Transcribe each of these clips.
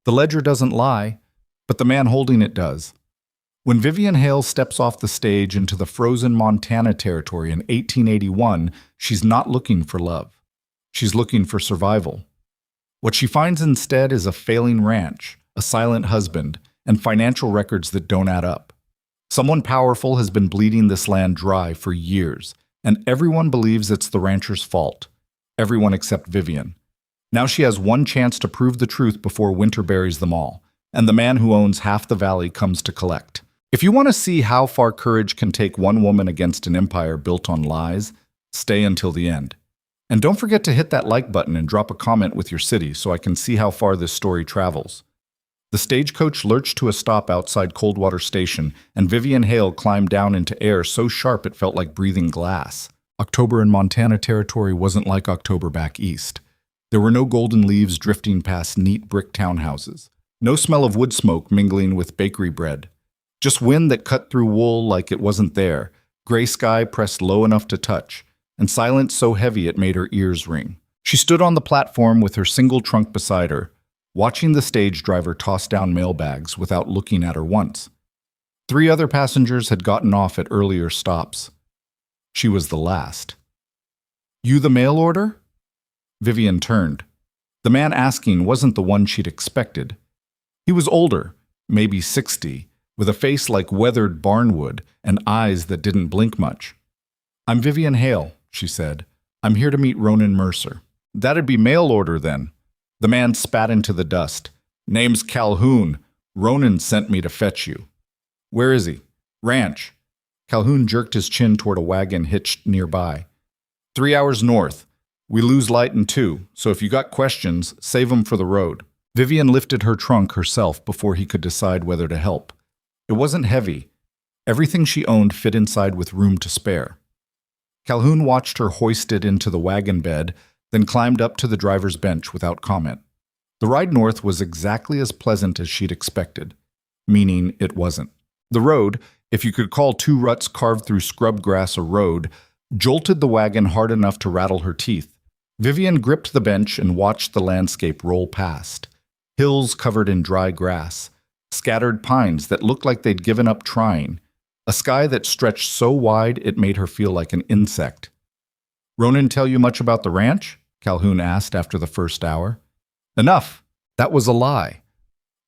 The ledger doesn't lie, but the man holding it does. When Vivian Hale steps off the stage into the frozen Montana territory in 1881, she's not looking for love. She's looking for survival. What she finds instead is a failing ranch, a silent husband, and financial records that don't add up. Someone powerful has been bleeding this land dry for years, and everyone believes it's the rancher's fault. Everyone except Vivian. Now she has one chance to prove the truth before winter buries them all, and the man who owns half the valley comes to collect. If you want to see how far courage can take one woman against an empire built on lies, stay until the end. And don't forget to hit that like button and drop a comment with your city so I can see how far this story travels. The stagecoach lurched to a stop outside Coldwater Station, and Vivian Hale climbed down into air so sharp it felt like breathing glass. October in Montana territory wasn't like October back east. There were no golden leaves drifting past neat brick townhouses. No smell of wood smoke mingling with bakery bread. Just wind that cut through wool like it wasn't there, gray sky pressed low enough to touch, and silence so heavy it made her ears ring. She stood on the platform with her single trunk beside her, watching the stage driver toss down mailbags without looking at her once. 3 other passengers had gotten off at earlier stops. She was the last. "You the mail order?" Vivian turned. The man asking wasn't the one she'd expected. He was older, maybe 60, with a face like weathered barnwood and eyes that didn't blink much. "I'm Vivian Hale," she said. "I'm here to meet Ronan Mercer." "That'd be mail order then." The man spat into the dust. "Name's Calhoun. Ronan sent me to fetch you." "Where is he?" "Ranch." Calhoun jerked his chin toward a wagon hitched nearby. 3 hours north. We lose light in 2, so if you got questions, save 'em for the road." Vivian lifted her trunk herself before he could decide whether to help. It wasn't heavy. Everything she owned fit inside with room to spare. Calhoun watched her hoist it into the wagon bed, then climbed up to the driver's bench without comment. The ride north was exactly as pleasant as she'd expected, meaning it wasn't. The road, if you could call 2 ruts carved through scrub grass a road, jolted the wagon hard enough to rattle her teeth. Vivian gripped the bench and watched the landscape roll past. Hills covered in dry grass, scattered pines that looked like they'd given up trying, a sky that stretched so wide it made her feel like an insect. "Ronan tell you much about the ranch?" Calhoun asked after the first hour. "Enough." That was a lie.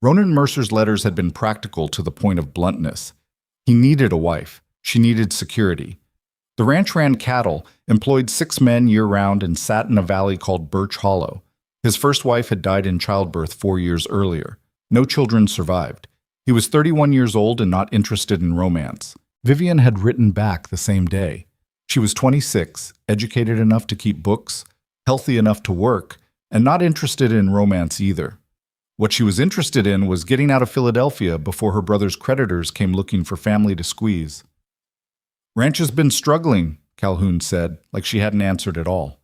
Ronan Mercer's letters had been practical to the point of bluntness. He needed a wife. She needed security. The ranch ran cattle, employed 6 men year-round, and sat in a valley called Birch Hollow. His first wife had died in childbirth 4 years earlier. No children survived. He was 31 years old and not interested in romance. Vivian had written back the same day. She was 26, educated enough to keep books, healthy enough to work, and not interested in romance either. What she was interested in was getting out of Philadelphia before her brother's creditors came looking for family to squeeze. "Ranch has been struggling," Calhoun said, like she hadn't answered at all.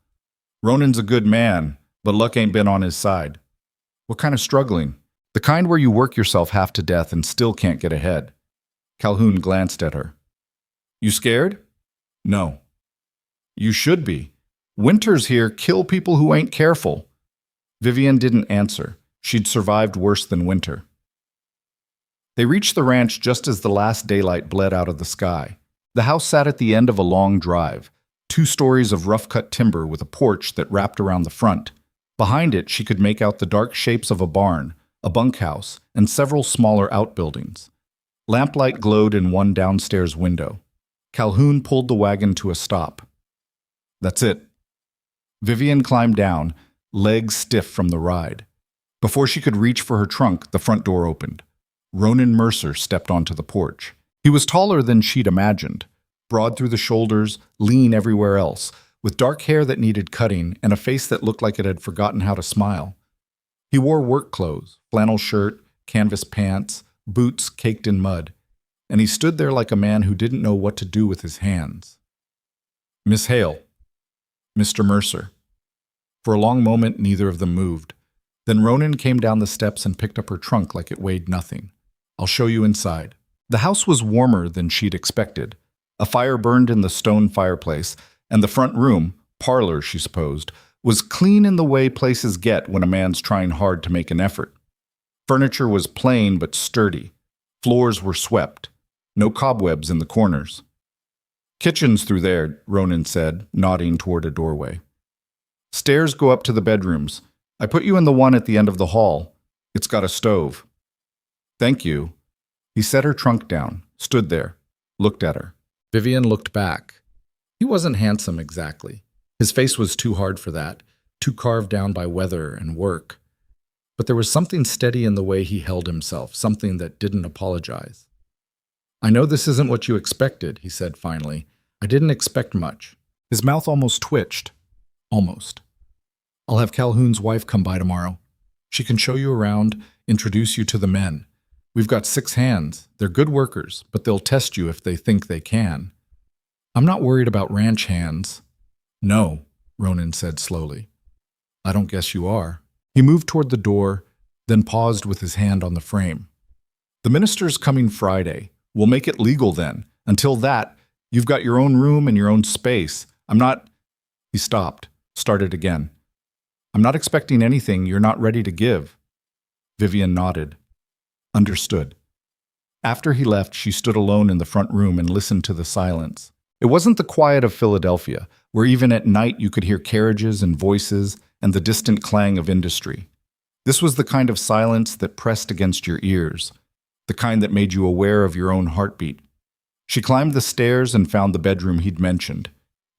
"Ronan's a good man, but luck ain't been on his side." "What kind of struggling?" "The kind where you work yourself half to death and still can't get ahead." Calhoun glanced at her. "You scared?" "No." "You should be. Winters here kill people who ain't careful." Vivian didn't answer. She'd survived worse than winter. They reached the ranch just as the last daylight bled out of the sky. The house sat at the end of a long drive, 2 stories of rough-cut timber with a porch that wrapped around the front. Behind it, she could make out the dark shapes of a barn, a bunkhouse, and several smaller outbuildings. Lamplight glowed in one downstairs window. Calhoun pulled the wagon to a stop. "That's it." Vivian climbed down, legs stiff from the ride. Before she could reach for her trunk, the front door opened. Ronan Mercer stepped onto the porch. He was taller than she'd imagined, broad through the shoulders, lean everywhere else, with dark hair that needed cutting and a face that looked like it had forgotten how to smile. He wore work clothes, flannel shirt, canvas pants, boots caked in mud, and he stood there like a man who didn't know what to do with his hands. "Miss Hale." "Mr. Mercer." For a long moment, neither of them moved. Then Ronan came down the steps and picked up her trunk like it weighed nothing. "I'll show you inside." The house was warmer than she'd expected. A fire burned in the stone fireplace, and the front room, parlor she supposed, was clean in the way places get when a man's trying hard to make an effort. Furniture was plain but sturdy. Floors were swept. No cobwebs in the corners. Kitchen's through there, Ronan said, nodding toward a doorway. Stairs go up to the bedrooms. I put you in the one at the end of the hall. It's got a stove. Thank you. He set her trunk down, stood there, looked at her. Vivian looked back. He wasn't handsome exactly. His face was too hard for that, too carved down by weather and work. But there was something steady in the way he held himself, something that didn't apologize. I know this isn't what you expected, he said finally. I didn't expect much. His mouth almost twitched. Almost. I'll have Calhoun's wife come by tomorrow. She can show you around, introduce you to the men. We've got 6 hands. They're good workers, but they'll test you if they think they can. I'm not worried about ranch hands. No, Ronan said slowly. I don't guess you are. He moved toward the door, then paused with his hand on the frame. The minister's coming Friday. We'll make it legal then. Until that, you've got your own room and your own space. He stopped, started again. I'm not expecting anything you're not ready to give. Vivian nodded. Understood. After he left, she stood alone in the front room and listened to the silence. It wasn't the quiet of Philadelphia, where even at night you could hear carriages and voices and the distant clang of industry. This was the kind of silence that pressed against your ears, the kind that made you aware of your own heartbeat. She climbed the stairs and found the bedroom he'd mentioned.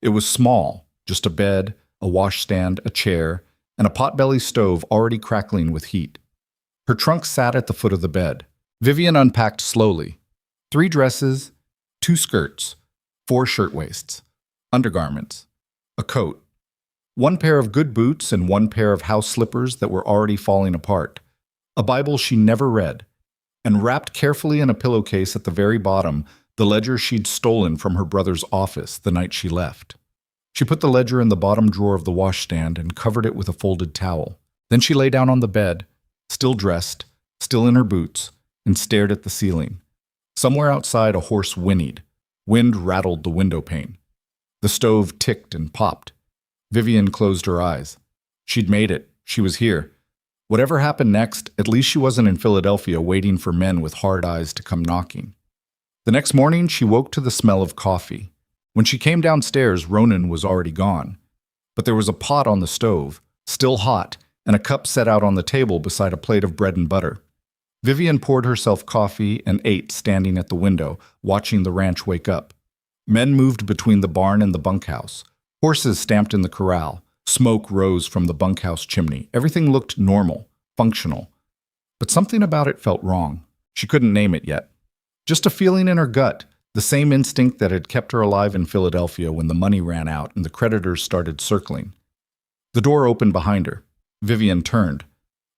It was small, just a bed, a washstand, a chair, and a potbelly stove already crackling with heat. Her trunk sat at the foot of the bed. Vivian unpacked slowly. 3 dresses, 2 skirts, 4 shirtwaists, undergarments, a coat, 1 pair of good boots and 1 pair of house slippers that were already falling apart, a Bible she never read, and wrapped carefully in a pillowcase at the very bottom, the ledger she'd stolen from her brother's office the night she left. She put the ledger in the bottom drawer of the washstand and covered it with a folded towel. Then she lay down on the bed, still dressed, still in her boots, and stared at the ceiling. Somewhere outside a horse whinnied. Wind rattled the window pane. The stove ticked and popped. Vivian closed her eyes. She'd made it. She was here. Whatever happened next, at least she wasn't in Philadelphia waiting for men with hard eyes to come knocking. The next morning, she woke to the smell of coffee. When she came downstairs, Ronan was already gone. But there was a pot on the stove, still hot, and a cup set out on the table beside a plate of bread and butter. Vivian poured herself coffee and ate standing at the window, watching the ranch wake up. Men moved between the barn and the bunkhouse. Horses stamped in the corral. Smoke rose from the bunkhouse chimney. Everything looked normal, functional. But something about it felt wrong. She couldn't name it yet. Just a feeling in her gut, the same instinct that had kept her alive in Philadelphia when the money ran out and the creditors started circling. The door opened behind her. Vivian turned.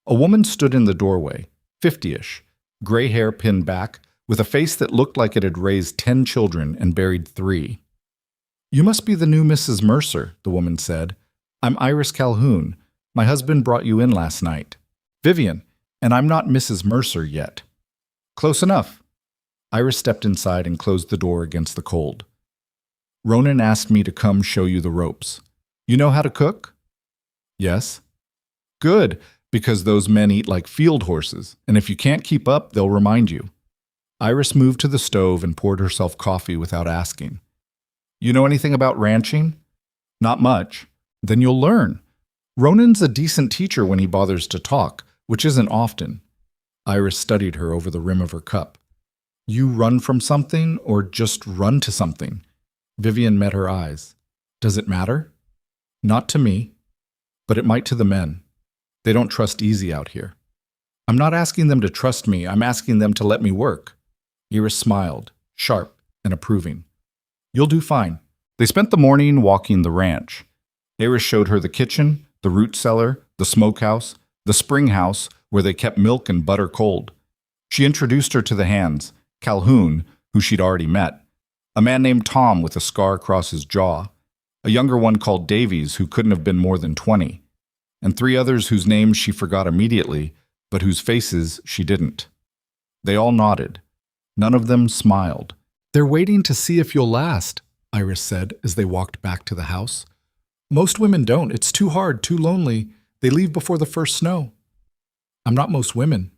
A woman stood in the doorway, 50-ish, gray hair pinned back, with a face that looked like it had raised 10 children and buried 3. You must be the new Mrs. Mercer, the woman said. I'm Iris Calhoun. My husband brought you in last night. Vivian, and I'm not Mrs. Mercer yet. Close enough. Iris stepped inside and closed the door against the cold. Ronan asked me to come show you the ropes. You know how to cook? Yes. Good, because those men eat like field horses, and if you can't keep up, they'll remind you. Iris moved to the stove and poured herself coffee without asking. You know anything about ranching? Not much. Then you'll learn. Ronan's a decent teacher when he bothers to talk, which isn't often. Iris studied her over the rim of her cup. You run from something or just run to something? Vivian met her eyes. Does it matter? Not to me, but it might to the men. They don't trust easy out here. I'm not asking them to trust me, I'm asking them to let me work. Iris smiled, sharp and approving. You'll do fine. They spent the morning walking the ranch. Iris showed her the kitchen, the root cellar, the smokehouse, the spring house where they kept milk and butter cold. She introduced her to the hands, Calhoun, who she'd already met, a man named Tom with a scar across his jaw, a younger one called Davies who couldn't have been more than 20, and 3 others whose names she forgot immediately, but whose faces she didn't. They all nodded. None of them smiled. They're waiting to see if you'll last, Iris said as they walked back to the house. Most women don't. It's too hard, too lonely. They leave before the first snow. I'm not most women.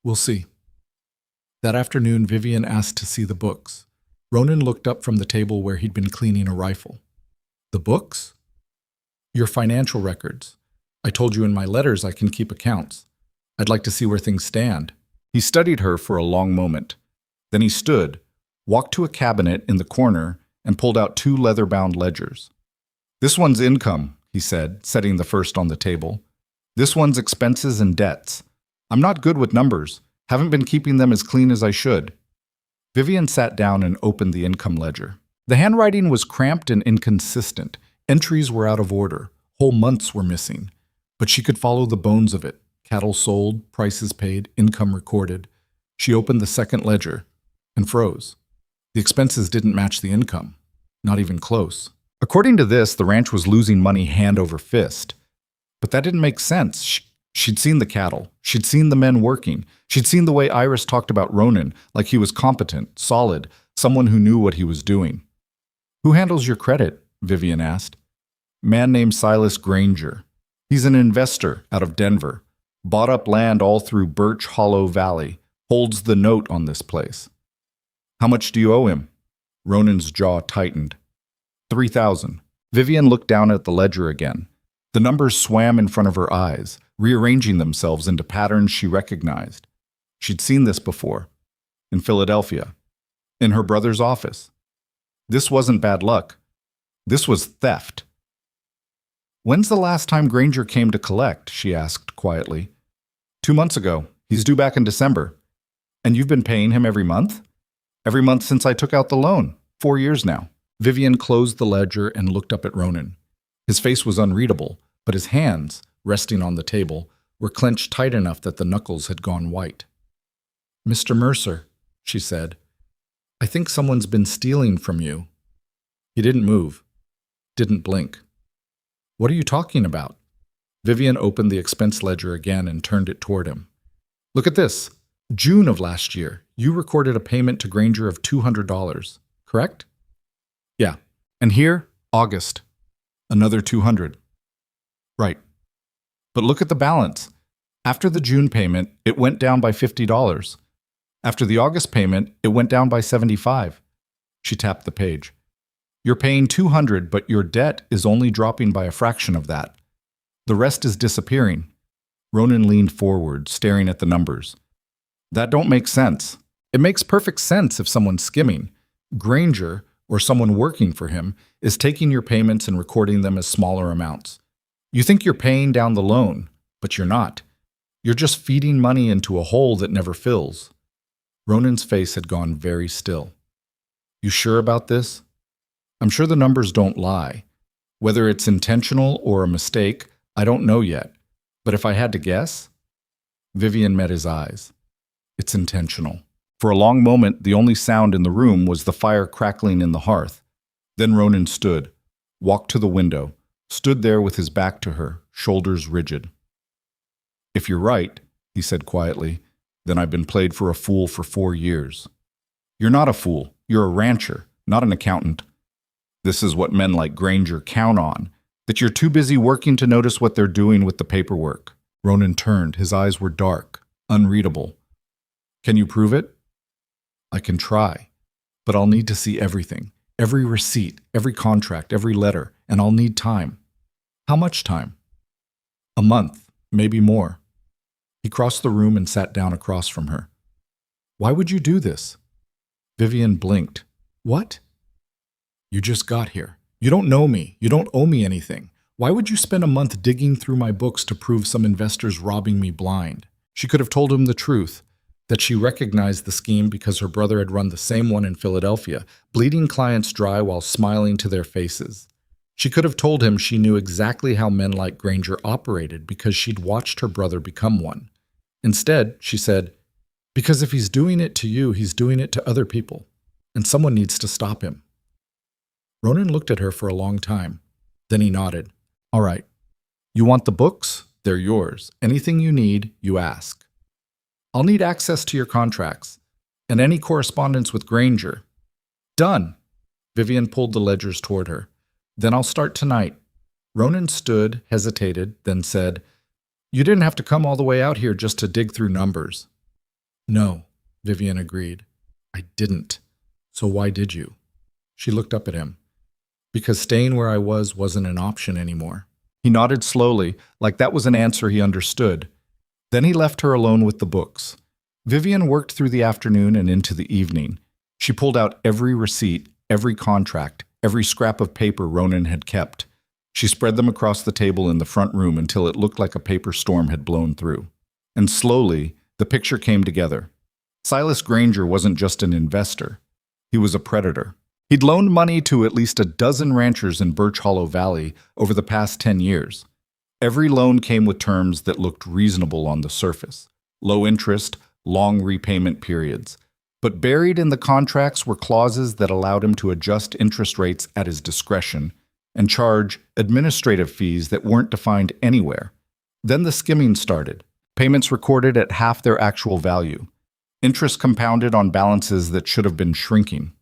We'll see. That afternoon, Vivian asked to see the books. Ronan looked up from the table where he'd been cleaning a rifle. The books? Your financial records. I told you in my letters I can keep accounts. I'd like to see where things stand. He studied her for a long moment. Then he stood, walked to a cabinet in the corner, and pulled out 2 leather-bound ledgers. This one's income, he said, setting the first on the table. This one's expenses and debts. I'm not good with numbers. Haven't been keeping them as clean as I should. Vivian sat down and opened the income ledger. The handwriting was cramped and inconsistent. Entries were out of order. Whole months were missing. But she could follow the bones of it. Cattle sold, prices paid, income recorded. She opened the second ledger and froze. The expenses didn't match the income. Not even close. According to this, the ranch was losing money hand over fist. But that didn't make sense. She'd seen the cattle. She'd seen the men working. She'd seen the way Iris talked about Ronan, like he was competent, solid, someone who knew what he was doing. Who handles your credit? Vivian asked. Man named Silas Granger. He's an investor out of Denver. Bought up land all through Birch Hollow Valley. Holds the note on this place. How much do you owe him? Ronan's jaw tightened. $3,000. Vivian looked down at the ledger again. The numbers swam in front of her eyes, rearranging themselves into patterns she recognized. She'd seen this before. In Philadelphia. In her brother's office. This wasn't bad luck. This was theft. When's the last time Granger came to collect? She asked quietly. 2 months ago. He's due back in December. And you've been paying him every month? Every month since I took out the loan. 4 years now. Vivian closed the ledger and looked up at Ronan. His face was unreadable, but his hands, resting on the table, were clenched tight enough that the knuckles had gone white. Mr. Mercer, she said, I think someone's been stealing from you. He didn't move, didn't blink. What are you talking about? Vivian opened the expense ledger again and turned it toward him. Look at this. June of last year, you recorded a payment to Granger of $200, correct? Yeah. And here, August, another $200. Right. But look at the balance. After the June payment, it went down by $50. After the August payment, it went down by $75. She tapped the page. You're paying $200, but your debt is only dropping by a fraction of that. The rest is disappearing. Ronan leaned forward, staring at the numbers. That don't make sense. It makes perfect sense if someone's skimming. Granger, or someone working for him, is taking your payments and recording them as smaller amounts. You think you're paying down the loan, but you're not. You're just feeding money into a hole that never fills. Ronan's face had gone very still. You sure about this? I'm sure the numbers don't lie. Whether it's intentional or a mistake, I don't know yet. But if I had to guess? Vivian met his eyes. It's intentional. For a long moment, the only sound in the room was the fire crackling in the hearth. Then Ronan stood, walked to the window, stood there with his back to her, shoulders rigid. If you're right, he said quietly, then I've been played for a fool for 4 years. You're not a fool. You're a rancher, not an accountant. This is what men like Granger count on, that you're too busy working to notice what they're doing with the paperwork. Ronan turned. His eyes were dark, unreadable. Can you prove it? I can try, but I'll need to see everything, every receipt, every contract, every letter, and I'll need time. How much time? A month, maybe more. He crossed the room and sat down across from her. Why would you do this? Vivian blinked. What? You just got here. You don't know me. You don't owe me anything. Why would you spend a month digging through my books to prove some investors robbing me blind? She could have told him the truth, that she recognized the scheme because her brother had run the same one in Philadelphia, bleeding clients dry while smiling to their faces. She could have told him she knew exactly how men like Granger operated because she'd watched her brother become one. Instead, she said, because if he's doing it to you, he's doing it to other people, and someone needs to stop him. Ronan looked at her for a long time. Then he nodded. All right. You want the books? They're yours. Anything you need, you ask. I'll need access to your contracts and any correspondence with Granger. Done. Vivian pulled the ledgers toward her. Then I'll start tonight. Ronan stood, hesitated, then said, You didn't have to come all the way out here just to dig through numbers. No, Vivian agreed. I didn't. So why did you? She looked up at him. Because staying where I was wasn't an option anymore. He nodded slowly, like that was an answer he understood. Then he left her alone with the books. Vivian worked through the afternoon and into the evening. She pulled out every receipt, every contract, every scrap of paper Ronan had kept. She spread them across the table in the front room until it looked like a paper storm had blown through. And slowly, the picture came together. Silas Granger wasn't just an investor. He was a predator. He'd loaned money to at least a dozen ranchers in Birch Hollow Valley over the past 10 years. Every loan came with terms that looked reasonable on the surface. Low interest, long repayment periods. But buried in the contracts were clauses that allowed him to adjust interest rates at his discretion and charge administrative fees that weren't defined anywhere. Then the skimming started. Payments recorded at half their actual value. Interest compounded on balances that should have been shrinking.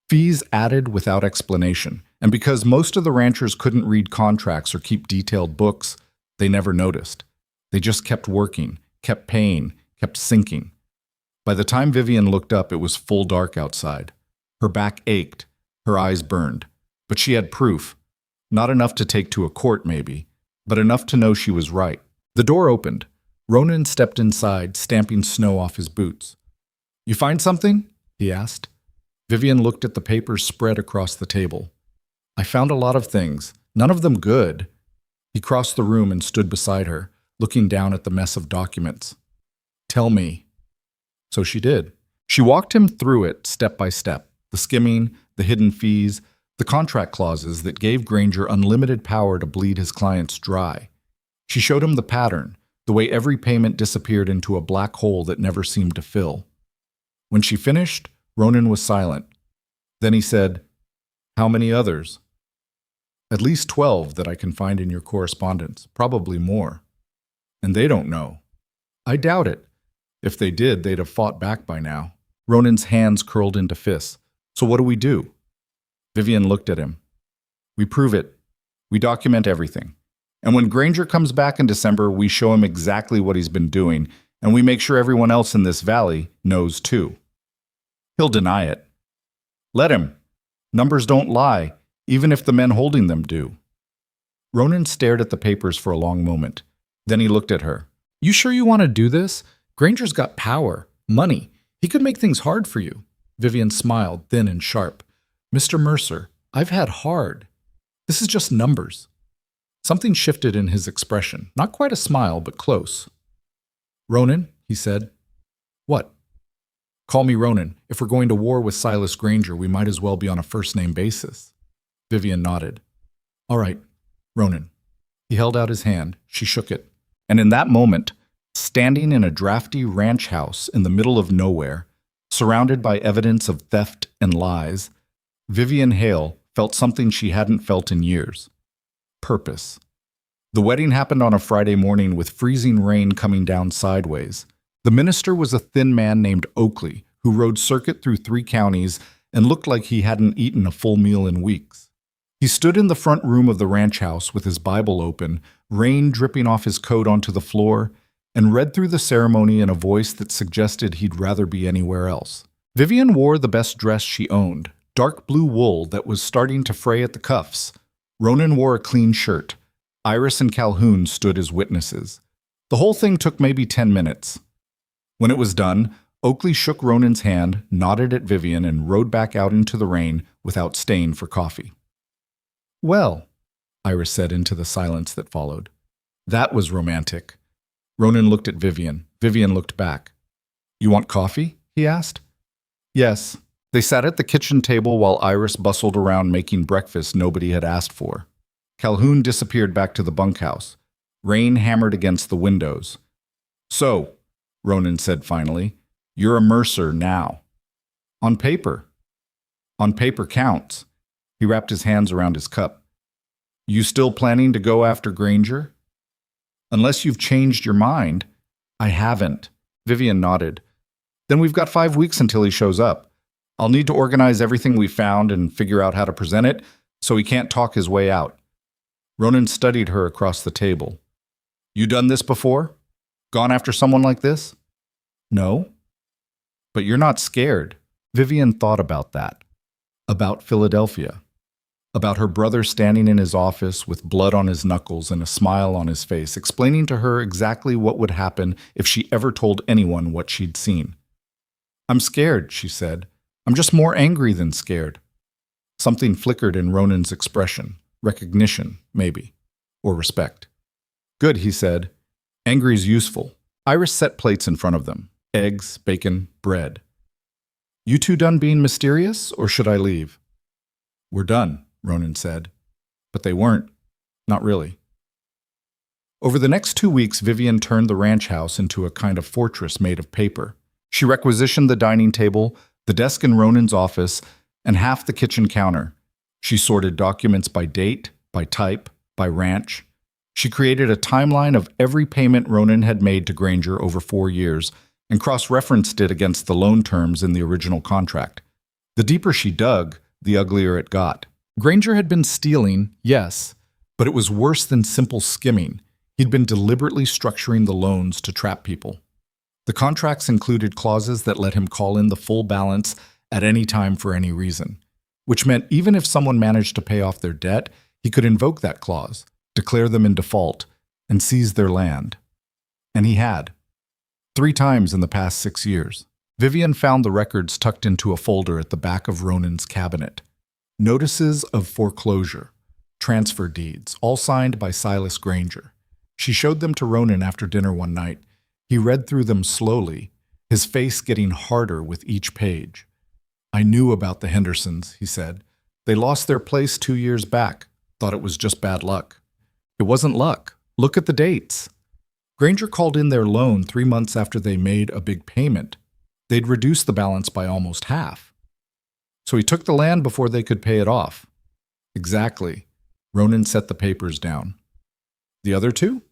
Fees added without explanation. And because most of the ranchers couldn't read contracts or keep detailed books, they never noticed. They just kept working, kept paying, kept sinking. By the time Vivian looked up, it was full dark outside. Her back ached, her eyes burned. But she had proof. Not enough to take to a court, maybe, but enough to know she was right. The door opened. Ronan stepped inside, stamping snow off his boots. "You find something?" he asked. Vivian looked at the papers spread across the table. "I found a lot of things, none of them good." He crossed the room and stood beside her, looking down at the mess of documents. "Tell me." So she did. She walked him through it step by step, the skimming, the hidden fees, the contract clauses that gave Granger unlimited power to bleed his clients dry. She showed him the pattern, the way every payment disappeared into a black hole that never seemed to fill. When she finished, Ronan was silent. Then he said, "How many others?" "At least 12 that I can find in your correspondence, probably more. And they don't know." "I doubt it. If they did, they'd have fought back by now." Ronan's hands curled into fists. "So what do we do?" Vivian looked at him. "We prove it. We document everything. And when Granger comes back in December, we show him exactly what he's been doing, and we make sure everyone else in this valley knows too." "He'll deny it." "Let him. Numbers don't lie, even if the men holding them do." Ronan stared at the papers for a long moment. Then he looked at her. "You sure you want to do this? Granger's got power, money. He could make things hard for you." Vivian smiled, thin and sharp. "Mr. Mercer, I've had hard. This is just numbers." Something shifted in his expression. Not quite a smile, but close. "Ronan," he said. "What?" "Call me Ronan. If we're going to war with Silas Granger, we might as well be on a first-name basis." Vivian nodded. "All right, Ronan." He held out his hand. She shook it. And in that moment, standing in a drafty ranch house in the middle of nowhere, surrounded by evidence of theft and lies, Vivian Hale felt something she hadn't felt in years. Purpose. The wedding happened on a Friday morning with freezing rain coming down sideways. The minister was a thin man named Oakley, who rode circuit through 3 counties and looked like he hadn't eaten a full meal in weeks. He stood in the front room of the ranch house with his Bible open, rain dripping off his coat onto the floor, and read through the ceremony in a voice that suggested he'd rather be anywhere else. Vivian wore the best dress she owned, dark blue wool that was starting to fray at the cuffs. Ronan wore a clean shirt. Iris and Calhoun stood as witnesses. The whole thing took maybe 10 minutes. When it was done, Oakley shook Ronan's hand, nodded at Vivian, and rode back out into the rain without staying for coffee. "Well," Iris said into the silence that followed. "That was romantic." Ronan looked at Vivian. Vivian looked back. "You want coffee?" he asked. "Yes." They sat at the kitchen table while Iris bustled around making breakfast nobody had asked for. Calhoun disappeared back to the bunkhouse. Rain hammered against the windows. "So," Ronan said finally, "you're a Mercer now." "On paper." "On paper counts." He wrapped his hands around his cup. "You still planning to go after Granger?" "Unless you've changed your mind." "I haven't." Vivian nodded. "Then we've got 5 weeks until he shows up. I'll need to organize everything we found and figure out how to present it so he can't talk his way out." Ronan studied her across the table. "You done this before? Gone after someone like this?" "No." But you're not scared. Vivian thought about that. About Philadelphia. About her brother standing in his office with blood on his knuckles and a smile on his face, explaining to her exactly what would happen if she ever told anyone what she'd seen. I'm scared, she said. I'm just more angry than scared. Something flickered in Ronan's expression. Recognition, maybe. Or respect. Good, he said. Angry's useful. Iris set plates in front of them. Eggs, bacon, bread. You two done being mysterious, or should I leave? We're done, Ronan said. But they weren't. Not really. Over the next 2 weeks, Vivian turned the ranch house into a kind of fortress made of paper. She requisitioned the dining table, the desk in Ronan's office, and half the kitchen counter. She sorted documents by date, by type, by ranch. She created a timeline of every payment Ronan had made to Granger over 4 years and cross-referenced it against the loan terms in the original contract. The deeper she dug, the uglier it got. Granger had been stealing, yes, but it was worse than simple skimming. He'd been deliberately structuring the loans to trap people. The contracts included clauses that let him call in the full balance at any time for any reason, which meant even if someone managed to pay off their debt, he could invoke that clause, declare them in default, and seize their land. And he had. 3 times in the past 6 years. Vivian found the records tucked into a folder at the back of Ronan's cabinet. Notices of foreclosure, transfer deeds, all signed by Silas Granger. She showed them to Ronan after dinner one night. He read through them slowly, his face getting harder with each page. I knew about the Hendersons, he said. They lost their place 2 years back. Thought it was just bad luck. It wasn't luck. Look at the dates. Granger called in their loan 3 months after they made a big payment. They'd reduced the balance by almost half. So he took the land before they could pay it off. Exactly. Ronan set the papers down. The other 2?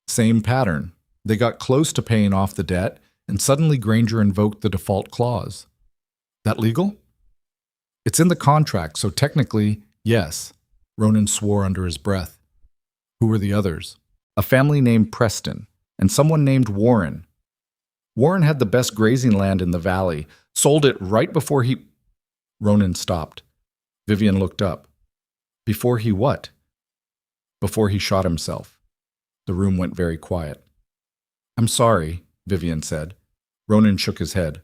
Same pattern. They got close to paying off the debt, and suddenly Granger invoked the default clause. That legal? It's in the contract, so technically, yes. Ronan swore under his breath. Who were the others? A family named Preston, and someone named Warren. Warren had the best grazing land in the valley, sold it right before he... Ronan stopped. Vivian looked up. Before he what? Before he shot himself. The room went very quiet. I'm sorry, Vivian said. Ronan shook his head.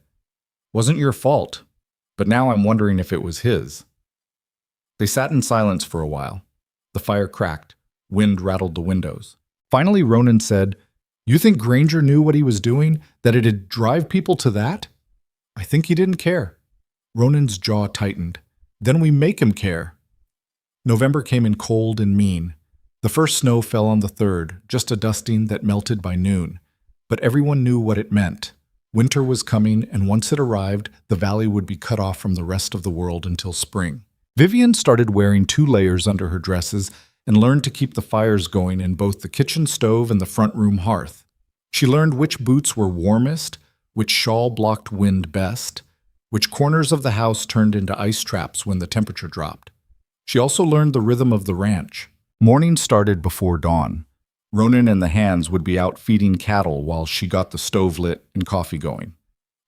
Wasn't your fault, but now I'm wondering if it was his. They sat in silence for a while. The fire cracked. Wind rattled the windows. Finally, Ronan said, You think Granger knew what he was doing? That it'd drive people to that? I think he didn't care. Ronan's jaw tightened. Then we make him care. November came in cold and mean. The first snow fell on the 3rd, just a dusting that melted by noon. But everyone knew what it meant. Winter was coming, and once it arrived, the valley would be cut off from the rest of the world until spring. Vivian started wearing 2 layers under her dresses and learned to keep the fires going in both the kitchen stove and the front room hearth. She learned which boots were warmest, which shawl blocked wind best, which corners of the house turned into ice traps when the temperature dropped. She also learned the rhythm of the ranch. Morning started before dawn. Ronan and the hands would be out feeding cattle while she got the stove lit and coffee going.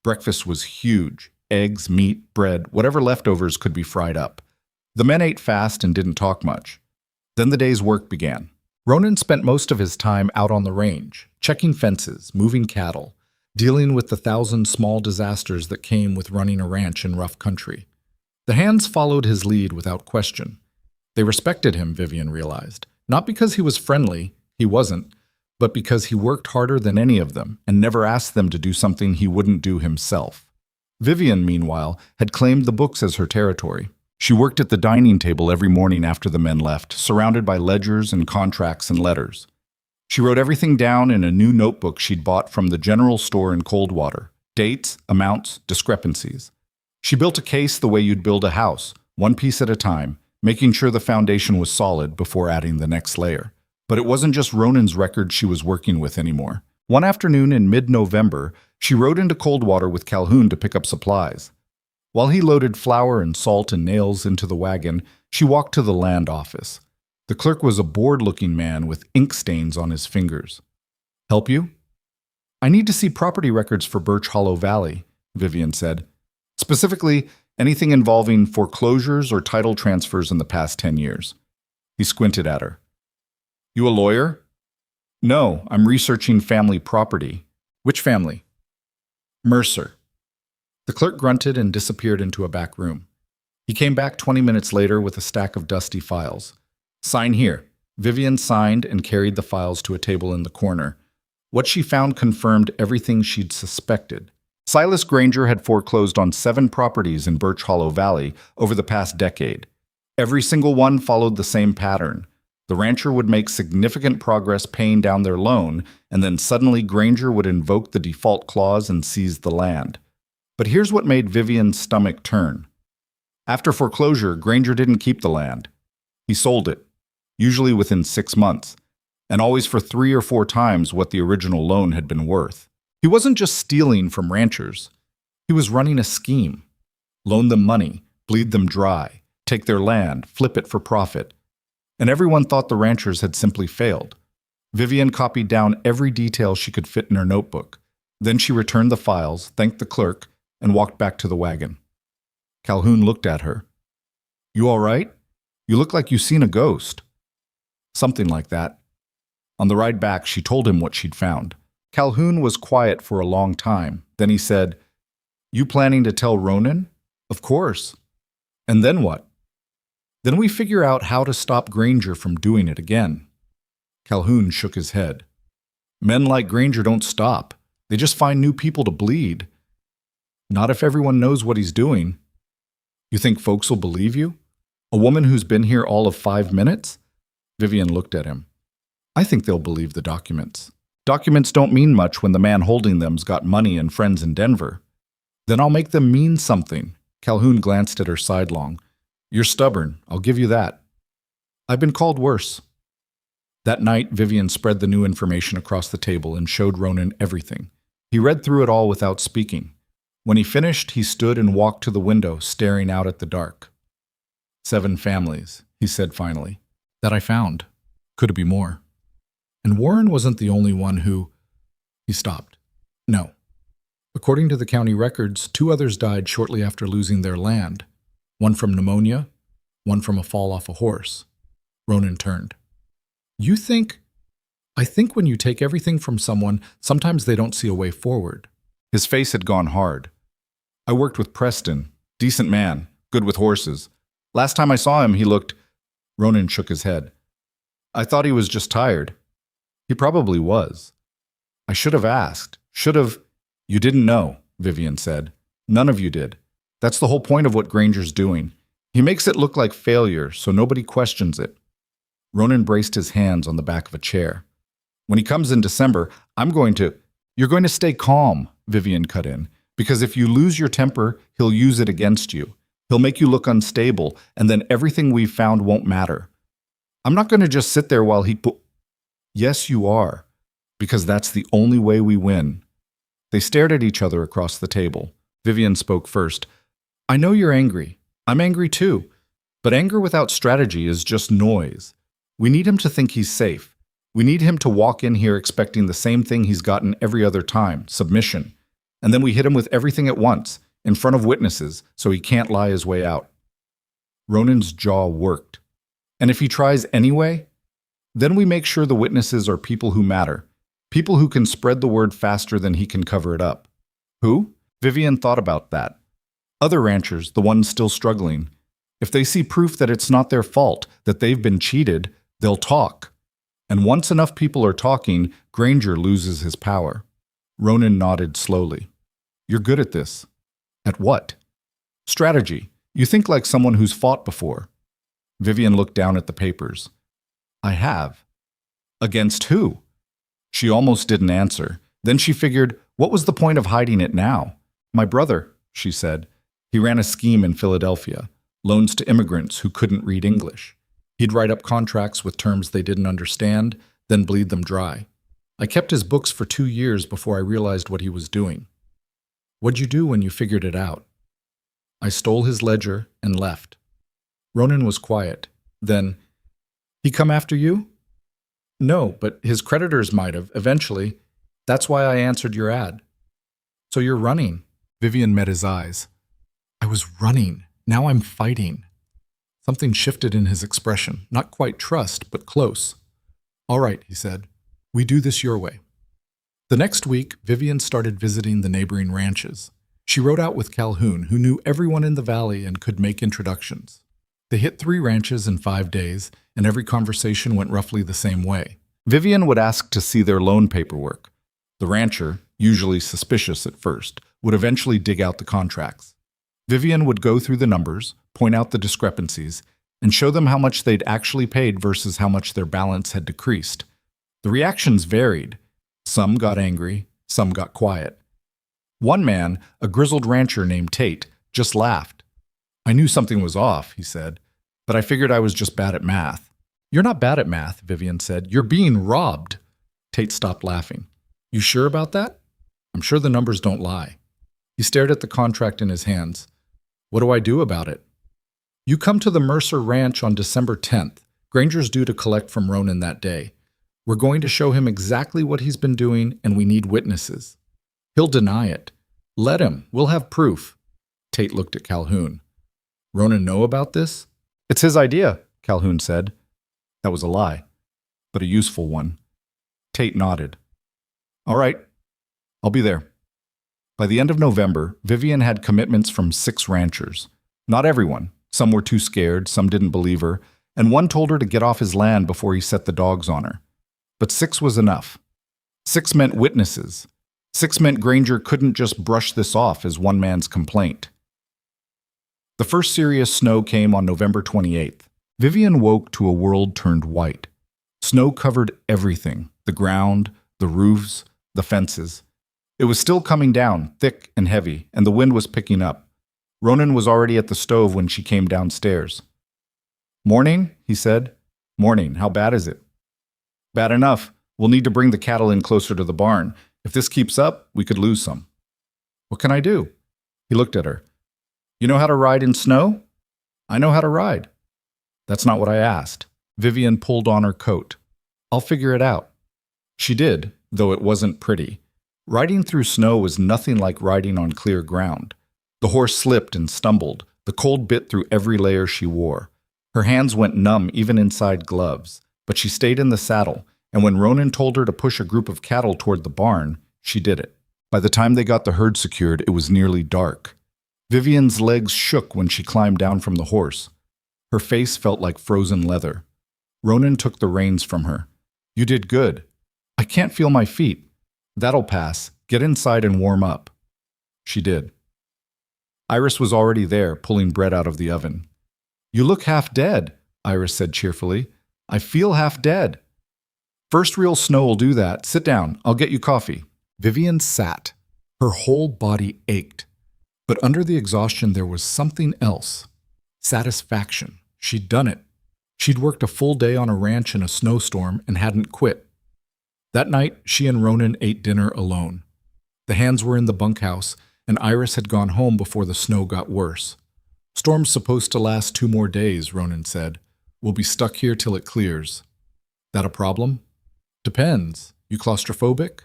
Breakfast was huge. Eggs, meat, bread, whatever leftovers could be fried up. The men ate fast and didn't talk much. Then the day's work began. Ronan spent most of his time out on the range, checking fences, moving cattle, dealing with the 1,000 small disasters that came with running a ranch in rough country. The hands followed his lead without question. They respected him, Vivian realized, not because he was friendly, he wasn't, but because he worked harder than any of them and never asked them to do something he wouldn't do himself. Vivian, meanwhile, had claimed the books as her territory. She worked at the dining table every morning after the men left, surrounded by ledgers and contracts and letters. She wrote everything down in a new notebook she'd bought from the general store in Coldwater. Dates, amounts, discrepancies. She built a case the way you'd build a house, one piece at a time, making sure the foundation was solid before adding the next layer. But it wasn't just Ronan's record she was working with anymore. One afternoon in mid-November, she rode into Coldwater with Calhoun to pick up supplies. While he loaded flour and salt and nails into the wagon, she walked to the land office. The clerk was a bored-looking man with ink stains on his fingers. Help you? I need to see property records for Birch Hollow Valley. Vivian said. Specifically, anything involving foreclosures or title transfers in the past 10 years. He squinted at her. You a lawyer? No, I'm researching family property. Which family? Mercer. The clerk grunted and disappeared into a back room. He came back 20 minutes later with a stack of dusty files. Sign here. Vivian signed and carried the files to a table in the corner. What she found confirmed everything she'd suspected. Silas Granger had foreclosed on 7 properties in Birch Hollow Valley over the past decade. Every single one followed the same pattern. The rancher would make significant progress paying down their loan, and then suddenly Granger would invoke the default clause and seize the land. But here's what made Vivian's stomach turn. After foreclosure, Granger didn't keep the land. He sold it, usually within 6 months, and always for 3 or 4 times what the original loan had been worth. He wasn't just stealing from ranchers. He was running a scheme. Loan them money, bleed them dry, take their land, flip it for profit. And everyone thought the ranchers had simply failed. Vivian copied down every detail she could fit in her notebook. Then she returned the files, thanked the clerk, and walked back to the wagon. Calhoun looked at her. You all right? You look like you've seen a ghost. Something like that. On the ride back, she told him what she'd found. Calhoun was quiet for a long time. Then he said, You planning to tell Ronan? Of course. And then what? Then we figure out how to stop Granger from doing it again. Calhoun shook his head. Men like Granger don't stop. They just find new people to bleed. Not if everyone knows what he's doing. You think folks will believe you? A woman who's been here all of 5 minutes? Vivian looked at him. I think they'll believe the documents. Documents don't mean much when the man holding them's got money and friends in Denver. Then I'll make them mean something. Calhoun glanced at her sidelong. You're stubborn, I'll give you that. I've been called worse. That night, Vivian spread the new information across the table and showed Ronan everything. He read through it all without speaking. When he finished, he stood and walked to the window, staring out at the dark. 7 families, he said finally. That I found. Could it be more? And Warren wasn't the only one who... He stopped. No. According to the county records, 2 others died shortly after losing their land. One from pneumonia, one from a fall off a horse. Ronan turned. You think... I think when you take everything from someone, sometimes they don't see a way forward. His face had gone hard. I worked with Preston. Decent man. Good with horses. Last time I saw him, he looked... Ronan shook his head. I thought he was just tired. He probably was. I should have asked. Should have... You didn't know, Vivian said. None of you did. That's the whole point of what Granger's doing. He makes it look like failure, so nobody questions it. Ronan braced his hands on the back of a chair. When he comes in December, You're going to stay calm, Vivian cut in, because if you lose your temper, he'll use it against you. He'll make you look unstable, and then everything we've found won't matter. I'm not going to just sit there while he... Yes, you are, because that's the only way we win. They stared at each other across the table. Vivian spoke first. I know you're angry. I'm angry too. But anger without strategy is just noise. We need him to think he's safe. We need him to walk in here expecting the same thing he's gotten every other time, submission. And then we hit him with everything at once, in front of witnesses, so he can't lie his way out. Ronan's jaw worked. And if he tries anyway, then we make sure the witnesses are people who matter, people who can spread the word faster than he can cover it up. Who? Vivian thought about that. Other ranchers, the ones still struggling. If they see proof that it's not their fault, that they've been cheated, they'll talk. And once enough people are talking, Granger loses his power. Ronan nodded slowly. You're good at this. At what? Strategy. You think like someone who's fought before. Vivian looked down at the papers. I have. Against who? She almost didn't answer. Then she figured, what was the point of hiding it now? My brother, she said. He ran a scheme in Philadelphia. Loans to immigrants who couldn't read English. He'd write up contracts with terms they didn't understand, then bleed them dry. I kept his books for 2 years before I realized what he was doing. What'd you do when you figured it out? I stole his ledger and left. Ronan was quiet. Then, he come after you? No, but his creditors might have, eventually. That's why I answered your ad. So you're running. Vivian met his eyes. I was running. Now I'm fighting. Something shifted in his expression. Not quite trust, but close. All right, he said. We do this your way. The next week, Vivian started visiting the neighboring ranches. She rode out with Calhoun, who knew everyone in the valley and could make introductions. They hit 3 ranches in 5 days, and every conversation went roughly the same way. Vivian would ask to see their loan paperwork. The rancher, usually suspicious at first, would eventually dig out the contracts. Vivian would go through the numbers, point out the discrepancies, and show them how much they'd actually paid versus how much their balance had decreased. The reactions varied. Some got angry, some got quiet. One man, a grizzled rancher named Tate, just laughed. I knew something was off, he said, but I figured I was just bad at math. You're not bad at math, Vivian said. You're being robbed. Tate stopped laughing. You sure about that? I'm sure the numbers don't lie. He stared at the contract in his hands. What do I do about it? You come to the Mercer Ranch on December 10th. Granger's due to collect from Ronan that day. We're going to show him exactly what he's been doing, and we need witnesses. He'll deny it. Let him. We'll have proof. Tate looked at Calhoun. Ronan know about this? It's his idea, Calhoun said. That was a lie, but a useful one. Tate nodded. All right, I'll be there. By the end of November, Vivian had commitments from 6 ranchers. Not everyone. Some were too scared, some didn't believe her, and one told her to get off his land before he set the dogs on her. But 6 was enough. 6 meant witnesses. 6 meant Granger couldn't just brush this off as one man's complaint. The first serious snow came on November 28th. Vivian woke to a world turned white. Snow covered everything, the ground, the roofs, the fences. It was still coming down, thick and heavy, and the wind was picking up. Ronan was already at the stove when she came downstairs. Morning, he said. Morning, how bad is it? Bad enough. We'll need to bring the cattle in closer to the barn. If this keeps up, we could lose some. What can I do? He looked at her. You know how to ride in snow? I know how to ride. That's not what I asked. Vivian pulled on her coat. I'll figure it out. She did, though it wasn't pretty. Riding through snow was nothing like riding on clear ground. The horse slipped and stumbled. The cold bit through every layer she wore. Her hands went numb even inside gloves, but she stayed in the saddle, and when Ronan told her to push a group of cattle toward the barn, she did it. By the time they got the herd secured, it was nearly dark. Vivian's legs shook when she climbed down from the horse. Her face felt like frozen leather. Ronan took the reins from her. You did good. I can't feel my feet. That'll pass. Get inside and warm up. She did. Iris was already there, pulling bread out of the oven. You look half dead, Iris said cheerfully. I feel half dead. First real snow will do that. Sit down. I'll get you coffee. Vivian sat. Her whole body ached. But under the exhaustion there was something else. Satisfaction. She'd done it. She'd worked a full day on a ranch in a snowstorm and hadn't quit. That night, she and Ronan ate dinner alone. The hands were in the bunkhouse, and Iris had gone home before the snow got worse. Storm's supposed to last 2 more days, Ronan said. We'll be stuck here till it clears. That a problem? Depends. You claustrophobic?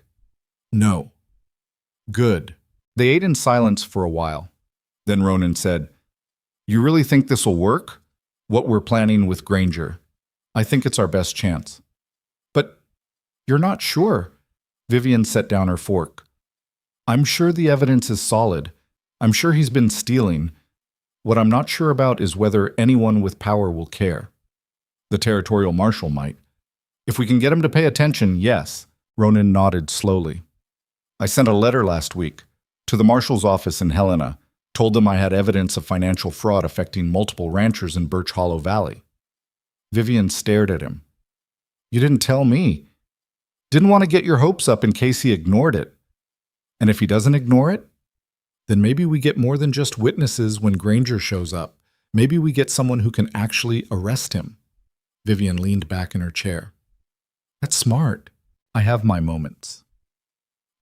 No. Good. They ate in silence for a while. Then Ronan said, You really think this will work? What we're planning with Granger. I think it's our best chance. But you're not sure. Vivian set down her fork. I'm sure the evidence is solid. I'm sure he's been stealing. What I'm not sure about is whether anyone with power will care. The territorial marshal might. If we can get him to pay attention, yes. Ronan nodded slowly. I sent a letter last week to the marshal's office in Helena, told them I had evidence of financial fraud affecting multiple ranchers in Birch Hollow Valley. Vivian stared at him. You didn't tell me. Didn't want to get your hopes up in case he ignored it. And if he doesn't ignore it, then maybe we get more than just witnesses when Granger shows up. Maybe we get someone who can actually arrest him. Vivian leaned back in her chair. That's smart. I have my moments.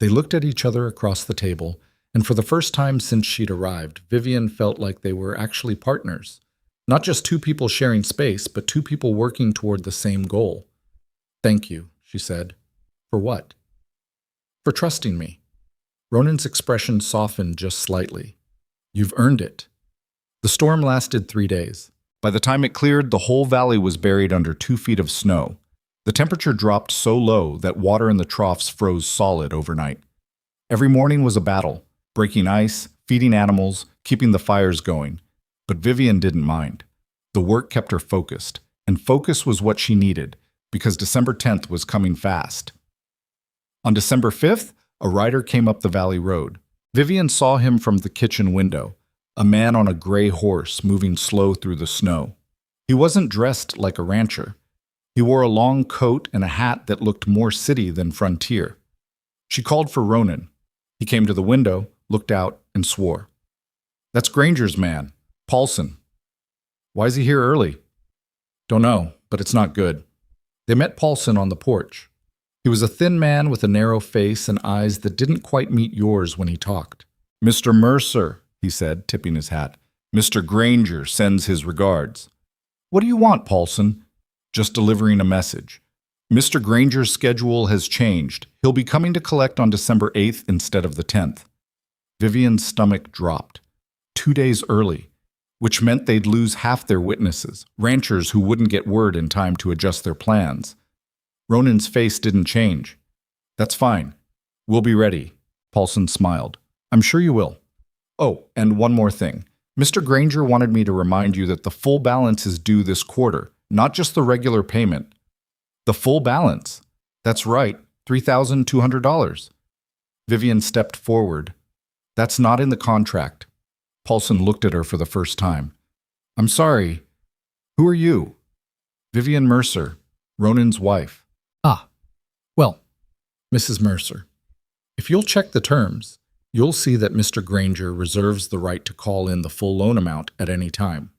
They looked at each other across the table, and for the first time since she'd arrived, Vivian felt like they were actually partners. Not just 2 people sharing space, but 2 people working toward the same goal. Thank you, she said. For what? For trusting me. Ronan's expression softened just slightly. You've earned it. The storm lasted 3 days. By the time it cleared, the whole valley was buried under 2 feet of snow. The temperature dropped so low that water in the troughs froze solid overnight. Every morning was a battle, breaking ice, feeding animals, keeping the fires going. But Vivian didn't mind. The work kept her focused, and focus was what she needed, because December 10th was coming fast. On December 5th, a rider came up the valley road. Vivian saw him from the kitchen window, a man on a gray horse moving slow through the snow. He wasn't dressed like a rancher. He wore a long coat and a hat that looked more city than frontier. She called for Ronan. He came to the window, looked out, and swore. That's Granger's man, Paulson. Why is he here early? Don't know, but it's not good. They met Paulson on the porch. He was a thin man with a narrow face and eyes that didn't quite meet yours when he talked. Mr. Mercer, he said, tipping his hat. Mr. Granger sends his regards. What do you want, Paulson? Just delivering a message. Mr. Granger's schedule has changed. He'll be coming to collect on December 8th instead of the 10th. Vivian's stomach dropped. 2 days early, which meant they'd lose half their witnesses, ranchers who wouldn't get word in time to adjust their plans. Ronan's face didn't change. That's fine. We'll be ready. Paulson smiled. I'm sure you will. Oh, and one more thing. Mr. Granger wanted me to remind you that the full balance is due this quarter, not just the regular payment. The full balance. That's right, $3,200. Vivian stepped forward. That's not in the contract. Paulson looked at her for the first time. I'm sorry. Who are you? Vivian Mercer, Ronan's wife. Ah, well, Mrs. Mercer, if you'll check the terms, you'll see that Mr. Granger reserves the right to call in the full loan amount at any time.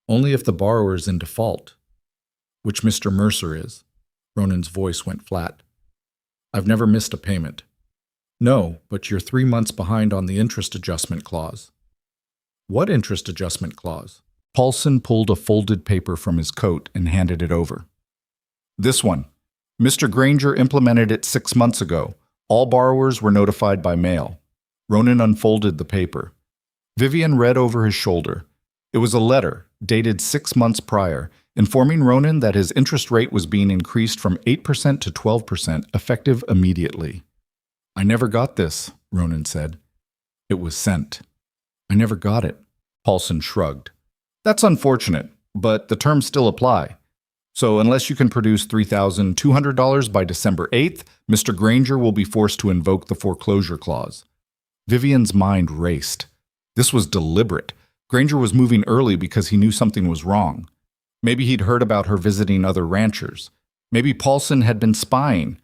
Only if the borrower is in default, which Mr. Mercer is. Ronan's voice went flat. I've never missed a payment. No, but you're 3 months behind on the interest adjustment clause. What interest adjustment clause? Paulson pulled a folded paper from his coat and handed it over. This one. Mr. Granger implemented it 6 months ago. All borrowers were notified by mail. Ronan unfolded the paper. Vivian read over his shoulder. It was a letter, dated 6 months prior, informing Ronan that his interest rate was being increased from 8% to 12%, effective immediately. I never got this, Ronan said. It was sent. I never got it. Paulson shrugged. That's unfortunate, but the terms still apply. So unless you can produce $3,200 by December 8th, Mr. Granger will be forced to invoke the foreclosure clause. Vivian's mind raced. This was deliberate. Granger was moving early because he knew something was wrong. Maybe he'd heard about her visiting other ranchers. Maybe Paulson had been spying.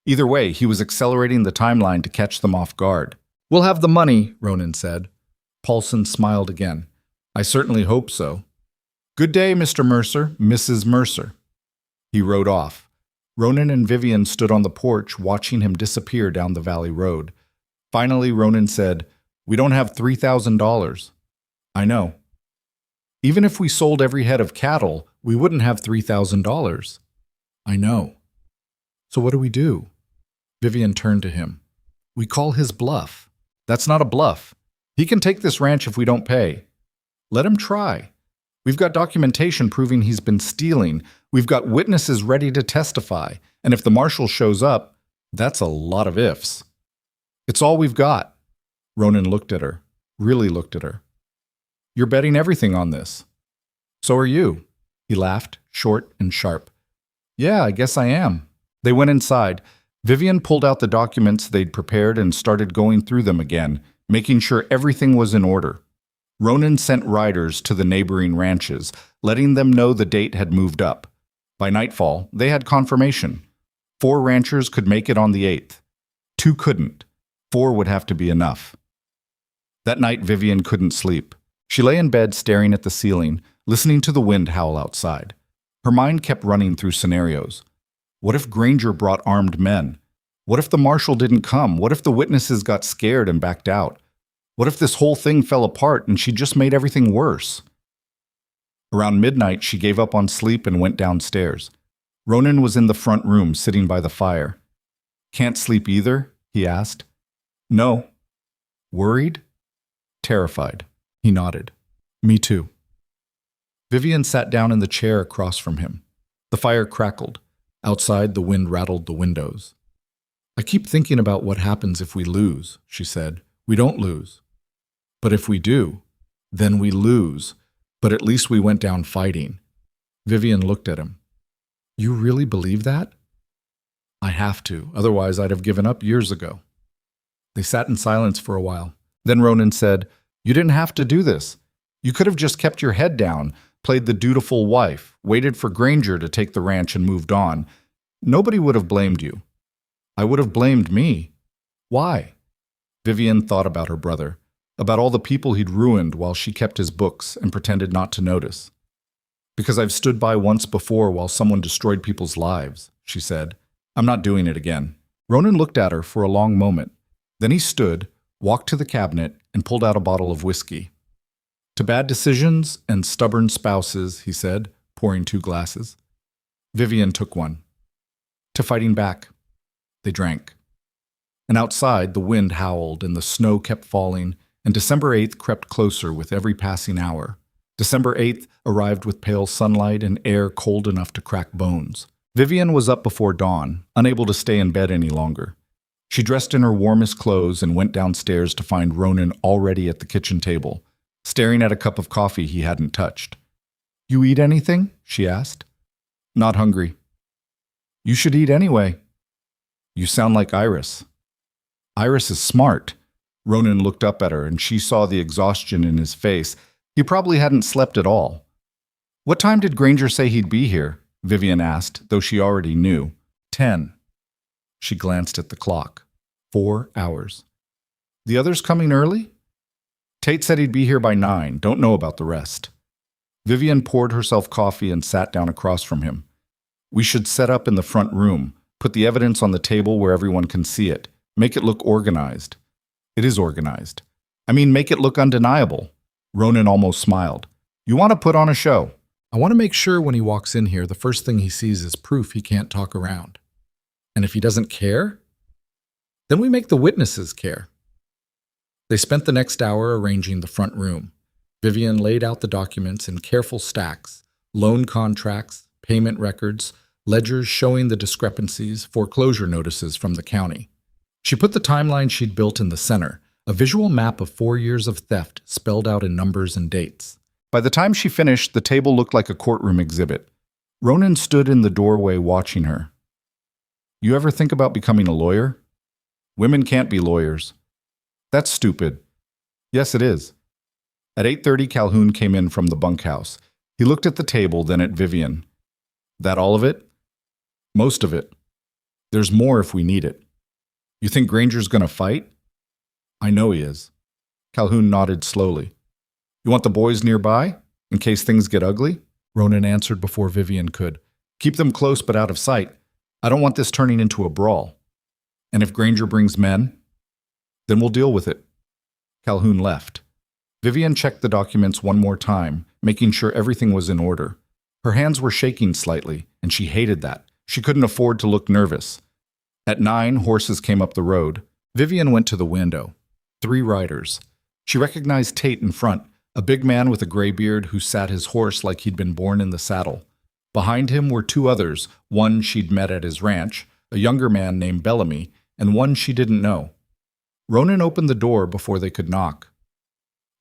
Either way, he was accelerating the timeline to catch them off guard. We'll have the money, Ronan said. Paulson smiled again. I certainly hope so. Good day, Mr. Mercer, Mrs. Mercer. He rode off. Ronan and Vivian stood on the porch watching him disappear down the valley road. Finally, Ronan said, We don't have $3,000. I know. Even if we sold every head of cattle, we wouldn't have $3,000. I know. So what do we do? Vivian turned to him. We call his bluff. That's not a bluff. He can take this ranch if we don't pay. Let him try. We've got documentation proving he's been stealing. We've got witnesses ready to testify. And if the marshal shows up, that's a lot of ifs. It's all we've got. Ronan looked at her, really looked at her. You're betting everything on this. So are you. He laughed, short and sharp. Yeah, I guess I am. They went inside. Vivian pulled out the documents they'd prepared and started going through them again, making sure everything was in order. Ronan sent riders to the neighboring ranches, letting them know the date had moved up. By nightfall, they had confirmation. 4 ranchers could make it on the 8th. 2 couldn't. 4 would have to be enough. That night, Vivian couldn't sleep. She lay in bed staring at the ceiling, listening to the wind howl outside. Her mind kept running through scenarios. What if Granger brought armed men? What if the marshal didn't come? What if the witnesses got scared and backed out? What if this whole thing fell apart and she just made everything worse? Around midnight, she gave up on sleep and went downstairs. Ronan was in the front room, sitting by the fire. Can't sleep either? He asked. No. Worried? Terrified. He nodded. Me too. Vivian sat down in the chair across from him. The fire crackled. Outside, the wind rattled the windows. I keep thinking about what happens if we lose, she said. We don't lose. But if we do, then we lose. But at least we went down fighting. Vivian looked at him. You really believe that? I have to, otherwise I'd have given up years ago. They sat in silence for a while. Then Ronan said, You didn't have to do this. You could have just kept your head down, played the dutiful wife, waited for Granger to take the ranch and moved on. Nobody would have blamed you. I would have blamed me. Why? Vivian thought about her brother, about all the people he'd ruined while she kept his books and pretended not to notice. Because I've stood by once before while someone destroyed people's lives, she said. I'm not doing it again. Ronan looked at her for a long moment. Then he stood, walked to the cabinet, and pulled out a bottle of whiskey. To bad decisions and stubborn spouses, he said, pouring 2 glasses. Vivian took one. To fighting back. They drank. And outside, the wind howled and the snow kept falling, and December 8th crept closer with every passing hour. December 8th arrived with pale sunlight and air cold enough to crack bones. Vivian was up before dawn, unable to stay in bed any longer. She dressed in her warmest clothes and went downstairs to find Ronan already at the kitchen table, staring at a cup of coffee he hadn't touched. You eat anything? She asked. Not hungry. You should eat anyway. You sound like Iris. Iris is smart. Ronan looked up at her and she saw the exhaustion in his face. He probably hadn't slept at all. What time did Granger say he'd be here? Vivian asked, though she already knew. 10. She glanced at the clock. 4 hours. The others coming early? Tate said he'd be here by 9. Don't know about the rest. Vivian poured herself coffee and sat down across from him. We should set up in the front room, put the evidence on the table where everyone can see it, make it look organized. It is organized. I mean, make it look undeniable. Ronan almost smiled. You want to put on a show. I want to make sure when he walks in here, the first thing he sees is proof he can't talk around. And if he doesn't care, then we make the witnesses care. They spent the next hour arranging the front room. Vivian laid out the documents in careful stacks, loan contracts, payment records, ledgers showing the discrepancies, foreclosure notices from the county. She put the timeline she'd built in the center, a visual map of 4 years of theft spelled out in numbers and dates. By the time she finished, the table looked like a courtroom exhibit. Ronan stood in the doorway watching her. You ever think about becoming a lawyer? Women can't be lawyers. That's stupid. Yes, it is. At 8:30, Calhoun came in from the bunkhouse. He looked at the table, then at Vivian. That all of it? Most of it. There's more if we need it. You think Granger's gonna fight? I know he is. Calhoun nodded slowly. You want the boys nearby, in case things get ugly? Ronan answered before Vivian could. Keep them close but out of sight. I don't want this turning into a brawl. And if Granger brings men, then we'll deal with it. Calhoun left. Vivian checked the documents one more time, making sure everything was in order. Her hands were shaking slightly, and she hated that. She couldn't afford to look nervous. At 9, horses came up the road. Vivian went to the window. 3 riders. She recognized Tate in front, a big man with a gray beard who sat his horse like he'd been born in the saddle. Behind him were 2 others, one she'd met at his ranch, a younger man named Bellamy, and one she didn't know. Ronan opened the door before they could knock.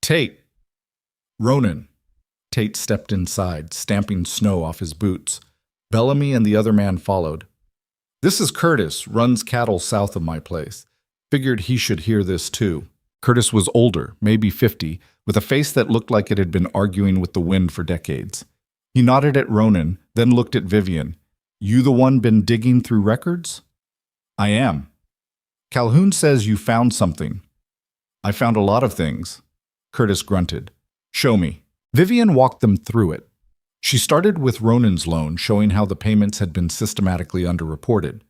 Tate! Ronan! Tate stepped inside, stamping snow off his boots. Bellamy and the other man followed. This is Curtis, runs cattle south of my place. Figured he should hear this too. Curtis was older, maybe 50, with a face that looked like it had been arguing with the wind for decades. He nodded at Ronan, then looked at Vivian. You the one been digging through records? I am. Calhoun says you found something. I found a lot of things. Curtis grunted. Show me. Vivian walked them through it. She started with Ronan's loan, showing how the payments had been systematically underreported.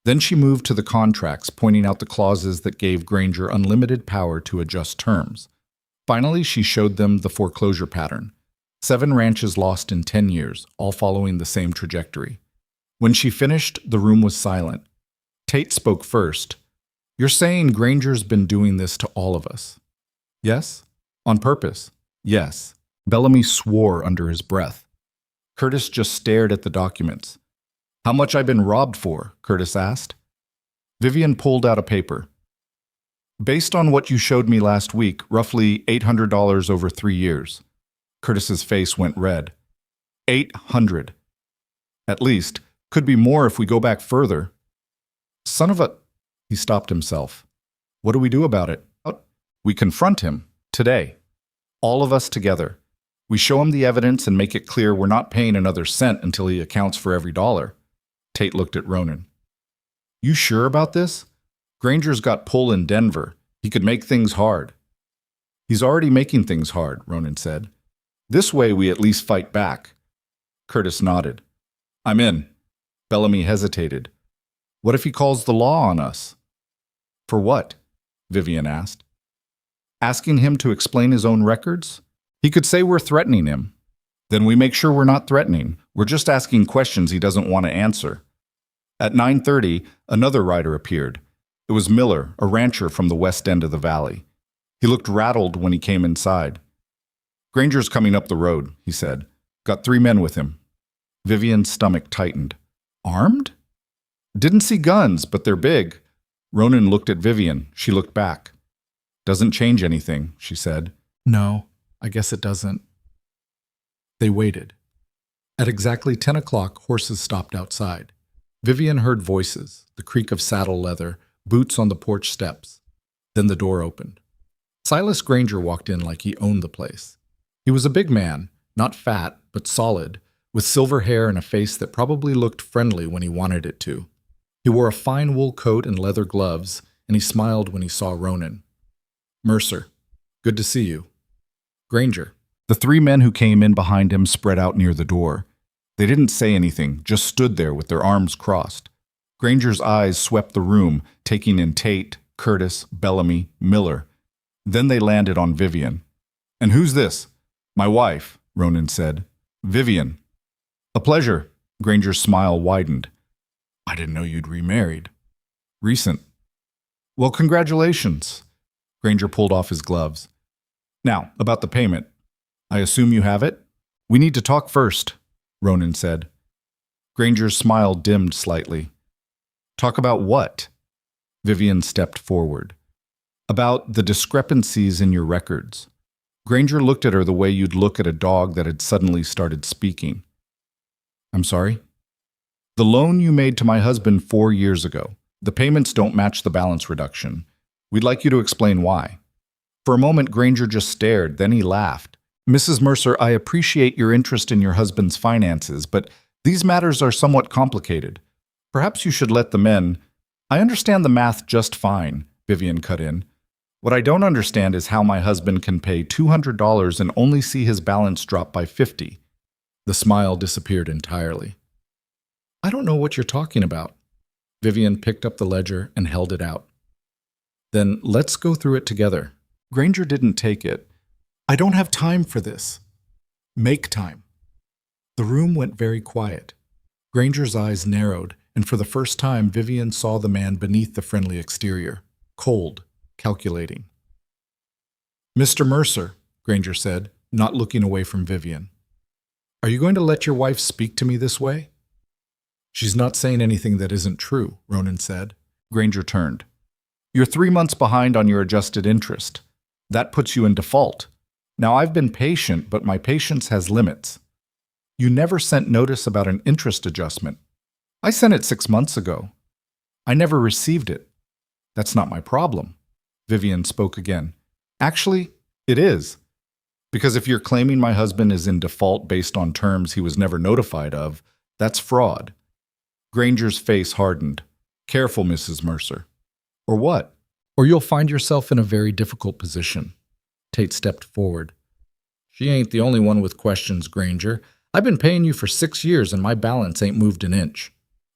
Then she moved to the contracts, pointing out the clauses that gave Granger unlimited power to adjust terms. Finally, she showed them the foreclosure pattern. 7 ranches lost in 10 years, all following the same trajectory. When she finished, the room was silent. Tate spoke first. You're saying Granger's been doing this to all of us? Yes? On purpose? Yes. Bellamy swore under his breath. Curtis just stared at the documents. How much I been robbed for? Curtis asked. Vivian pulled out a paper. Based on what you showed me last week, roughly $800 over 3 years. Curtis's face went red. 800. At least. Could be more if we go back further. Son of a... He stopped himself. What do we do about it? We confront him. Today. All of us together. We show him the evidence and make it clear we're not paying another cent until he accounts for every dollar. Tate looked at Ronan. You sure about this? Granger's got pull in Denver. He could make things hard. He's already making things hard, Ronan said. This way we at least fight back. Curtis nodded. I'm in. Bellamy hesitated. What if he calls the law on us? For what? Vivian asked. Asking him to explain his own records? He could say we're threatening him. Then we make sure we're not threatening. We're just asking questions he doesn't want to answer. At 9:30, another rider appeared. It was Miller, a rancher from the west end of the valley. He looked rattled when he came inside. Granger's coming up the road, he said. Got 3 men with him. Vivian's stomach tightened. Armed? Didn't see guns, but they're big. Ronan looked at Vivian. She looked back. Doesn't change anything, she said. No, I guess it doesn't. They waited. At exactly 10 o'clock, horses stopped outside. Vivian heard voices, the creak of saddle leather, boots on the porch steps. Then the door opened. Silas Granger walked in like he owned the place. He was a big man, not fat, but solid, with silver hair and a face that probably looked friendly when he wanted it to. He wore a fine wool coat and leather gloves, and he smiled when he saw Ronan. Mercer, good to see you. Granger. The 3 men who came in behind him spread out near the door. They didn't say anything, just stood there with their arms crossed. Granger's eyes swept the room, taking in Tate, Curtis, Bellamy, Miller. Then they landed on Vivian. And who's this? My wife, Ronan said. Vivian. A pleasure. Granger's smile widened. I didn't know you'd remarried. Recent. Well, congratulations. Granger pulled off his gloves. Now, about the payment. I assume you have it? We need to talk first, Ronan said. Granger's smile dimmed slightly. Talk about what? Vivian stepped forward. About the discrepancies in your records. Granger looked at her the way you'd look at a dog that had suddenly started speaking. I'm sorry? The loan you made to my husband 4 years ago. The payments don't match the balance reduction. We'd like you to explain why. For a moment, Granger just stared, then he laughed. Mrs. Mercer, I appreciate your interest in your husband's finances, but these matters are somewhat complicated. Perhaps you should let the men... I understand the math just fine, Vivian cut in. What I don't understand is how my husband can pay $200 and only see his balance drop by $50. The smile disappeared entirely. I don't know what you're talking about. Vivian picked up the ledger and held it out. Then let's go through it together. Granger didn't take it. I don't have time for this. Make time. The room went very quiet. Granger's eyes narrowed, and for the first time Vivian saw the man beneath the friendly exterior, cold, calculating. Mr. Mercer, Granger said, not looking away from Vivian. Are you going to let your wife speak to me this way? She's not saying anything that isn't true, Ronan said. Granger turned. You're 3 months behind on your adjusted interest. That puts you in default. Now, I've been patient, but my patience has limits. You never sent notice about an interest adjustment. I sent it 6 months ago. I never received it. That's not my problem. Vivian spoke again. Actually, it is. Because if you're claiming my husband is in default based on terms he was never notified of, that's fraud. Granger's face hardened. Careful, Mrs. Mercer. Or what? Or you'll find yourself in a very difficult position. Tate stepped forward. She ain't the only one with questions, Granger. I've been paying you for 6 years and my balance ain't moved an inch.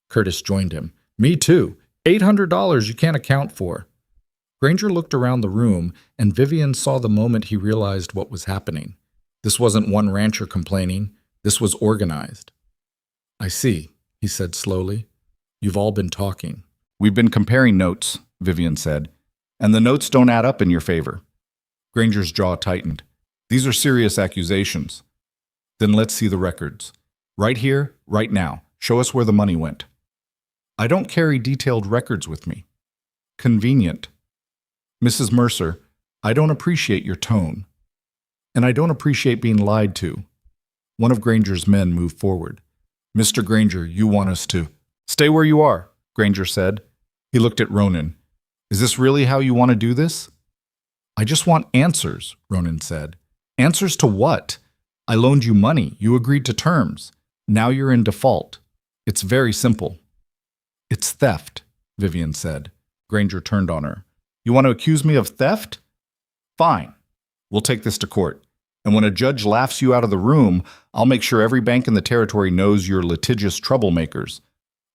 Curtis joined him. Me too. $800 you can't account for. Granger looked around the room, and Vivian saw the moment he realized what was happening. This wasn't one rancher complaining. This was organized. I see, he said slowly. You've all been talking. We've been comparing notes, Vivian said. And the notes don't add up in your favor. Granger's jaw tightened. These are serious accusations. Then let's see the records. Right here, right now. Show us where the money went. I don't carry detailed records with me. Convenient. Mrs. Mercer, I don't appreciate your tone. And I don't appreciate being lied to. One of Granger's men moved forward. Mr. Granger, you want us to... Stay where you are, Granger said. He looked at Ronan. Is this really how you want to do this? I just want answers, Ronan said. Answers to what? I loaned you money. You agreed to terms. Now you're in default. It's very simple. It's theft, Vivian said. Granger turned on her. You want to accuse me of theft? Fine. We'll take this to court. And when a judge laughs you out of the room, I'll make sure every bank in the territory knows you're litigious troublemakers.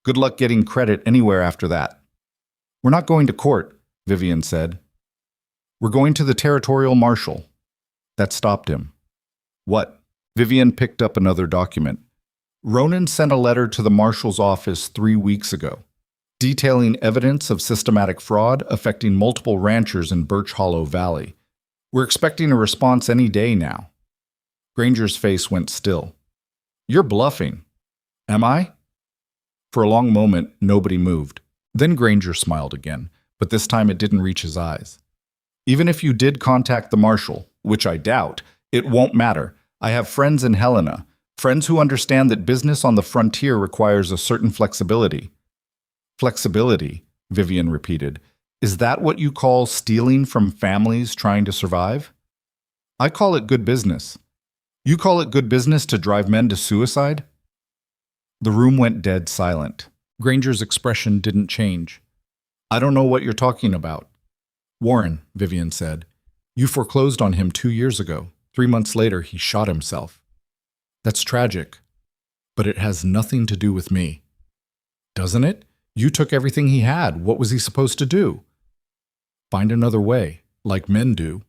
Good luck getting credit anywhere after that. We're not going to court, Vivian said. We're going to the territorial marshal. That stopped him. What? Vivian picked up another document. Ronan sent a letter to the marshal's office 3 weeks ago, detailing evidence of systematic fraud affecting multiple ranchers in Birch Hollow Valley. We're expecting a response any day now. Granger's face went still. You're bluffing. Am I? For a long moment, nobody moved. Then Granger smiled again, but this time it didn't reach his eyes. Even if you did contact the marshal, which I doubt, it won't matter. I have friends in Helena, friends who understand that business on the frontier requires a certain flexibility. Flexibility, Vivian repeated. Is that what you call stealing from families trying to survive? I call it good business. You call it good business to drive men to suicide? The room went dead silent. Granger's expression didn't change. I don't know what you're talking about. Warren, Vivian said. You foreclosed on him 2 years ago. 3 months later, he shot himself. That's tragic. But it has nothing to do with me. Doesn't it? You took everything he had. What was he supposed to do? Find another way, like men do.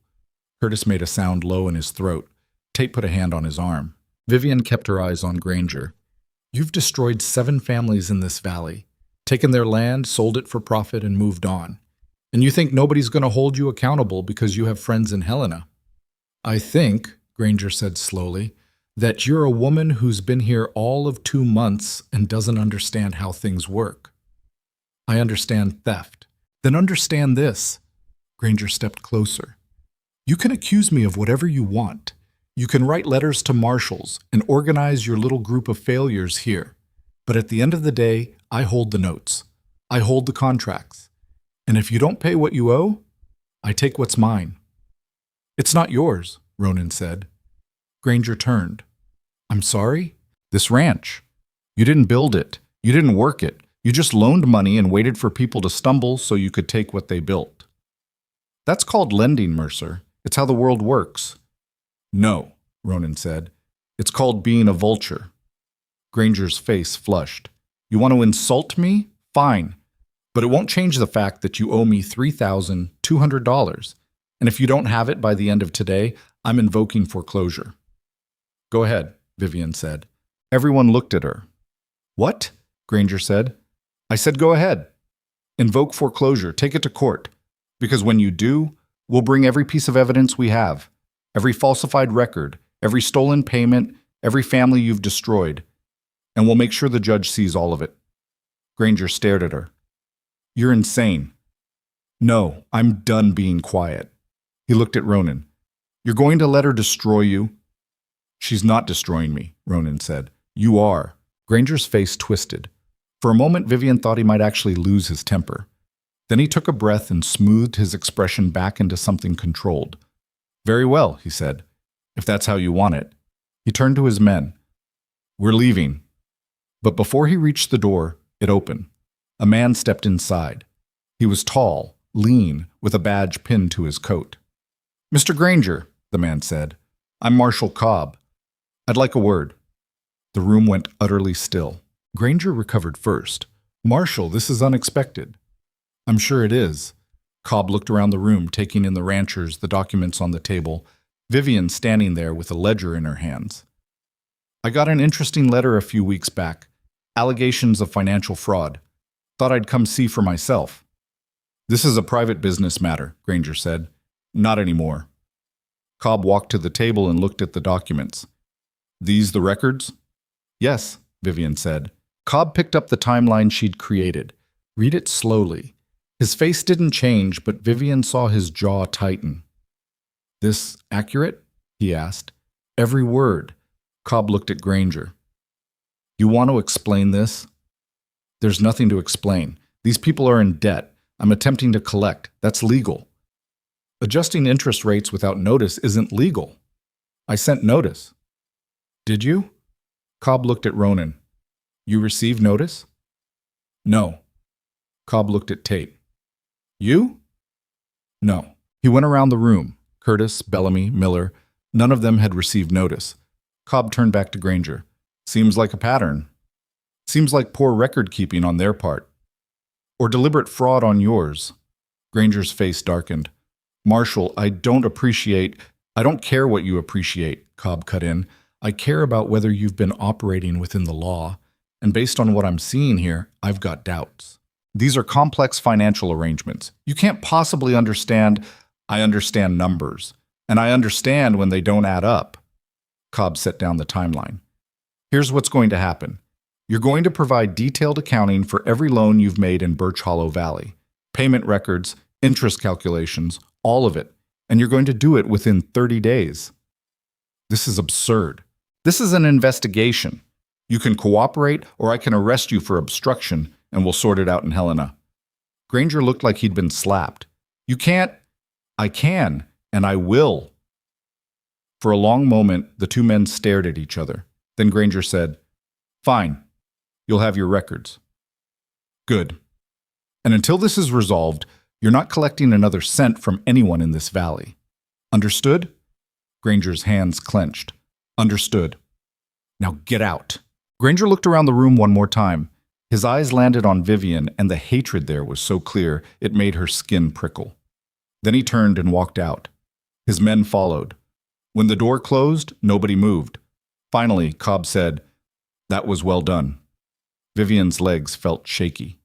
Curtis made a sound low in his throat. Tate put a hand on his arm. Vivian kept her eyes on Granger. You've destroyed 7 families in this valley, taken their land, sold it for profit, and moved on. And you think nobody's going to hold you accountable because you have friends in Helena. I think, Granger said slowly, that you're a woman who's been here all of 2 months and doesn't understand how things work. I understand theft. Then understand this. Granger stepped closer. You can accuse me of whatever you want. You can write letters to marshals and organize your little group of failures here. But at the end of the day, I hold the notes. I hold the contracts. And if you don't pay what you owe, I take what's mine. It's not yours, Ronan said. Granger turned. I'm sorry? This ranch. You didn't build it. You didn't work it. You just loaned money and waited for people to stumble so you could take what they built. That's called lending, Mercer. It's how the world works. No, Ronan said. It's called being a vulture. Granger's face flushed. You want to insult me? Fine. But it won't change the fact that you owe me $3,200. And if you don't have it by the end of today, I'm invoking foreclosure. Go ahead, Vivian said. Everyone looked at her. What? Granger said. I said go ahead. Invoke foreclosure. Take it to court. Because when you do, we'll bring every piece of evidence we have. Every falsified record, every stolen payment, every family you've destroyed. And we'll make sure the judge sees all of it. Granger stared at her. You're insane. No, I'm done being quiet. He looked at Ronan. You're going to let her destroy you? She's not destroying me, Ronan said. You are. Granger's face twisted. For a moment, Vivian thought he might actually lose his temper. Then he took a breath and smoothed his expression back into something controlled. Very well, he said, if that's how you want it. He turned to his men. We're leaving. But before he reached the door, it opened. A man stepped inside. He was tall, lean, with a badge pinned to his coat. Mr. Granger, the man said, I'm Marshal Cobb. I'd like a word. The room went utterly still. Granger recovered first. Marshal, this is unexpected. I'm sure it is. Cobb looked around the room, taking in the ranchers, the documents on the table, Vivian standing there with a ledger in her hands. I got an interesting letter a few weeks back. Allegations of financial fraud. Thought I'd come see for myself. This is a private business matter, Granger said. Not anymore. Cobb walked to the table and looked at the documents. These the records? Yes, Vivian said. Cobb picked up the timeline she'd created. Read it slowly. His face didn't change, but Vivian saw his jaw tighten. This accurate? He asked. Every word. Cobb looked at Granger. You want to explain this? There's nothing to explain. These people are in debt. I'm attempting to collect. That's legal. Adjusting interest rates without notice isn't legal. I sent notice. Did you? Cobb looked at Ronan. You received notice? No. Cobb looked at Tate. You? No. He went around the room. Curtis, Bellamy, Miller, none of them had received notice. Cobb turned back to Granger. Seems like a pattern. Seems like poor record-keeping on their part. Or deliberate fraud on yours. Granger's face darkened. Marshall, I don't care what you appreciate, Cobb cut in. I care about whether you've been operating within the law. And based on what I'm seeing here, I've got doubts. These are complex financial arrangements. You can't possibly understand. I understand numbers. And I understand when they don't add up. Cobb set down the timeline. Here's what's going to happen. You're going to provide detailed accounting for every loan you've made in Birch Hollow Valley. Payment records, interest calculations, all of it. And you're going to do it within 30 days. This is absurd. This is an investigation. You can cooperate or I can arrest you for obstruction and we'll sort it out in Helena. Granger looked like he'd been slapped. You can't. I can, and I will. For a long moment, the two men stared at each other. Then Granger said, Fine. You'll have your records. Good. And until this is resolved, you're not collecting another cent from anyone in this valley. Understood? Granger's hands clenched. Understood. Now get out. Granger looked around the room one more time. His eyes landed on Vivian, and the hatred there was so clear it made her skin prickle. Then he turned and walked out. His men followed. When the door closed, nobody moved. Finally, Cobb said, That was well done. Vivian's legs felt shaky.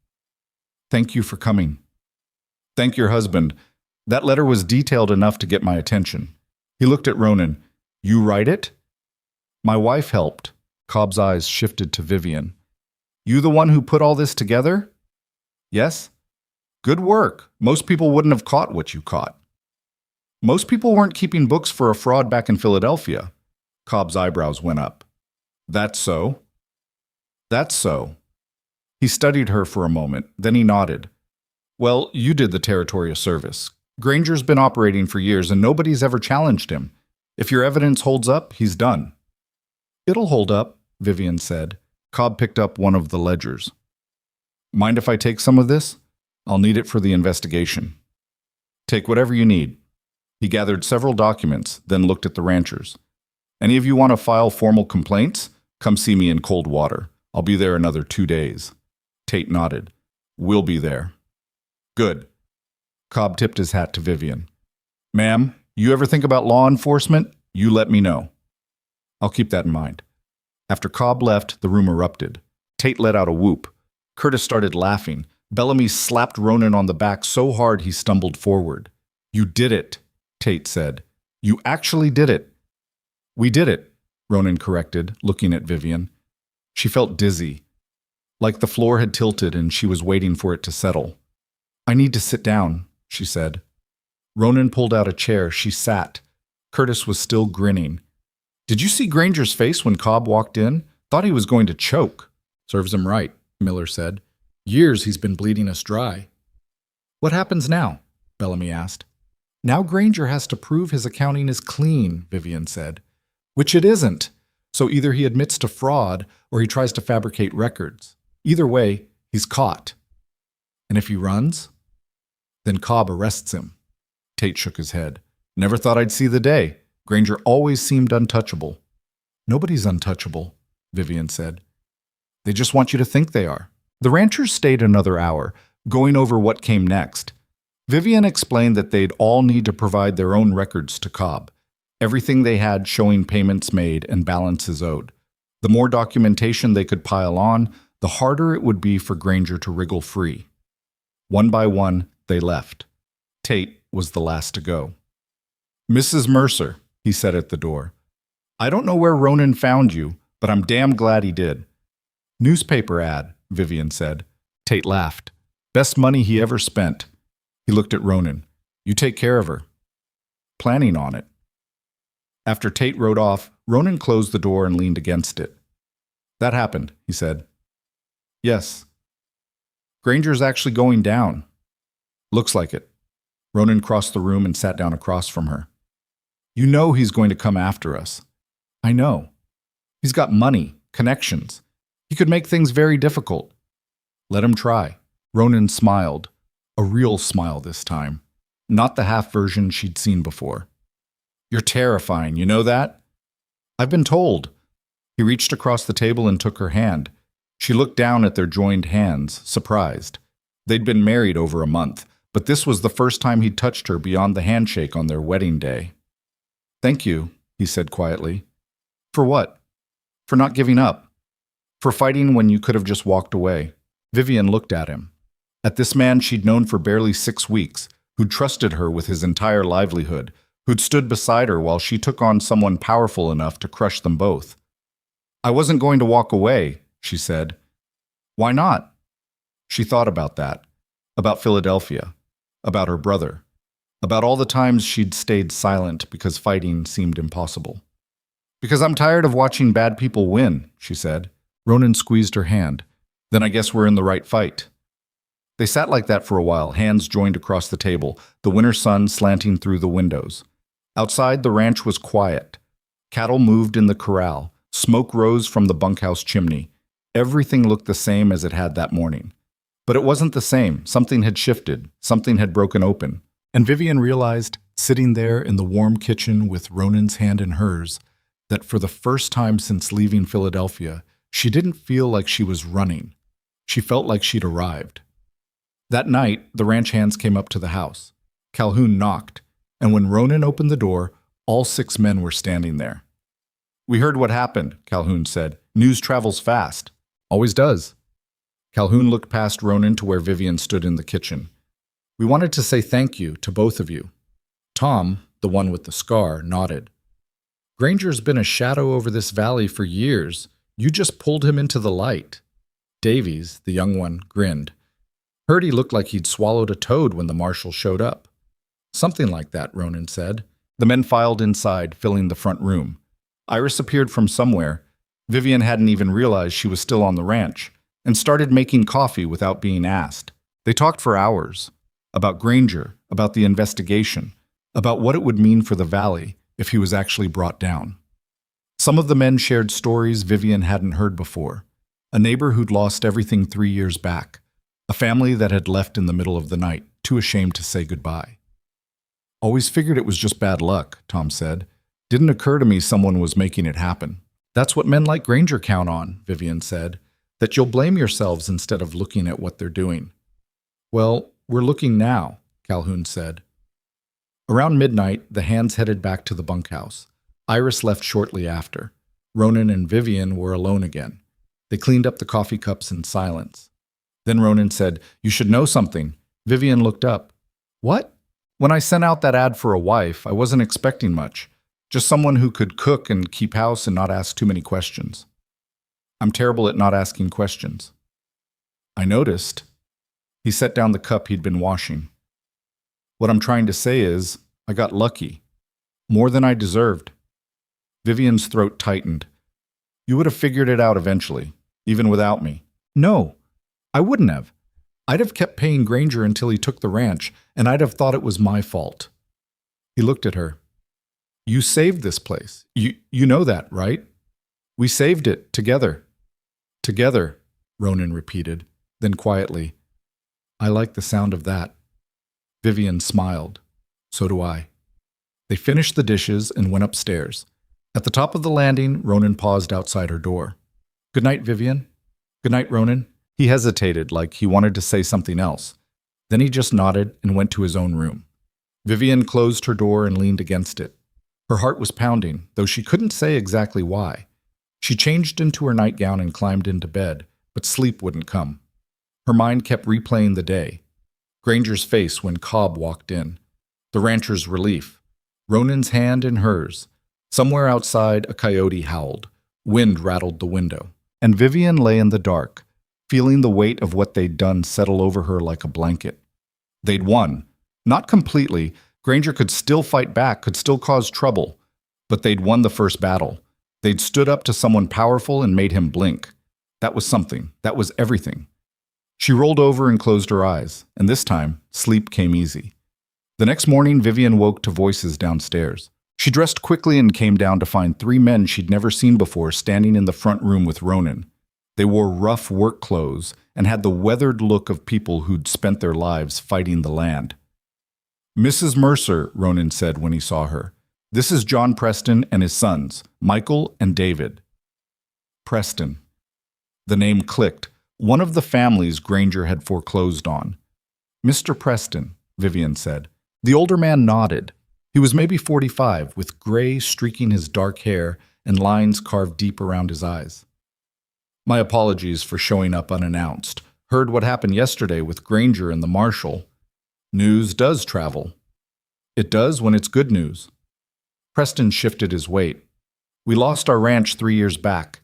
Thank you for coming. Thank your husband. That letter was detailed enough to get my attention. He looked at Ronan. You write it? My wife helped. Cobb's eyes shifted to Vivian. You the one who put all this together? Yes? Good work. Most people wouldn't have caught what you caught. Most people weren't keeping books for a fraud back in Philadelphia. Cobb's eyebrows went up. That's so? That's so. He studied her for a moment, then he nodded. Well, you did the territory a service. Granger's been operating for years and nobody's ever challenged him. If your evidence holds up, he's done. It'll hold up, Vivian said. Cobb picked up one of the ledgers. Mind if I take some of this? I'll need it for the investigation. Take whatever you need. He gathered several documents, then looked at the ranchers. Any of you want to file formal complaints? Come see me in Coldwater. I'll be there another 2 days. Tate nodded. We'll be there. Good. Cobb tipped his hat to Vivian. Ma'am, you ever think about law enforcement? You let me know. I'll keep that in mind. After Cobb left, the room erupted. Tate let out a whoop. Curtis started laughing. Bellamy slapped Ronan on the back so hard he stumbled forward. You did it, Tate said. You actually did it. We did it, Ronan corrected, looking at Vivian. She felt dizzy, like the floor had tilted and she was waiting for it to settle. I need to sit down, she said. Ronan pulled out a chair. She sat. Curtis was still grinning. Did you see Granger's face when Cobb walked in? Thought he was going to choke. Serves him right, Miller said. Years he's been bleeding us dry. What happens now? Bellamy asked. Now Granger has to prove his accounting is clean, Vivian said. Which it isn't. So either he admits to fraud or he tries to fabricate records. Either way, he's caught. And if he runs? Then Cobb arrests him. Tate shook his head. Never thought I'd see the day. Granger always seemed untouchable. Nobody's untouchable, Vivian said. They just want you to think they are. The ranchers stayed another hour, going over what came next. Vivian explained that they'd all need to provide their own records to Cobb, everything they had showing payments made and balances owed. The more documentation they could pile on, the harder it would be for Granger to wriggle free. One by one, They left. Tate was the last to go. "Mrs. Mercer," he said at the door. "I don't know where Ronan found you, but I'm damn glad he did." "Newspaper ad," Vivian said. Tate laughed. "Best money he ever spent." He looked at Ronan. "You take care of her." "Planning on it." After Tate rode off, Ronan closed the door and leaned against it. "That happened," he said. "Yes." "Granger's actually going down." "Looks like it." Ronan crossed the room and sat down across from her. "You know he's going to come after us." "I know. He's got money, connections. He could make things very difficult." "Let him try." Ronan smiled. A real smile this time. Not the half version she'd seen before. "You're terrifying, you know that?" "I've been told." He reached across the table and took her hand. She looked down at their joined hands, surprised. They'd been married over a month, but this was the first time he'd touched her beyond the handshake on their wedding day. "Thank you," he said quietly. "For what?" "For not giving up. For fighting when you could have just walked away." Vivian looked at him. At this man she'd known for barely 6 weeks, who'd trusted her with his entire livelihood, who'd stood beside her while she took on someone powerful enough to crush them both. "I wasn't going to walk away," she said. "Why not?" She thought about that, about Philadelphia, about her brother, about all the times she'd stayed silent because fighting seemed impossible. "Because I'm tired of watching bad people win," she said. Ronan squeezed her hand. "Then I guess we're in the right fight." They sat like that for a while, hands joined across the table, the winter sun slanting through the windows. Outside, the ranch was quiet. Cattle moved in the corral. Smoke rose from the bunkhouse chimney. Everything looked the same as it had that morning. But it wasn't the same. Something had shifted. Something had broken open. And Vivian realized, sitting there in the warm kitchen with Ronan's hand in hers, that for the first time since leaving Philadelphia, she didn't feel like she was running. She felt like she'd arrived. That night, the ranch hands came up to the house. Calhoun knocked, and when Ronan opened the door, all 6 men were standing there. "We heard what happened," Calhoun said. "News travels fast." "Always does." Calhoun looked past Ronan to where Vivian stood in the kitchen. "We wanted to say thank you to both of you." Tom, the one with the scar, nodded. "Granger's been a shadow over this valley for years. You just pulled him into the light." Davies, the young one, grinned. "Heard he looked like he'd swallowed a toad when the marshal showed up." "Something like that," Ronan said. The men filed inside, filling the front room. Iris appeared from somewhere. Vivian hadn't even realized she was still on the ranch, and started making coffee without being asked. They talked for hours. About Granger, about the investigation, about what it would mean for the valley if he was actually brought down. Some of the men shared stories Vivian hadn't heard before. A neighbor who'd lost everything 3 years back. A family that had left in the middle of the night, too ashamed to say goodbye. "Always figured it was just bad luck," Tom said. "Didn't occur to me someone was making it happen." "That's what men like Granger count on," Vivian said. "That you'll blame yourselves instead of looking at what they're doing." "Well, we're looking now," Calhoun said. Around midnight, the hands headed back to the bunkhouse. Iris left shortly after. Ronan and Vivian were alone again. They cleaned up the coffee cups in silence. Then Ronan said, "You should know something." Vivian looked up. "What?" "When I sent out that ad for a wife, I wasn't expecting much. Just someone who could cook and keep house and not ask too many questions." "I'm terrible at not asking questions." "I noticed." He set down the cup he'd been washing. "What I'm trying to say is, I got lucky. More than I deserved." Vivian's throat tightened. "You would have figured it out eventually, even without me." "No, I wouldn't have. I'd have kept paying Granger until he took the ranch, and I'd have thought it was my fault." He looked at her. "You saved this place. You know that, right? We saved it together." "Together," Ronan repeated, then quietly, "I like the sound of that." Vivian smiled. "So do I." They finished the dishes and went upstairs. At the top of the landing, Ronan paused outside her door. "Good night, Vivian." "Good night, Ronan." He hesitated, like he wanted to say something else. Then he just nodded and went to his own room. Vivian closed her door and leaned against it. Her heart was pounding, though she couldn't say exactly why. She changed into her nightgown and climbed into bed, but sleep wouldn't come. Her mind kept replaying the day. Granger's face when Cobb walked in. The rancher's relief. Ronan's hand in hers. Somewhere outside, a coyote howled. Wind rattled the window. And Vivian lay in the dark, feeling the weight of what they'd done settle over her like a blanket. They'd won. Not completely. Granger could still fight back, could still cause trouble. But they'd won the first battle. They'd stood up to someone powerful and made him blink. That was something. That was everything. She rolled over and closed her eyes, and this time, sleep came easy. The next morning, Vivian woke to voices downstairs. She dressed quickly and came down to find 3 men she'd never seen before standing in the front room with Ronan. They wore rough work clothes and had the weathered look of people who'd spent their lives fighting the land. "Mrs. Mercer," Ronan said when he saw her. "This is John Preston and his sons, Michael and David." Preston. The name clicked. One of the families Granger had foreclosed on. "Mr. Preston," Vivian said. The older man nodded. He was maybe 45, with gray streaking his dark hair and lines carved deep around his eyes. "My apologies for showing up unannounced. Heard what happened yesterday with Granger and the marshal. News does travel. It does when it's good news." Preston shifted his weight. "We lost our ranch 3 years back.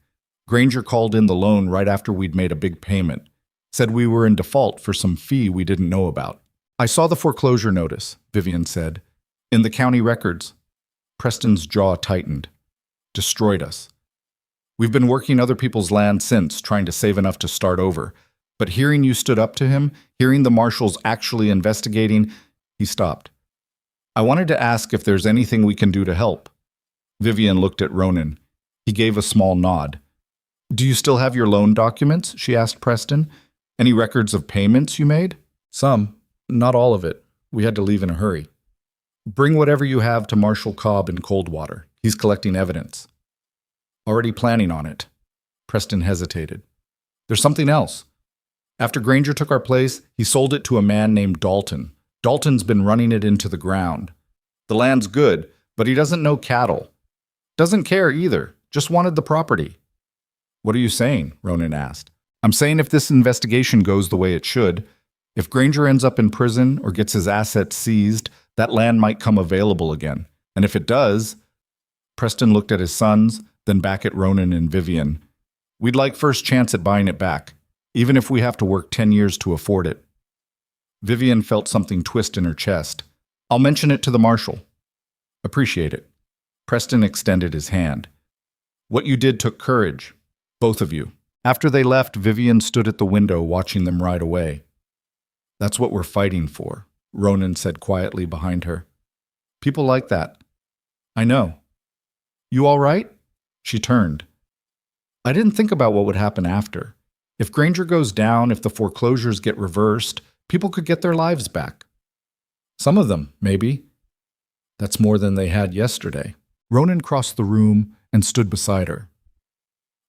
Granger called in the loan right after we'd made a big payment. Said we were in default for some fee we didn't know about." "I saw the foreclosure notice," Vivian said. "In the county records." Preston's jaw tightened. "Destroyed us. We've been working other people's land since, trying to save enough to start over. But hearing you stood up to him, hearing the marshals actually investigating," he stopped. "I wanted to ask if there's anything we can do to help." Vivian looked at Ronan. He gave a small nod. "Do you still have your loan documents?" she asked Preston. "Any records of payments you made?" "Some. Not all of it. We had to leave in a hurry." "Bring whatever you have to Marshal Cobb in Coldwater. He's collecting evidence." "Already planning on it." Preston hesitated. "There's something else. After Granger took our place, he sold it to a man named Dalton. Dalton's been running it into the ground. The land's good, but he doesn't know cattle. Doesn't care either, just wanted the property." "What are you saying?" Ronan asked. "I'm saying if this investigation goes the way it should, if Granger ends up in prison or gets his assets seized, that land might come available again. And if it does..." Preston looked at his sons, then back at Ronan and Vivian. "We'd like first chance at buying it back, even if we have to work 10 years to afford it." Vivian felt something twist in her chest. "I'll mention it to the marshal." "Appreciate it." Preston extended his hand. "What you did took courage. Both of you." After they left, Vivian stood at the window watching them ride away. "That's what we're fighting for," Ronan said quietly behind her. "People like that." "I know." "You all right?" She turned. "I didn't think about what would happen after. If Granger goes down, if the foreclosures get reversed, people could get their lives back. Some of them, maybe. That's more than they had yesterday." Ronan crossed the room and stood beside her.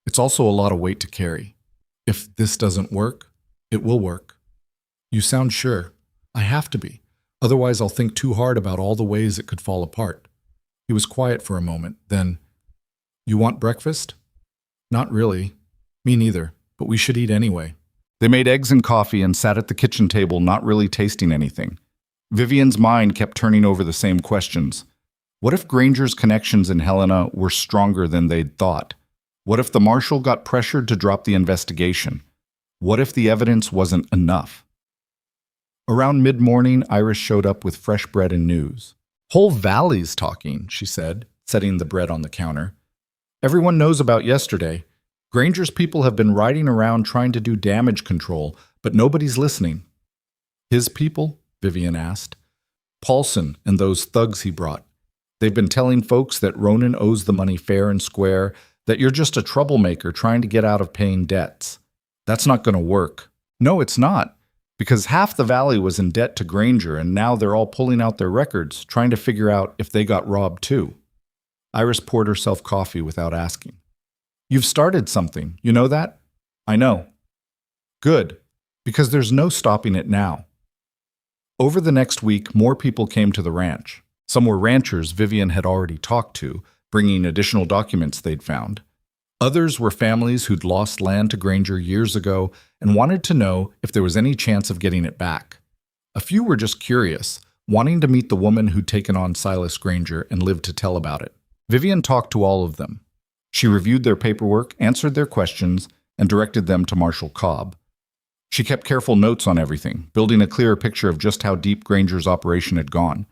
"It's also a lot of weight to carry. If this doesn't work, it will work." "You sound sure." "I have to be. Otherwise I'll think too hard about all the ways it could fall apart." He was quiet for a moment, then, "You want breakfast?" "Not really. Me neither, but we should eat anyway." They made eggs and coffee and sat at the kitchen table, not really tasting anything. Vivian's mind kept turning over the same questions. What if Granger's connections in Helena were stronger than they'd thought? What if the marshal got pressured to drop the investigation? What if the evidence wasn't enough? Around mid-morning, Iris showed up with fresh bread and news. "Whole valley's talking," she said, setting the bread on the counter. "Everyone knows about yesterday. Granger's people have been riding around trying to do damage control, but nobody's listening." "His people?" Vivian asked. "Paulson and those thugs he brought. They've been telling folks that Ronan owes the money fair and square, that you're just a troublemaker trying to get out of paying debts. That's not going to work." "No, it's not. Because half the valley was in debt to Granger, and now they're all pulling out their records, trying to figure out if they got robbed too." Iris poured herself coffee without asking. "You've started something, you know that?" "I know." "Good, because there's no stopping it now." Over the next week, more people came to the ranch. Some were ranchers Vivian had already talked to, bringing additional documents they'd found. Others were families who'd lost land to Granger years ago and wanted to know if there was any chance of getting it back. A few were just curious, wanting to meet the woman who'd taken on Silas Granger and lived to tell about it. Vivian talked to all of them. She reviewed their paperwork, answered their questions, and directed them to Marshal Cobb. She kept careful notes on everything, building a clearer picture of just how deep Granger's operation had gone.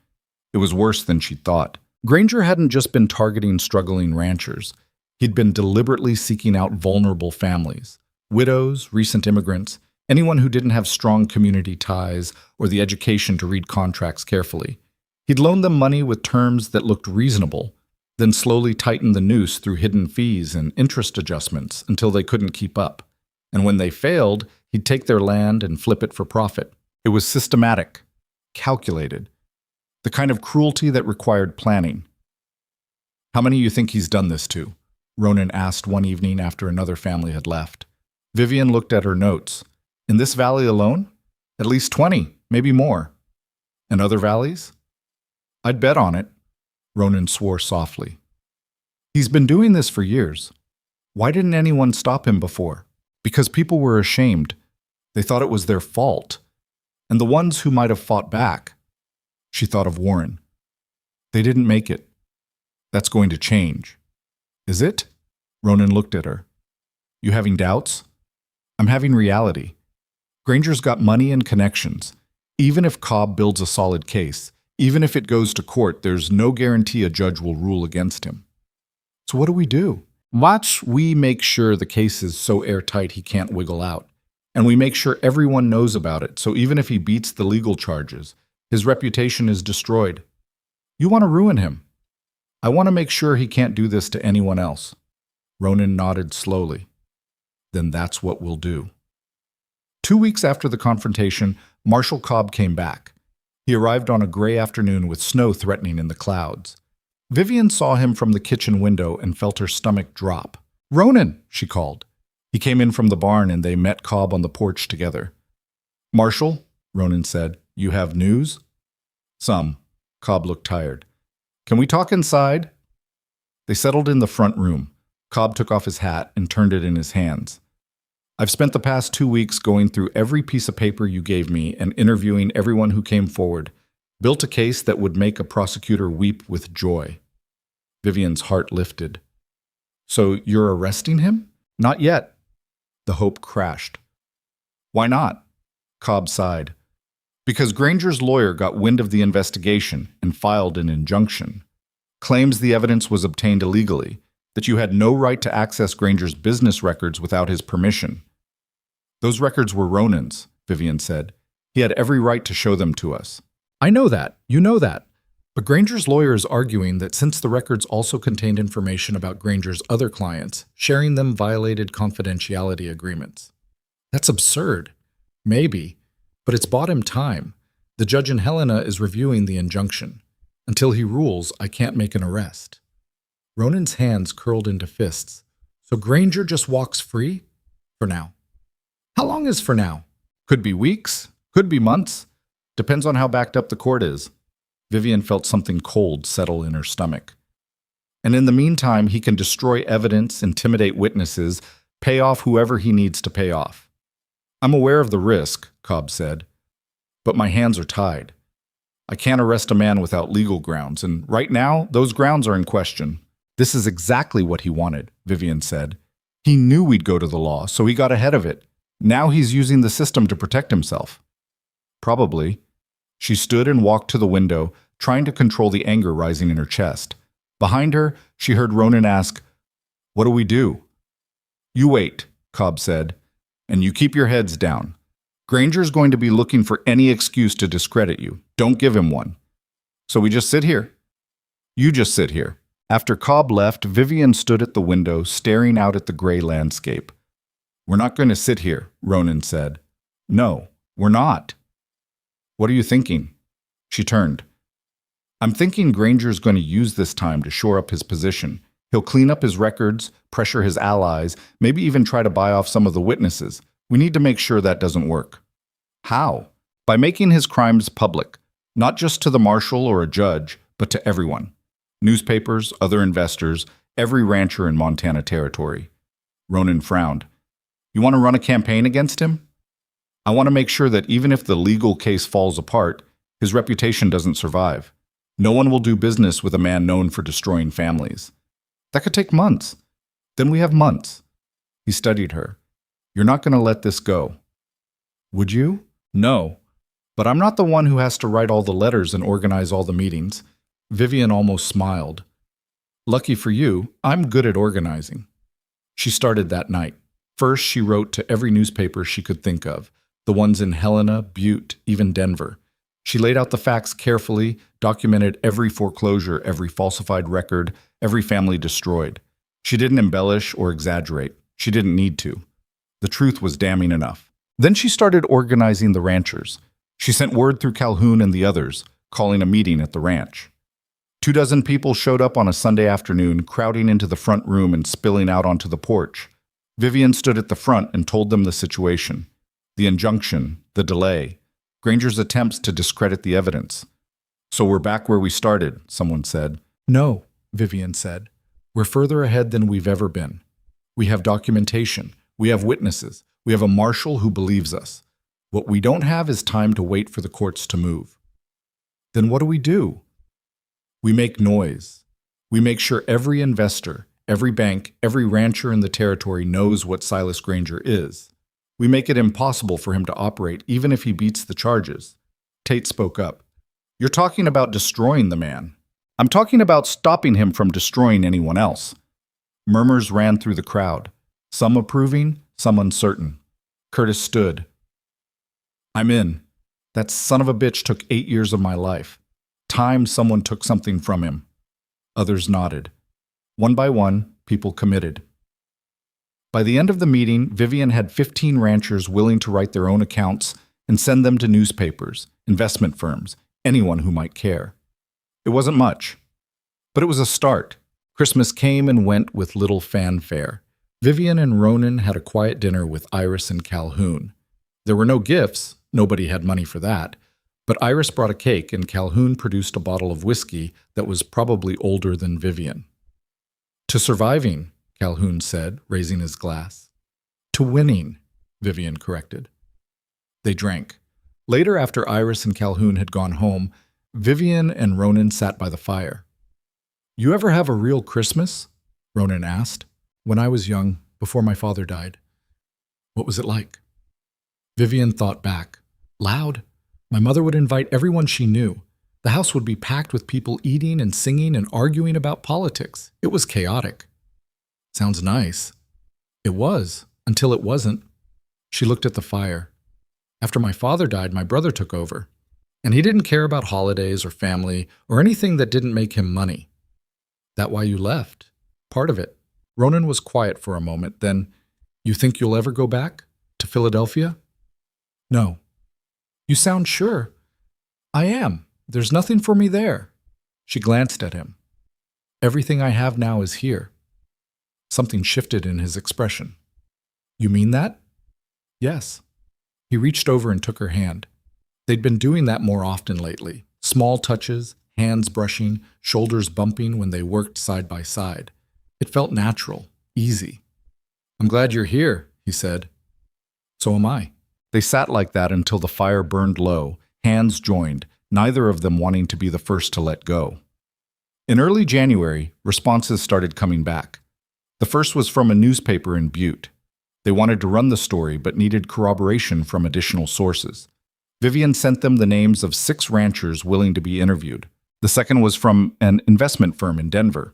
It was worse than she'd thought. Granger hadn't just been targeting struggling ranchers. He'd been deliberately seeking out vulnerable families, widows, recent immigrants, anyone who didn't have strong community ties or the education to read contracts carefully. He'd loaned them money with terms that looked reasonable, then slowly tightened the noose through hidden fees and interest adjustments until they couldn't keep up. And when they failed, he'd take their land and flip it for profit. It was systematic, calculated, the kind of cruelty that required planning. "How many you think he's done this to?" Ronan asked one evening after another family had left. Vivian looked at her notes. "In this valley alone? At least 20, maybe more. And other valleys?" "I'd bet on it." Ronan swore softly. "He's been doing this for years. Why didn't anyone stop him before? Because people were ashamed. They thought it was their fault. And the ones who might have fought back." She thought of Warren. "They didn't make it. That's going to change." "Is it?" Ronan looked at her. "You having doubts?" "I'm having reality. Granger's got money and connections. Even if Cobb builds a solid case, even if it goes to court, there's no guarantee a judge will rule against him. So what do we do? Watch we make sure the case is so airtight he can't wiggle out. And we make sure everyone knows about it, so even if he beats the legal charges, his reputation is destroyed. You want to ruin him. I want to make sure he can't do this to anyone else." Ronan nodded slowly. "Then that's what we'll do." 2 weeks after the confrontation, Marshal Cobb came back. He arrived on a gray afternoon with snow threatening in the clouds. Vivian saw him from the kitchen window and felt her stomach drop. "Ronan!" she called. He came in from the barn and they met Cobb on the porch together. "Marshal," Ronan said, "you have news?" "Some." Cobb looked tired. "Can we talk inside?" They settled in the front room. Cobb took off his hat and turned it in his hands. "I've spent the past 2 weeks going through every piece of paper you gave me and interviewing everyone who came forward. Built a case that would make a prosecutor weep with joy." Vivian's heart lifted. "So you're arresting him?" "Not yet." The hope crashed. "Why not?" Cobb sighed. "Because Granger's lawyer got wind of the investigation and filed an injunction. Claims the evidence was obtained illegally, that you had no right to access Granger's business records without his permission." "Those records were Ronan's," Vivian said. "He had every right to show them to us." "I know that. You know that. But Granger's lawyer is arguing that since the records also contained information about Granger's other clients, sharing them violated confidentiality agreements." "That's absurd." "Maybe. But it's bought him time. The judge in Helena is reviewing the injunction. Until he rules, I can't make an arrest." Ronan's hands curled into fists. "So Granger just walks free? For now." "How long is for now?" "Could be weeks, could be months. Depends on how backed up the court is." Vivian felt something cold settle in her stomach. "And in the meantime, he can destroy evidence, intimidate witnesses, pay off whoever he needs to pay off." "I'm aware of the risk," Cobb said, "but my hands are tied. I can't arrest a man without legal grounds, and right now, those grounds are in question." "This is exactly what he wanted," Vivian said. "He knew we'd go to the law, so he got ahead of it. Now he's using the system to protect himself." "Probably." She stood and walked to the window, trying to control the anger rising in her chest. Behind her, she heard Ronan ask, "What do we do?" "You wait," Cobb said, "and you keep your heads down. Granger's going to be looking for any excuse to discredit you. Don't give him one. So we just sit here." "You just sit here." After Cobb left, Vivian stood at the window, staring out at the gray landscape. "We're not going to sit here," Ronan said. "No, we're not." "What are you thinking?" She turned. "I'm thinking Granger's going to use this time to shore up his position. He'll clean up his records, pressure his allies, maybe even try to buy off some of the witnesses. We need to make sure that doesn't work." "How?" "By making his crimes public, not just to the marshal or a judge, but to everyone. Newspapers, other investors, every rancher in Montana Territory." Ronan frowned. "You want to run a campaign against him?" I want to make sure that even if the legal case falls apart, his reputation doesn't survive. No one will do business with a man known for destroying families. That could take months. Then we have months. He studied her. You're not going to let this go. Would you? No. But I'm not the one who has to write all the letters and organize all the meetings. Vivian almost smiled. Lucky for you, I'm good at organizing. She started that night. First, she wrote to every newspaper she could think of, the ones in Helena, Butte, even Denver. She laid out the facts carefully, documented every foreclosure, every falsified record, every family destroyed. She didn't embellish or exaggerate. She didn't need to. The truth was damning enough. Then she started organizing the ranchers. She sent word through Calhoun and the others, calling a meeting at the ranch. 24 people showed up on a Sunday afternoon, crowding into the front room and spilling out onto the porch. Vivian stood at the front and told them the situation, the injunction, the delay, Granger's attempts to discredit the evidence. So we're back where we started, someone said. No, Vivian said. We're further ahead than we've ever been. We have documentation. We have witnesses. We have a marshal who believes us. What we don't have is time to wait for the courts to move. Then what do? We make noise. We make sure every investor, every bank, every rancher in the territory knows what Silas Granger is. We make it impossible for him to operate even if he beats the charges. Tate spoke up. You're talking about destroying the man. I'm talking about stopping him from destroying anyone else. Murmurs ran through the crowd, some approving, some uncertain. Curtis stood. I'm in. That son of a bitch took 8 years of my life. Time someone took something from him. Others nodded. One by one, people committed. By the end of the meeting, Vivian had 15 ranchers willing to write their own accounts and send them to newspapers, investment firms, anyone who might care. It wasn't much, but it was a start. Christmas came and went with little fanfare. Vivian and Ronan had a quiet dinner with Iris and Calhoun. There were no gifts, nobody had money for that, but Iris brought a cake and Calhoun produced a bottle of whiskey that was probably older than Vivian. To surviving, Calhoun said, raising his glass. To winning, Vivian corrected. They drank. Later, after Iris and Calhoun had gone home, Vivian and Ronan sat by the fire. You ever have a real Christmas? Ronan asked. When I was young, before my father died. What was it like? Vivian thought back. Loud. My mother would invite everyone she knew. The house would be packed with people eating and singing and arguing about politics. It was chaotic. Sounds nice. It was, until it wasn't. She looked at the fire. After my father died, my brother took over. And he didn't care about holidays or family or anything that didn't make him money. That why you left? Part of it. Ronan was quiet for a moment, then, you think you'll ever go back? To Philadelphia? No. You sound sure. I am. There's nothing for me there. She glanced at him. Everything I have now is here. Something shifted in his expression. You mean that? Yes. He reached over and took her hand. They'd been doing that more often lately. Small touches, hands brushing, shoulders bumping when they worked side by side. It felt natural, easy. I'm glad you're here, he said. So am I. They sat like that until the fire burned low, hands joined, neither of them wanting to be the first to let go. In early January, responses started coming back. The first was from a newspaper in Butte. They wanted to run the story but needed corroboration from additional sources. Vivian sent them the names of 6 ranchers willing to be interviewed. The second was from an investment firm in Denver.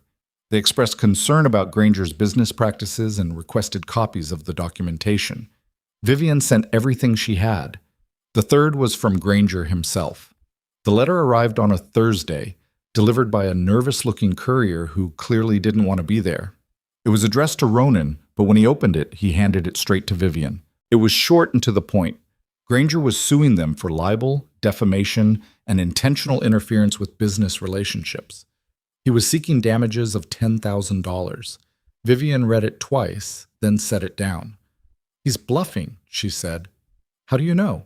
They expressed concern about Granger's business practices and requested copies of the documentation. Vivian sent everything she had. The third was from Granger himself. The letter arrived on a Thursday, delivered by a nervous-looking courier who clearly didn't want to be there. It was addressed to Ronan, but when he opened it, he handed it straight to Vivian. It was short and to the point. Granger was suing them for libel, defamation, and intentional interference with business relationships. He was seeking damages of $10,000. Vivian read it twice, then set it down. He's bluffing, she said. How do you know?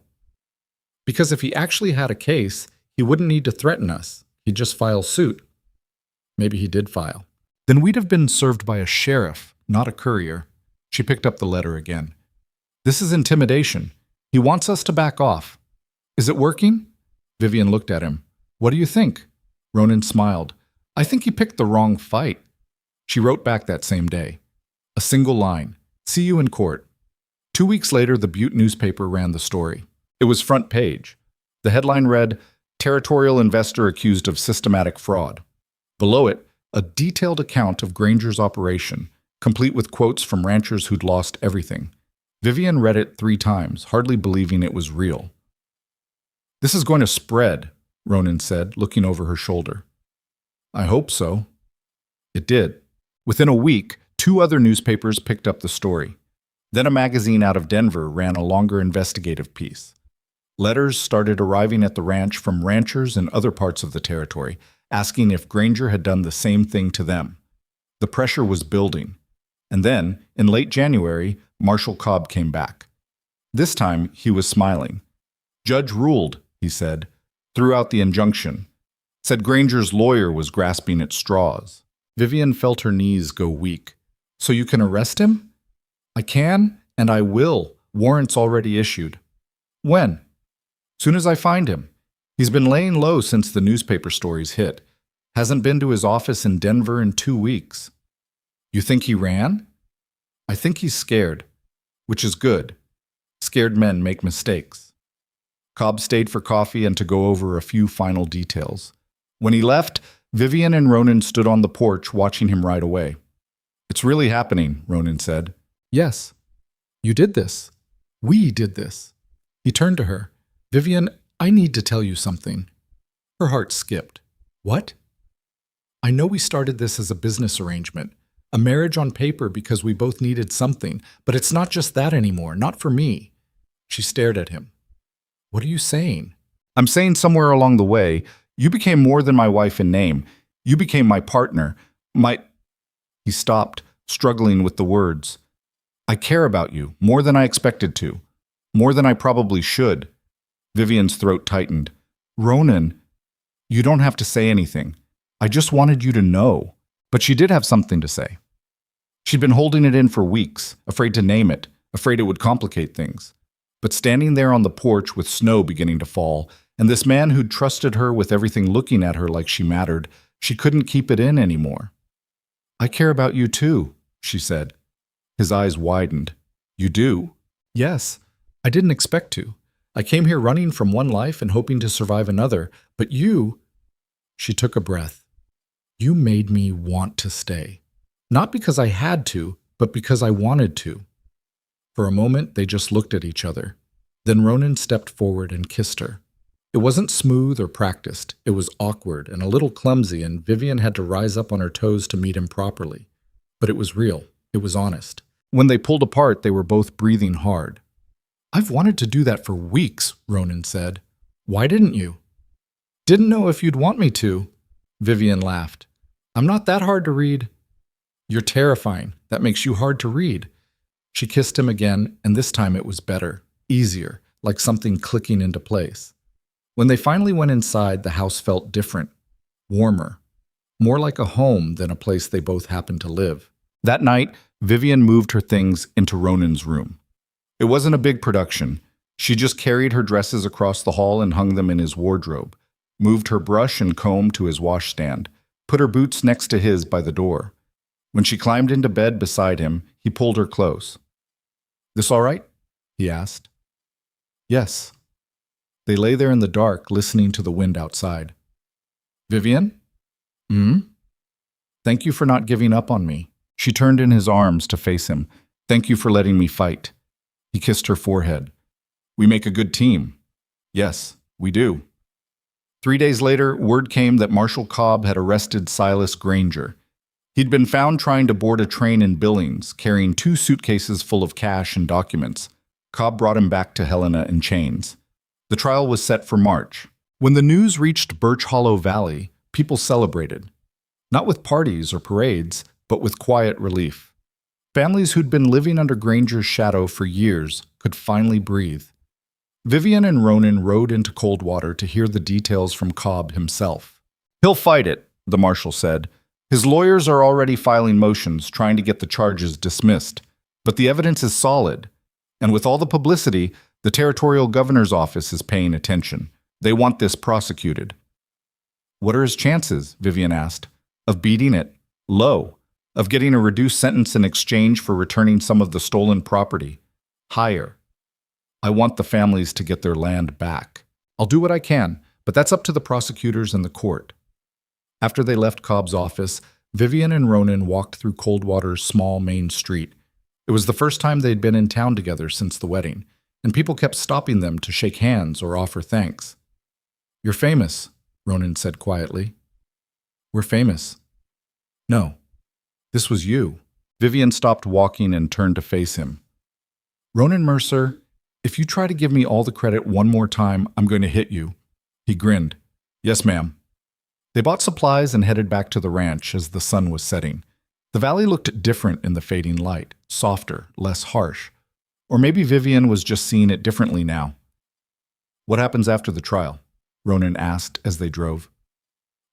Because if he actually had a case, he wouldn't need to threaten us. He'd just file suit. Maybe he did file. Then we'd have been served by a sheriff, not a courier. She picked up the letter again. This is intimidation. He wants us to back off. Is it working? Vivian looked at him. What do you think? Ronan smiled. I think he picked the wrong fight. She wrote back that same day. A single line. See you in court. 2 weeks later, the Butte newspaper ran the story. It was front page. The headline read, Territorial investor accused of systematic fraud. Below it, a detailed account of Granger's operation, complete with quotes from ranchers who'd lost everything. Vivian read it 3 times, hardly believing it was real. This is going to spread, Ronan said, looking over her shoulder. I hope so. It did. Within a week, 2 other newspapers picked up the story. Then a magazine out of Denver ran a longer investigative piece. Letters started arriving at the ranch from ranchers in other parts of the territory, asking if Granger had done the same thing to them. The pressure was building. And then, in late January, Marshal Cobb came back. This time, he was smiling. Judge ruled, he said, threw out the injunction, said Granger's lawyer was grasping at straws. Vivian felt her knees go weak. So you can arrest him? I can, and I will. Warrants already issued. When? Soon as I find him. He's been laying low since the newspaper stories hit. Hasn't been to his office in Denver in 2 weeks. You think he ran? I think he's scared, which is good. Scared men make mistakes. Cobb stayed for coffee and to go over a few final details. When he left, Vivian and Ronan stood on the porch watching him ride away. It's really happening, Ronan said. Yes. You did this. We did this. He turned to her. Vivian, I need to tell you something. Her heart skipped. What? I know we started this as a business arrangement, a marriage on paper because we both needed something, but it's not just that anymore, not for me. She stared at him. What are you saying? I'm saying somewhere along the way, you became more than my wife in name. You became my partner. He stopped, struggling with the words. I care about you, more than I expected to. More than I probably should. Vivian's throat tightened. Ronan, you don't have to say anything. I just wanted you to know. But she did have something to say. She'd been holding it in for weeks, afraid to name it, afraid it would complicate things. But standing there on the porch with snow beginning to fall, and this man who'd trusted her with everything looking at her like she mattered, she couldn't keep it in anymore. I care about you too, she said. His eyes widened. You do? Yes. I didn't expect to. I came here running from one life and hoping to survive another, but you... She took a breath. You made me want to stay. Not because I had to, but because I wanted to. For a moment, they just looked at each other. Then Ronan stepped forward and kissed her. It wasn't smooth or practiced. It was awkward and a little clumsy, and Vivian had to rise up on her toes to meet him properly. But it was real. It was honest. When they pulled apart, they were both breathing hard. I've wanted to do that for weeks, Ronan said. Why didn't you? Didn't know if you'd want me to. Vivian laughed. I'm not that hard to read. You're terrifying. That makes you hard to read. She kissed him again, and this time it was better, easier, like something clicking into place. When they finally went inside, the house felt different, warmer, more like a home than a place they both happened to live. That night, Vivian moved her things into Ronan's room. It wasn't a big production. She just carried her dresses across the hall and hung them in his wardrobe, moved her brush and comb to his washstand, put her boots next to his by the door. When she climbed into bed beside him, he pulled her close. This all right? He asked. Yes. They lay there in the dark, listening to the wind outside. Vivian? Thank you for not giving up on me. She turned in his arms to face him. Thank you for letting me fight. He kissed her forehead. We make a good team. Yes, we do. 3 days later, word came that Marshal Cobb had arrested Silas Granger. He'd been found trying to board a train in Billings, carrying 2 suitcases full of cash and documents. Cobb brought him back to Helena in chains. The trial was set for March. When the news reached Birch Hollow Valley, people celebrated. Not with parties or parades, but with quiet relief. Families who'd been living under Granger's shadow for years could finally breathe. Vivian and Ronan rode into Coldwater to hear the details from Cobb himself. He'll fight it, the marshal said. His lawyers are already filing motions trying to get the charges dismissed. But the evidence is solid. And with all the publicity, The territorial governor's office is paying attention. They want this prosecuted. What are his chances, Vivian asked, of beating it? Low. Of getting a reduced sentence in exchange for returning some of the stolen property? Higher. I want the families to get their land back. I'll do what I can, but that's up to the prosecutors and the court. After they left Cobb's office, Vivian and Ronan walked through Coldwater's small main street. It was the first time they'd been in town together since the wedding, and people kept stopping them to shake hands or offer thanks. "You're famous," Ronan said quietly. "We're famous." "No, this was you." Vivian stopped walking and turned to face him. "Ronan Mercer, if you try to give me all the credit one more time, I'm going to hit you." He grinned. "Yes, ma'am." They bought supplies and headed back to the ranch as the sun was setting. The valley looked different in the fading light, softer, less harsh. Or maybe Vivian was just seeing it differently now. "What happens after the trial?" Ronan asked as they drove.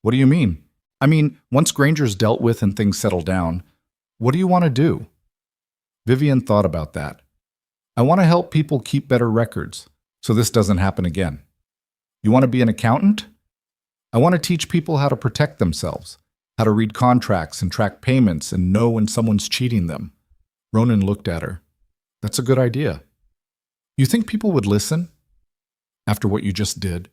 "What do you mean?" "I mean, once Granger's dealt with and things settle down, what do you want to do?" Vivian thought about that. "I want to help people keep better records, so this doesn't happen again." "You want to be an accountant?" "I want to teach people how to protect themselves, how to read contracts and track payments and know when someone's cheating them." Ronan looked at her. "That's a good idea." "You think people would listen?" "After what you just did,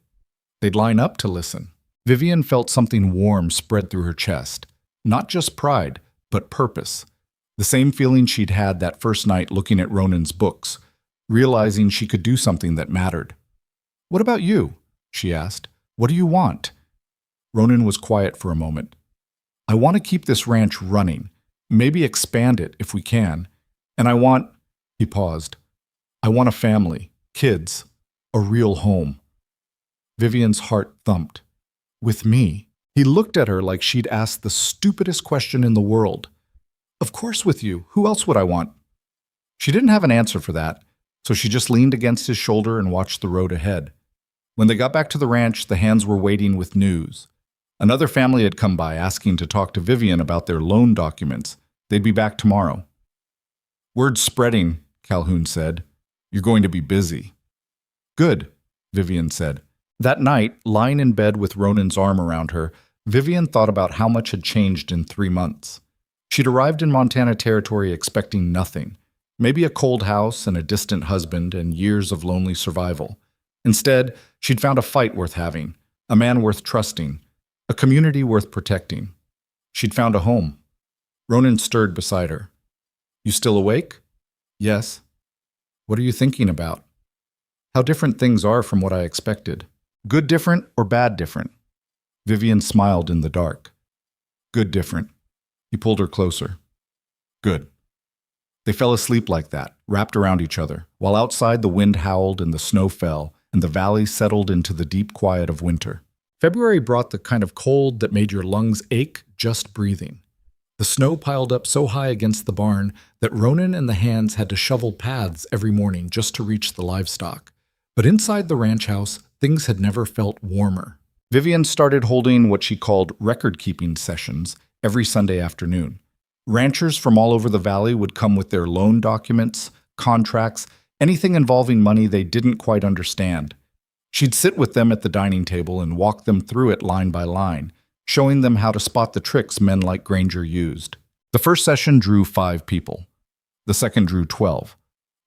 they'd line up to listen." Vivian felt something warm spread through her chest. Not just pride, but purpose. The same feeling she'd had that first night looking at Ronan's books, realizing she could do something that mattered. "What about you?" she asked. "What do you want?" Ronan was quiet for a moment. "I want to keep this ranch running, maybe expand it if we can. And I want," he paused, "I want a family, kids, a real home." Vivian's heart thumped. "With me?" He looked at her like she'd asked the stupidest question in the world. "Of course with you. Who else would I want?" She didn't have an answer for that, so she just leaned against his shoulder and watched the road ahead. When they got back to the ranch, the hands were waiting with news. Another family had come by asking to talk to Vivian about their loan documents. They'd be back tomorrow. "Word's spreading," Calhoun said. "You're going to be busy." "Good," Vivian said. That night, lying in bed with Ronan's arm around her, Vivian thought about how much had changed in 3 months. She'd arrived in Montana Territory expecting nothing. Maybe a cold house and a distant husband and years of lonely survival. Instead, she'd found a fight worth having, a man worth trusting, a community worth protecting. She'd found a home. Ronan stirred beside her. "You still awake?" "Yes." "What are you thinking about?" "How different things are from what I expected." "Good different or bad different?" Vivian smiled in the dark. "Good different." He pulled her closer. "Good." They fell asleep like that, wrapped around each other, while outside the wind howled and the snow fell, and the valley settled into the deep quiet of winter. February brought the kind of cold that made your lungs ache just breathing. The snow piled up so high against the barn that Ronan and the hands had to shovel paths every morning just to reach the livestock. But inside the ranch house, things had never felt warmer. Vivian started holding what she called record-keeping sessions every Sunday afternoon. Ranchers from all over the valley would come with their loan documents, contracts, anything involving money they didn't quite understand. She'd sit with them at the dining table and walk them through it line by line, showing them how to spot the tricks men like Granger used. The first session drew 5 people. The second drew 12.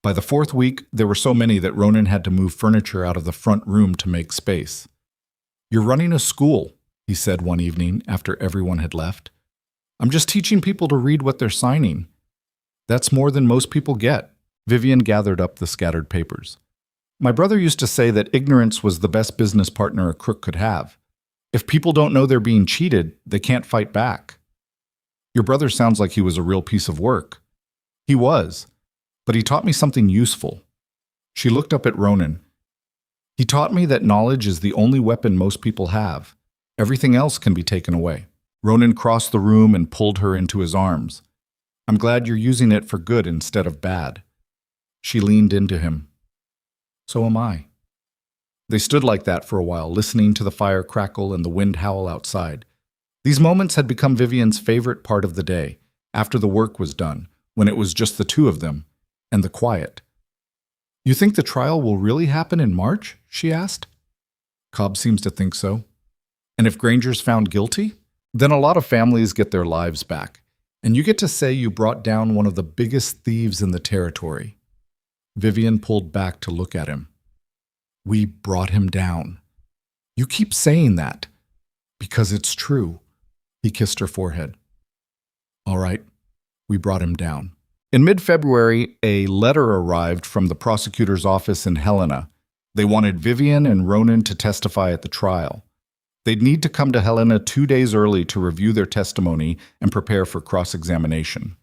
By the 4th week, there were so many that Ronan had to move furniture out of the front room to make space. "You're running a school," he said one evening after everyone had left. "I'm just teaching people to read what they're signing." "That's more than most people get." Vivian gathered up the scattered papers. "My brother used to say that ignorance was the best business partner a crook could have. If people don't know they're being cheated, they can't fight back." "Your brother sounds like he was a real piece of work." "He was, but he taught me something useful." She looked up at Ronan. "He taught me that knowledge is the only weapon most people have. Everything else can be taken away." Ronan crossed the room and pulled her into his arms. "I'm glad you're using it for good instead of bad." She leaned into him. "So am I." They stood like that for a while, listening to the fire crackle and the wind howl outside. These moments had become Vivian's favorite part of the day, after the work was done, when it was just the two of them, and the quiet. You think the trial will really happen in March? She asked. Cobb seems to think so. And if Granger's found guilty, then a lot of families get their lives back, and you get to say you brought down one of the biggest thieves in the territory. Vivian pulled back to look at him. We brought him down. You keep saying that. Because it's true. He kissed her forehead. All right, we brought him down. In mid-February, a letter arrived from the prosecutor's office in Helena. They wanted Vivian and Ronan to testify at the trial. They'd need to come to Helena 2 days early to review their testimony and prepare for cross-examination.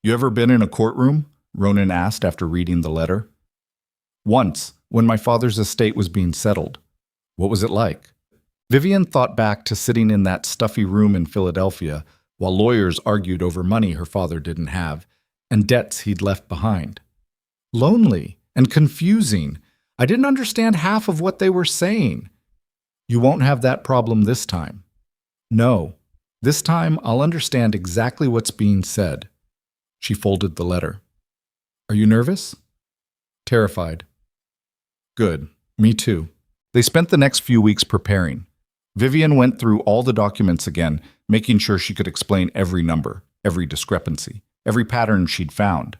You ever been in a courtroom? Ronan asked after reading the letter. Once, when my father's estate was being settled. What was it like? Vivian thought back to sitting in that stuffy room in Philadelphia while lawyers argued over money her father didn't have and debts he'd left behind. Lonely and confusing. I didn't understand half of what they were saying. You won't have that problem this time. No, this time I'll understand exactly what's being said. She folded the letter. Are you nervous? Terrified. Good, me too. They spent the next few weeks preparing. Vivian went through all the documents again, making sure she could explain every number, every discrepancy, every pattern she'd found.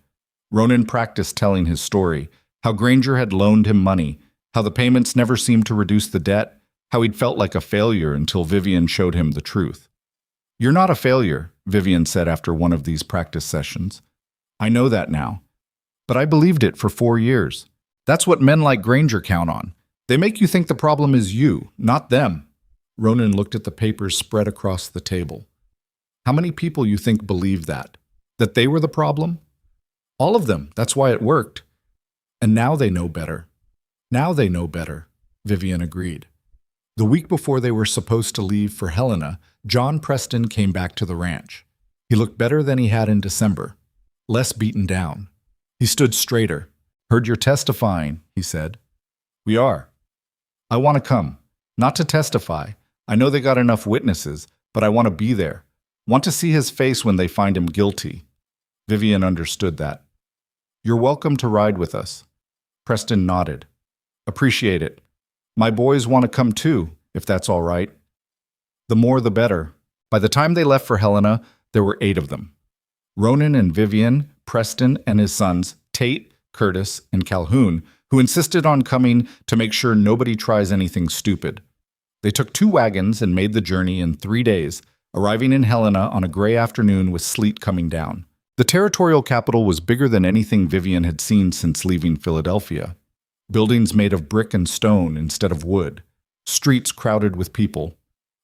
Ronan practiced telling his story, how Granger had loaned him money, how the payments never seemed to reduce the debt, how he'd felt like a failure until Vivian showed him the truth. You're not a failure, Vivian said after one of these practice sessions. I know that now. But I believed it for 4 years. That's what men like Granger count on. They make you think the problem is you, not them. Ronan looked at the papers spread across the table. How many people you think believe that? That they were the problem? All of them. That's why it worked. And now they know better. Now they know better, Vivian agreed. The week before they were supposed to leave for Helena, John Preston came back to the ranch. He looked better than he had in December, less beaten down. He stood straighter. Heard you're testifying, he said. We are. I want to come. Not to testify. I know they got enough witnesses, but I want to be there. Want to see his face when they find him guilty. Vivian understood that. You're welcome to ride with us. Preston nodded. Appreciate it. My boys want to come too, if that's all right. The more the better. By the time they left for Helena, there were 8 of them. Ronan and Vivian, Preston and his sons, Tate, Curtis, and Calhoun, who insisted on coming to make sure nobody tries anything stupid. They took 2 wagons and made the journey in 3 days, arriving in Helena on a gray afternoon with sleet coming down. The territorial capital was bigger than anything Vivian had seen since leaving Philadelphia. Buildings made of brick and stone instead of wood. Streets crowded with people.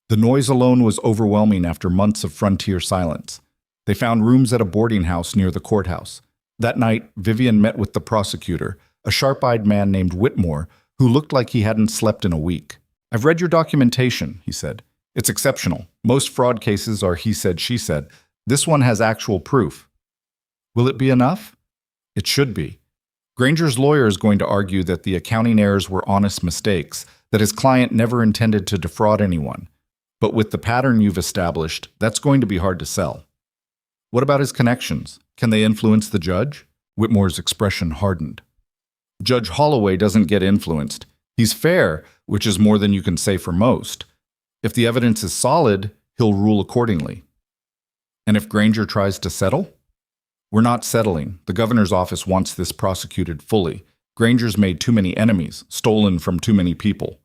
The noise alone was overwhelming after months of frontier silence. They found rooms at a boarding house near the courthouse. That night, Vivian met with the prosecutor, a sharp-eyed man named Whitmore, who looked like he hadn't slept in a week. I've read your documentation, he said. It's exceptional. Most fraud cases are he said, she said. This one has actual proof. Will it be enough? It should be. Granger's lawyer is going to argue that the accounting errors were honest mistakes, that his client never intended to defraud anyone. But with the pattern you've established, that's going to be hard to sell. What about his connections? Can they influence the judge? Whitmore's expression hardened. Judge Holloway doesn't get influenced. He's fair, which is more than you can say for most. If the evidence is solid, he'll rule accordingly. And if Granger tries to settle? We're not settling. The governor's office wants this prosecuted fully. Granger's made too many enemies, stolen from too many people.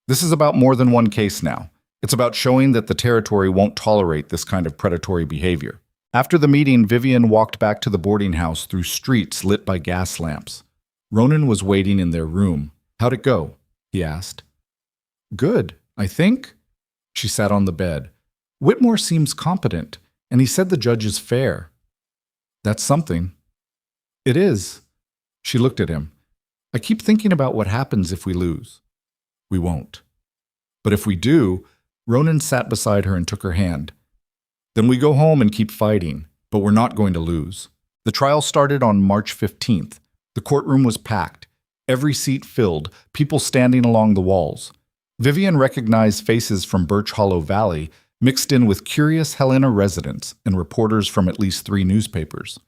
This is about more than one case now. It's about showing that the territory won't tolerate this kind of predatory behavior. After the meeting, Vivian walked back to the boarding house through streets lit by gas lamps. Ronan was waiting in their room. How'd it go? He asked. Good, I think. She sat on the bed. Whitmore seems competent, and he said the judge is fair. That's something. It is. She looked at him. I keep thinking about what happens if we lose. We won't. But if we do, Ronan sat beside her and took her hand. Then we go home and keep fighting, but we're not going to lose. The trial started on March 15th. The courtroom was packed, every seat filled, people standing along the walls. Vivian recognized faces from Birch Hollow Valley, mixed in with curious Helena residents and reporters from at least 3 newspapers.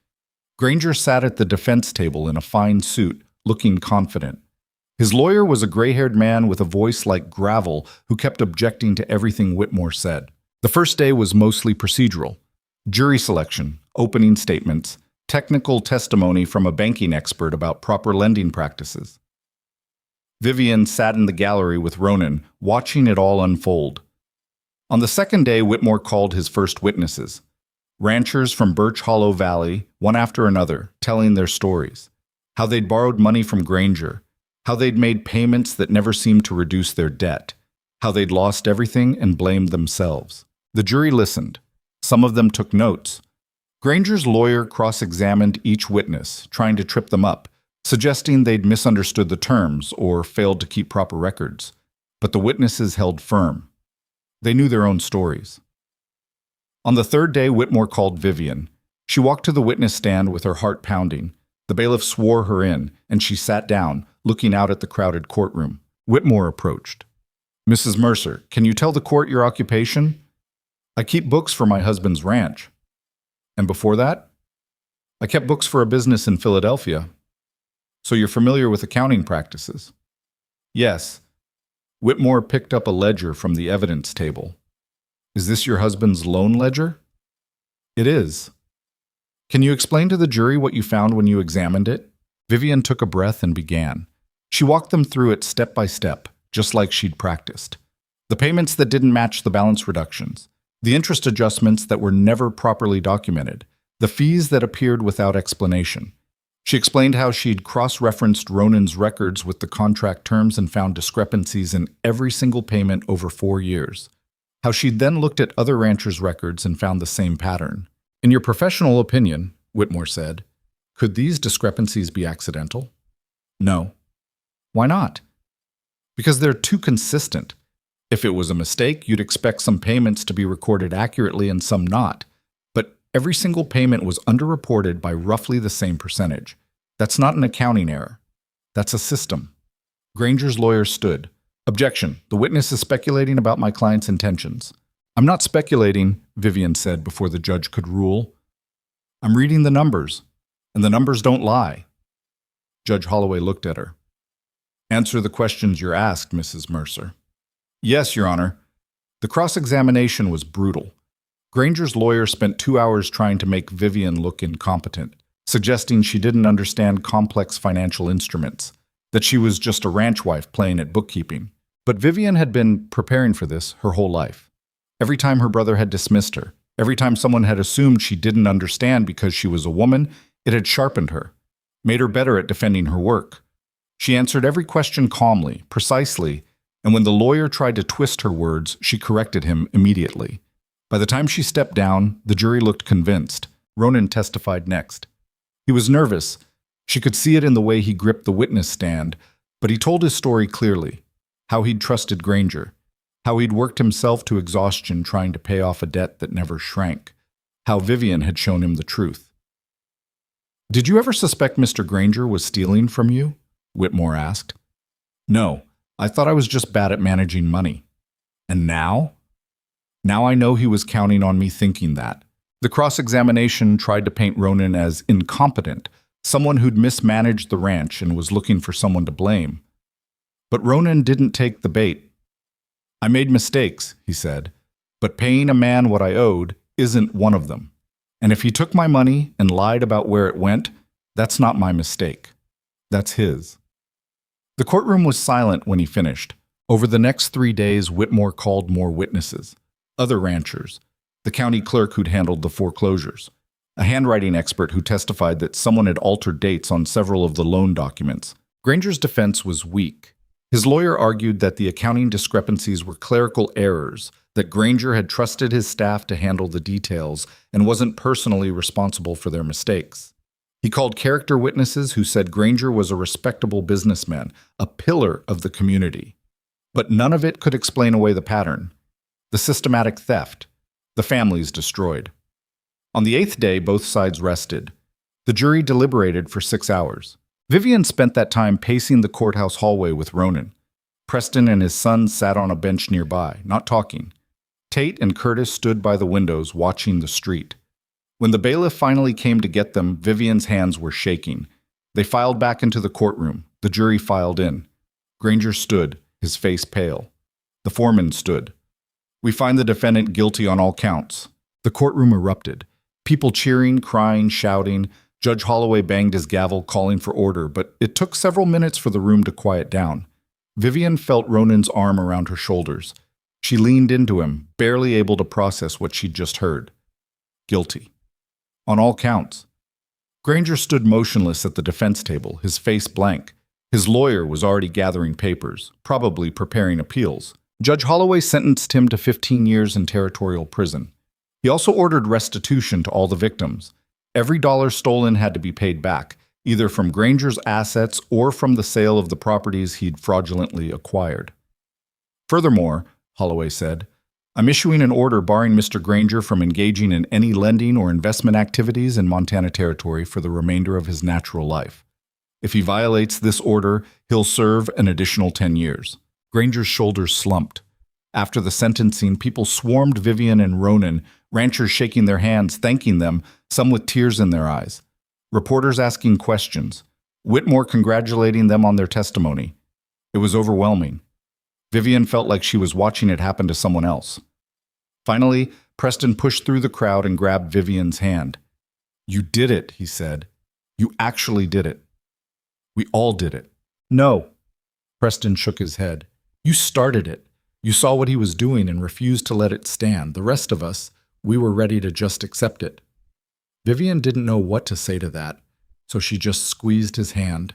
Granger sat at the defense table in a fine suit, looking confident. His lawyer was a gray-haired man with a voice like gravel who kept objecting to everything Whitmore said. The first day was mostly procedural. Jury selection, opening statements, technical testimony from a banking expert about proper lending practices. Vivian sat in the gallery with Ronan, watching it all unfold. On the second day, Whitmore called his first witnesses. Ranchers from Birch Hollow Valley, one after another, telling their stories. How they'd borrowed money from Granger. How they'd made payments that never seemed to reduce their debt. How they'd lost everything and blamed themselves. The jury listened. Some of them took notes. Granger's lawyer cross-examined each witness, trying to trip them up, suggesting they'd misunderstood the terms or failed to keep proper records. But the witnesses held firm. They knew their own stories. On the third day, Whitmore called Vivian. She walked to the witness stand with her heart pounding. The bailiff swore her in, and she sat down, looking out at the crowded courtroom. Whitmore approached. "Mrs. Mercer, can you tell the court your occupation?" "I keep books for my husband's ranch." "And before that?" "I kept books for a business in Philadelphia." "So you're familiar with accounting practices?" "Yes." Whitmore picked up a ledger from the evidence table. "Is this your husband's loan ledger?" "It is." "Can you explain to the jury what you found when you examined it?" Vivian took a breath and began. She walked them through it step by step, just like she'd practiced. The payments that didn't match the balance reductions, the interest adjustments that were never properly documented, the fees that appeared without explanation. She explained how she'd cross-referenced Ronan's records with the contract terms and found discrepancies in every single payment over 4 years. How she'd then looked at other ranchers' records and found the same pattern. "In your professional opinion," Whitmore said, "could these discrepancies be accidental?" "No." "Why not?" "Because they're too consistent. If it was a mistake, you'd expect some payments to be recorded accurately and some not. But every single payment was underreported by roughly the same percentage. That's not an accounting error. That's a system." Granger's lawyer stood. "Objection. The witness is speculating about my client's intentions." "I'm not speculating," Vivian said before the judge could rule. "I'm reading the numbers, and the numbers don't lie." Judge Holloway looked at her. "Answer the questions you're asked, Mrs. Mercer." "Yes, Your Honor." The cross-examination was brutal. Granger's lawyer spent 2 hours trying to make Vivian look incompetent, suggesting she didn't understand complex financial instruments, that she was just a ranch wife playing at bookkeeping. But Vivian had been preparing for this her whole life. Every time her brother had dismissed her, every time someone had assumed she didn't understand because she was a woman, it had sharpened her, made her better at defending her work. She answered every question calmly, precisely, and when the lawyer tried to twist her words, she corrected him immediately. By the time she stepped down, the jury looked convinced. Ronan testified next. He was nervous. She could see it in the way he gripped the witness stand, but he told his story clearly. How he'd trusted Granger. How he'd worked himself to exhaustion trying to pay off a debt that never shrank. How Vivian had shown him the truth. "Did you ever suspect Mr. Granger was stealing from you?" Whitmore asked. "No, I thought I was just bad at managing money." "And now?" "Now I know he was counting on me thinking that." The cross-examination tried to paint Ronan as incompetent, someone who'd mismanaged the ranch and was looking for someone to blame. But Ronan didn't take the bait. "I made mistakes," he said, "but paying a man what I owed isn't one of them. And if he took my money and lied about where it went, that's not my mistake. That's his." The courtroom was silent when he finished. Over the next 3 days, Whitmore called more witnesses, other ranchers, the county clerk who'd handled the foreclosures, a handwriting expert who testified that someone had altered dates on several of the loan documents. Granger's defense was weak. His lawyer argued that the accounting discrepancies were clerical errors, that Granger had trusted his staff to handle the details and wasn't personally responsible for their mistakes. He called character witnesses who said Granger was a respectable businessman, a pillar of the community. But none of it could explain away the pattern, the systematic theft, the families destroyed. On the 8th day, both sides rested. The jury deliberated for 6 hours. Vivian spent that time pacing the courthouse hallway with Ronan. Preston and his son sat on a bench nearby, not talking. Tate and Curtis stood by the windows, watching the street. When the bailiff finally came to get them, Vivian's hands were shaking. They filed back into the courtroom. The jury filed in. Granger stood, his face pale. The foreman stood. "We find the defendant guilty on all counts." The courtroom erupted. People cheering, crying, shouting. Judge Holloway banged his gavel, calling for order, but it took several minutes for the room to quiet down. Vivian felt Ronan's arm around her shoulders. She leaned into him, barely able to process what she'd just heard. Guilty. On all counts. Granger stood motionless at the defense table, his face blank. His lawyer was already gathering papers, probably preparing appeals. Judge Holloway sentenced him to 15 years in territorial prison. He also ordered restitution to all the victims. Every dollar stolen had to be paid back, either from Granger's assets or from the sale of the properties he'd fraudulently acquired. Furthermore, Holloway said, "I'm issuing an order barring Mr. Granger from engaging in any lending or investment activities in Montana Territory for the remainder of his natural life. If he violates this order, he'll serve an additional 10 years. Granger's shoulders slumped. After the sentencing, people swarmed Vivian and Ronan, ranchers shaking their hands, thanking them, some with tears in their eyes. Reporters asking questions. Whitmore congratulating them on their testimony. It was overwhelming. Vivian felt like she was watching it happen to someone else. Finally, Preston pushed through the crowd and grabbed Vivian's hand. "You did it," he said. "You actually did it. We all did it." "No." Preston shook his head. "You started it. You saw what he was doing and refused to let it stand. The rest of us, we were ready to just accept it." Vivian didn't know what to say to that, so she just squeezed his hand.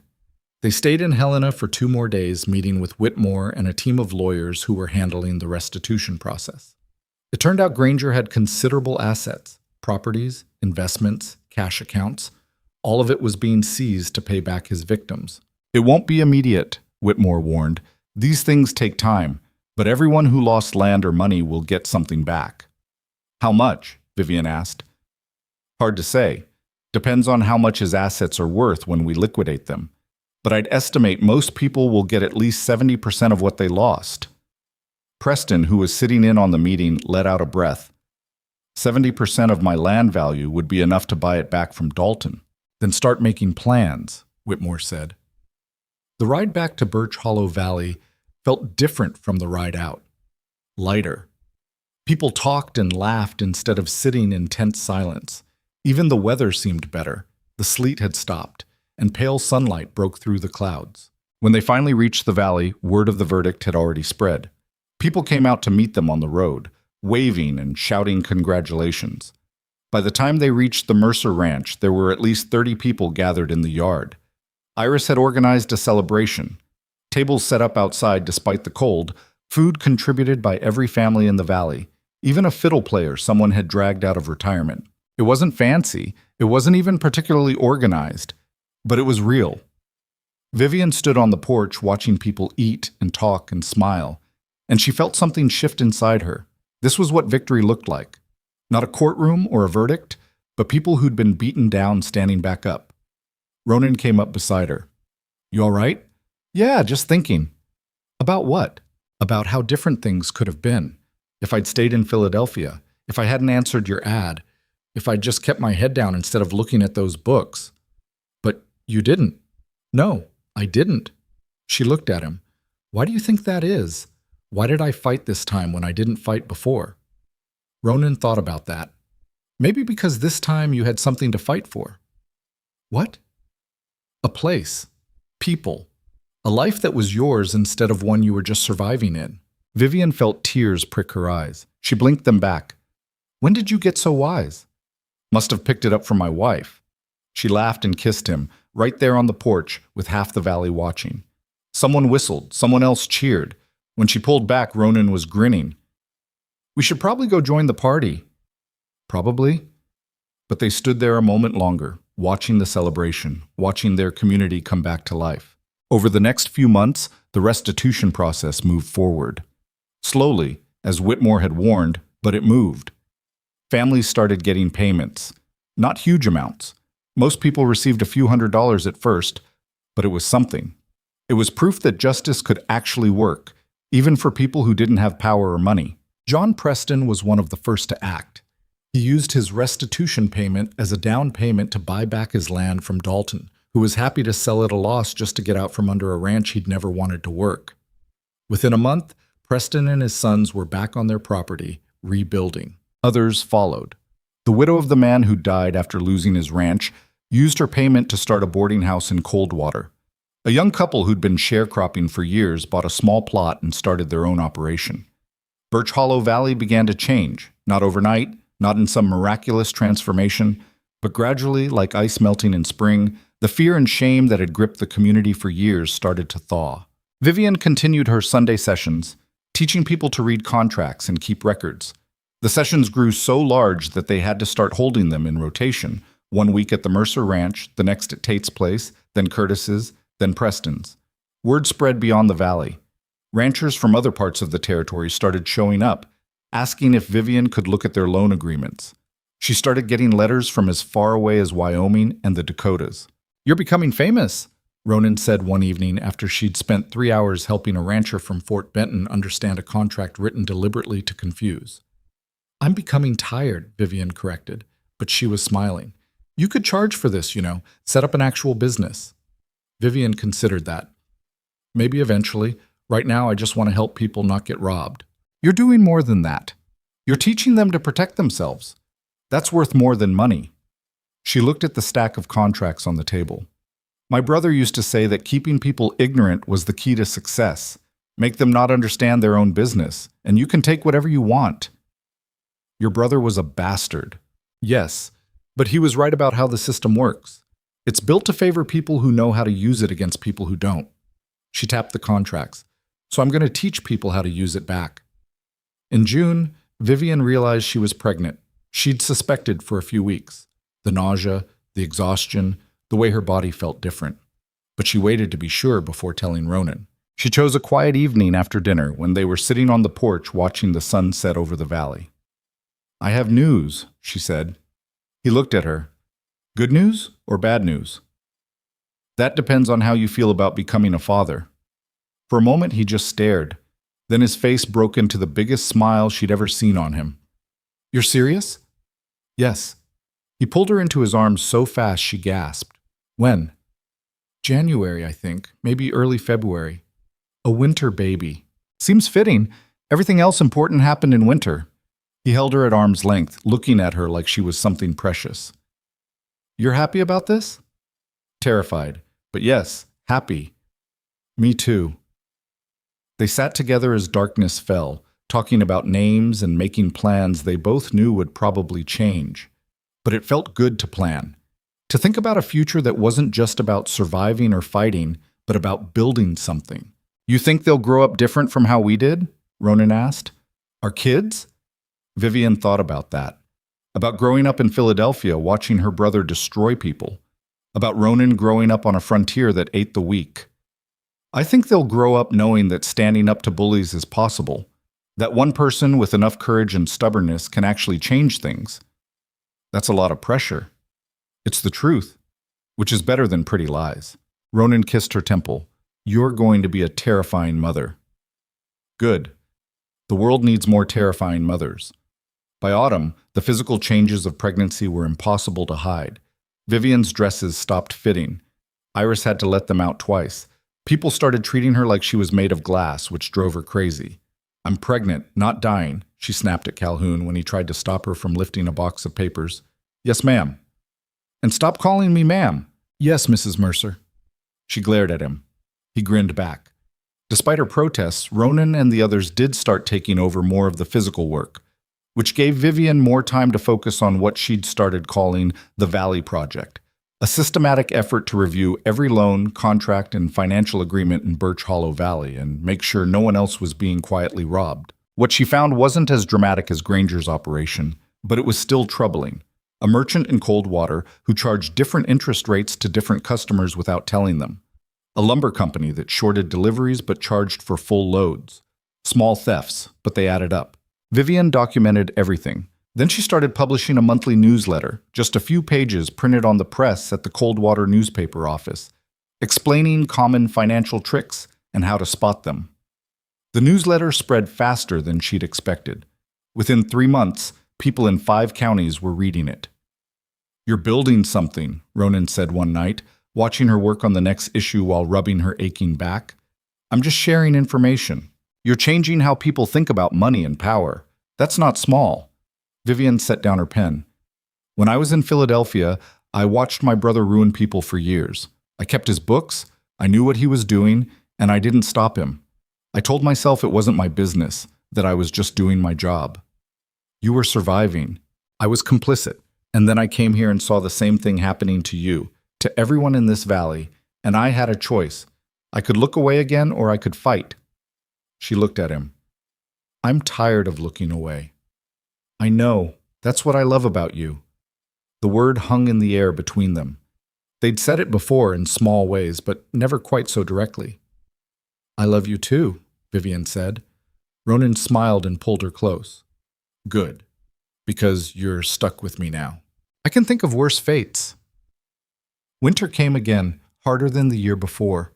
They stayed in Helena for 2 more days, meeting with Whitmore and a team of lawyers who were handling the restitution process. It turned out Granger had considerable assets, properties, investments, cash accounts. All of it was being seized to pay back his victims. "It won't be immediate," Whitmore warned. "These things take time, but everyone who lost land or money will get something back." "How much?" Vivian asked. "Hard to say. Depends on how much his assets are worth when we liquidate them. But I'd estimate most people will get at least 70% of what they lost." Preston, who was sitting in on the meeting, let out a breath. 70% of my land value would be enough to buy it back from Dalton. "Then start making plans," Whitmore said. The ride back to Birch Hollow Valley felt different from the ride out. Lighter. People talked and laughed instead of sitting in tense silence. Even the weather seemed better. The sleet had stopped, and pale sunlight broke through the clouds. When they finally reached the valley, word of the verdict had already spread. People came out to meet them on the road, waving and shouting congratulations. By the time they reached the Mercer Ranch, there were at least 30 people gathered in the yard. Iris had organized a celebration. Tables set up outside despite the cold, food contributed by every family in the valley, even a fiddle player someone had dragged out of retirement. It wasn't fancy, it wasn't even particularly organized, but it was real. Vivian stood on the porch watching people eat and talk and smile, and she felt something shift inside her. This was what victory looked like. Not a courtroom or a verdict, but people who'd been beaten down standing back up. Ronan came up beside her. "You all right?" "Yeah, just thinking." "About what?" "About how different things could have been. If I'd stayed in Philadelphia, if I hadn't answered your ad, if I'd just kept my head down instead of looking at those books." "But you didn't." "No, I didn't." She looked at him. "Why do you think that is? Why did I fight this time when I didn't fight before?" Ronan thought about that. "Maybe because this time you had something to fight for." "What?" "A place. People. A life that was yours instead of one you were just surviving in." Vivian felt tears prick her eyes. She blinked them back. "When did you get so wise?" "Must have picked it up from my wife." She laughed and kissed him, right there on the porch with half the valley watching. Someone whistled, someone else cheered. When she pulled back, Ronan was grinning. "We should probably go join the party." "Probably." But they stood there a moment longer, watching the celebration, watching their community come back to life. Over the next few months, the restitution process moved forward. Slowly, as Whitmore had warned, but it moved. Families started getting payments. Not huge amounts. Most people received a few $100s at first, but it was something. It was proof that justice could actually work, even for people who didn't have power or money. John Preston was one of the first to act. He used his restitution payment as a down payment to buy back his land from Dalton, who was happy to sell at a loss just to get out from under a ranch he'd never wanted to work. Within a month, Preston and his sons were back on their property, rebuilding. Others followed. The widow of the man who died after losing his ranch used her payment to start a boarding house in Coldwater. A young couple who'd been sharecropping for years bought a small plot and started their own operation. Birch Hollow Valley began to change, not overnight, not in some miraculous transformation, but gradually, like ice melting in spring, the fear and shame that had gripped the community for years started to thaw. Vivian continued her Sunday sessions, teaching people to read contracts and keep records. The sessions grew so large that they had to start holding them in rotation, 1 week at the Mercer Ranch, the next at Tate's Place, then Curtis's, then Preston's. Word spread beyond the valley. Ranchers from other parts of the territory started showing up, asking if Vivian could look at their loan agreements. She started getting letters from as far away as Wyoming and the Dakotas. "You're becoming famous," Ronan said one evening after she'd spent 3 hours helping a rancher from Fort Benton understand a contract written deliberately to confuse. "I'm becoming tired," Vivian corrected, but she was smiling. "You could charge for this, set up an actual business." Vivian considered that. "Maybe eventually. Right now, I just want to help people not get robbed." "You're doing more than that. You're teaching them to protect themselves. That's worth more than money." She looked at the stack of contracts on the table. "My brother used to say that keeping people ignorant was the key to success. Make them not understand their own business, and you can take whatever you want." "Your brother was a bastard." "Yes, but he was right about how the system works. It's built to favor people who know how to use it against people who don't." She tapped the contracts. "So I'm going to teach people how to use it back." In June, Vivian realized she was pregnant. She'd suspected for a few weeks. The nausea, the exhaustion, the way her body felt different. But she waited to be sure before telling Ronan. She chose a quiet evening after dinner when they were sitting on the porch watching the sun set over the valley. "I have news," she said. He looked at her. "Good news or bad news?" "That depends on how you feel about becoming a father." For a moment he just stared. Then his face broke into the biggest smile she'd ever seen on him. "You're serious?" "Yes." He pulled her into his arms so fast she gasped. "When?" "January, I think. Maybe early February. A winter baby." "Seems fitting. Everything else important happened in winter." He held her at arm's length, looking at her like she was something precious. "You're happy about this?" "Terrified. But yes, happy." "Me too." They sat together as darkness fell, talking about names and making plans they both knew would probably change. But it felt good to plan. To think about a future that wasn't just about surviving or fighting, but about building something. "You think they'll grow up different from how we did?" Ronan asked. "Our kids?" Vivian thought about that. About growing up in Philadelphia, watching her brother destroy people. About Ronan growing up on a frontier that ate the weak. "I think they'll grow up knowing that standing up to bullies is possible. That one person with enough courage and stubbornness can actually change things." "That's a lot of pressure." "It's the truth, which is better than pretty lies." Ronan kissed her temple. "You're going to be a terrifying mother." "Good. The world needs more terrifying mothers." By autumn, the physical changes of pregnancy were impossible to hide. Vivian's dresses stopped fitting. Iris had to let them out twice. People started treating her like she was made of glass, which drove her crazy. "I'm pregnant, not dying," she snapped at Calhoun when he tried to stop her from lifting a box of papers. "Yes, ma'am." "And stop calling me ma'am." "Yes, Mrs. Mercer." She glared at him. He grinned back. Despite her protests, Ronan and the others did start taking over more of the physical work, which gave Vivian more time to focus on what she'd started calling the Valley Project, a systematic effort to review every loan, contract, and financial agreement in Birch Hollow Valley and make sure no one else was being quietly robbed. What she found wasn't as dramatic as Granger's operation, but it was still troubling. A merchant in Coldwater who charged different interest rates to different customers without telling them. A lumber company that shorted deliveries but charged for full loads. Small thefts, but they added up. Vivian documented everything. Then she started publishing a monthly newsletter, just a few pages printed on the press at the Coldwater newspaper office, explaining common financial tricks and how to spot them. The newsletter spread faster than she'd expected. Within 3 months, people in 5 counties were reading it. "You're building something," Ronan said one night, watching her work on the next issue while rubbing her aching back. I'm just sharing information. You're changing how people think about money and power. That's not small. Vivian set down her pen. When I was in Philadelphia, I watched my brother ruin people for years. I kept his books, I knew what he was doing, and I didn't stop him. I told myself it wasn't my business, that I was just doing my job. You were surviving. I was complicit. And then I came here and saw the same thing happening to you, to everyone in this valley, and I had a choice. I could look away again or I could fight. She looked at him. I'm tired of looking away. I know. That's what I love about you. The word hung in the air between them. They'd said it before in small ways, but never quite so directly. I love you too, Vivian said. Ronan smiled and pulled her close. Good, because you're stuck with me now. I can think of worse fates. Winter came again, harder than the year before.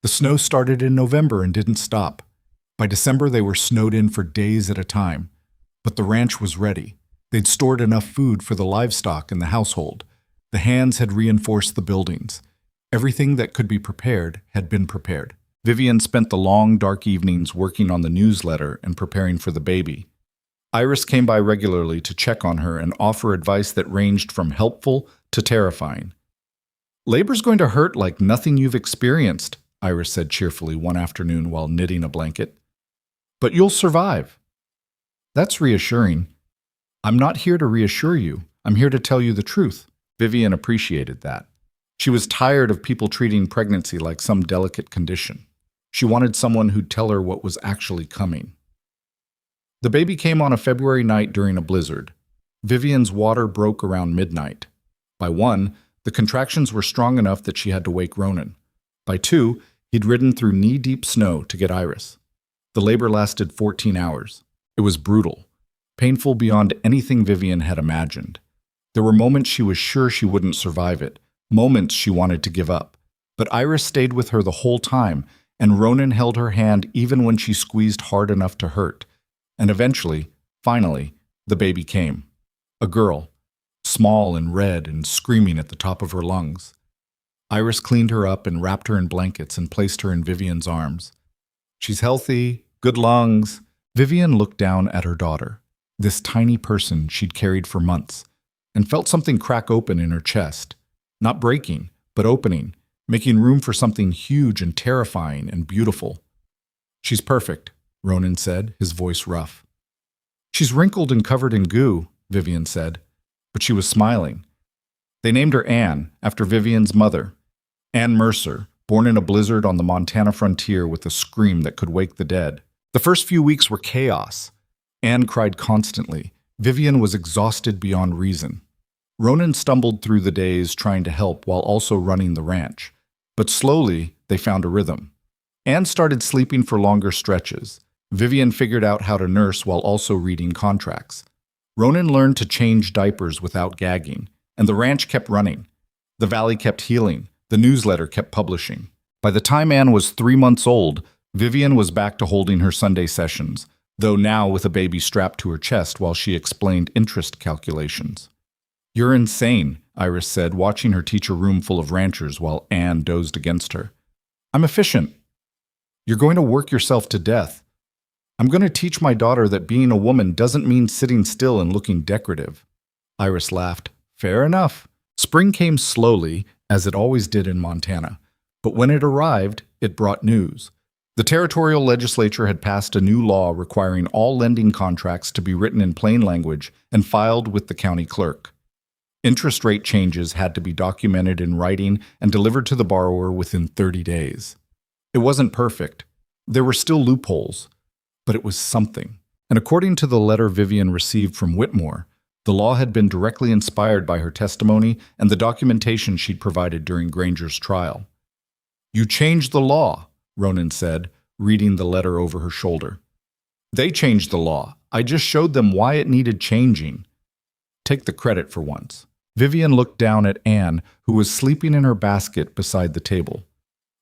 The snow started in November and didn't stop. By December, they were snowed in for days at a time. But the ranch was ready. They'd stored enough food for the livestock and the household. The hands had reinforced the buildings. Everything that could be prepared had been prepared. Vivian spent the long, dark evenings working on the newsletter and preparing for the baby. Iris came by regularly to check on her and offer advice that ranged from helpful to terrifying. Labor's going to hurt like nothing you've experienced, Iris said cheerfully one afternoon while knitting a blanket. But you'll survive. That's reassuring. I'm not here to reassure you. I'm here to tell you the truth. Vivian appreciated that. She was tired of people treating pregnancy like some delicate condition. She wanted someone who'd tell her what was actually coming. The baby came on a February night during a blizzard. Vivian's water broke around midnight. By 1, the contractions were strong enough that she had to wake Ronan. By 2, he'd ridden through knee-deep snow to get Iris. The labor lasted 14 hours. It was brutal, painful beyond anything Vivian had imagined. There were moments she was sure she wouldn't survive it, moments she wanted to give up. But Iris stayed with her the whole time, and Ronan held her hand even when she squeezed hard enough to hurt. And eventually, finally, the baby came. A girl, small and red and screaming at the top of her lungs. Iris cleaned her up and wrapped her in blankets and placed her in Vivian's arms. She's healthy, good lungs. Vivian looked down at her daughter, this tiny person she'd carried for months, and felt something crack open in her chest. Not breaking, but opening, making room for something huge and terrifying and beautiful. She's perfect, Ronan said, his voice rough. She's wrinkled and covered in goo, Vivian said, but she was smiling. They named her Anne, after Vivian's mother. Anne Mercer, born in a blizzard on the Montana frontier with a scream that could wake the dead. The first few weeks were chaos. Anne cried constantly. Vivian was exhausted beyond reason. Ronan stumbled through the days trying to help while also running the ranch. But slowly, they found a rhythm. Anne started sleeping for longer stretches. Vivian figured out how to nurse while also reading contracts. Ronan learned to change diapers without gagging, and the ranch kept running. The valley kept healing. The newsletter kept publishing. By the time Anne was 3 months old, Vivian was back to holding her Sunday sessions, though now with a baby strapped to her chest while she explained interest calculations. You're insane, Iris said, watching her teach a room full of ranchers while Anne dozed against her. I'm efficient. You're going to work yourself to death. I'm going to teach my daughter that being a woman doesn't mean sitting still and looking decorative. Iris laughed. Fair enough. Spring came slowly, as it always did in Montana. But when it arrived, it brought news. The territorial legislature had passed a new law requiring all lending contracts to be written in plain language and filed with the county clerk. Interest rate changes had to be documented in writing and delivered to the borrower within 30 days. It wasn't perfect. There were still loopholes, but it was something. And according to the letter Vivian received from Whitmore, the law had been directly inspired by her testimony and the documentation she'd provided during Granger's trial. You changed the law, Ronan said, reading the letter over her shoulder. They changed the law. I just showed them why it needed changing. Take the credit for once. Vivian looked down at Anne, who was sleeping in her basket beside the table.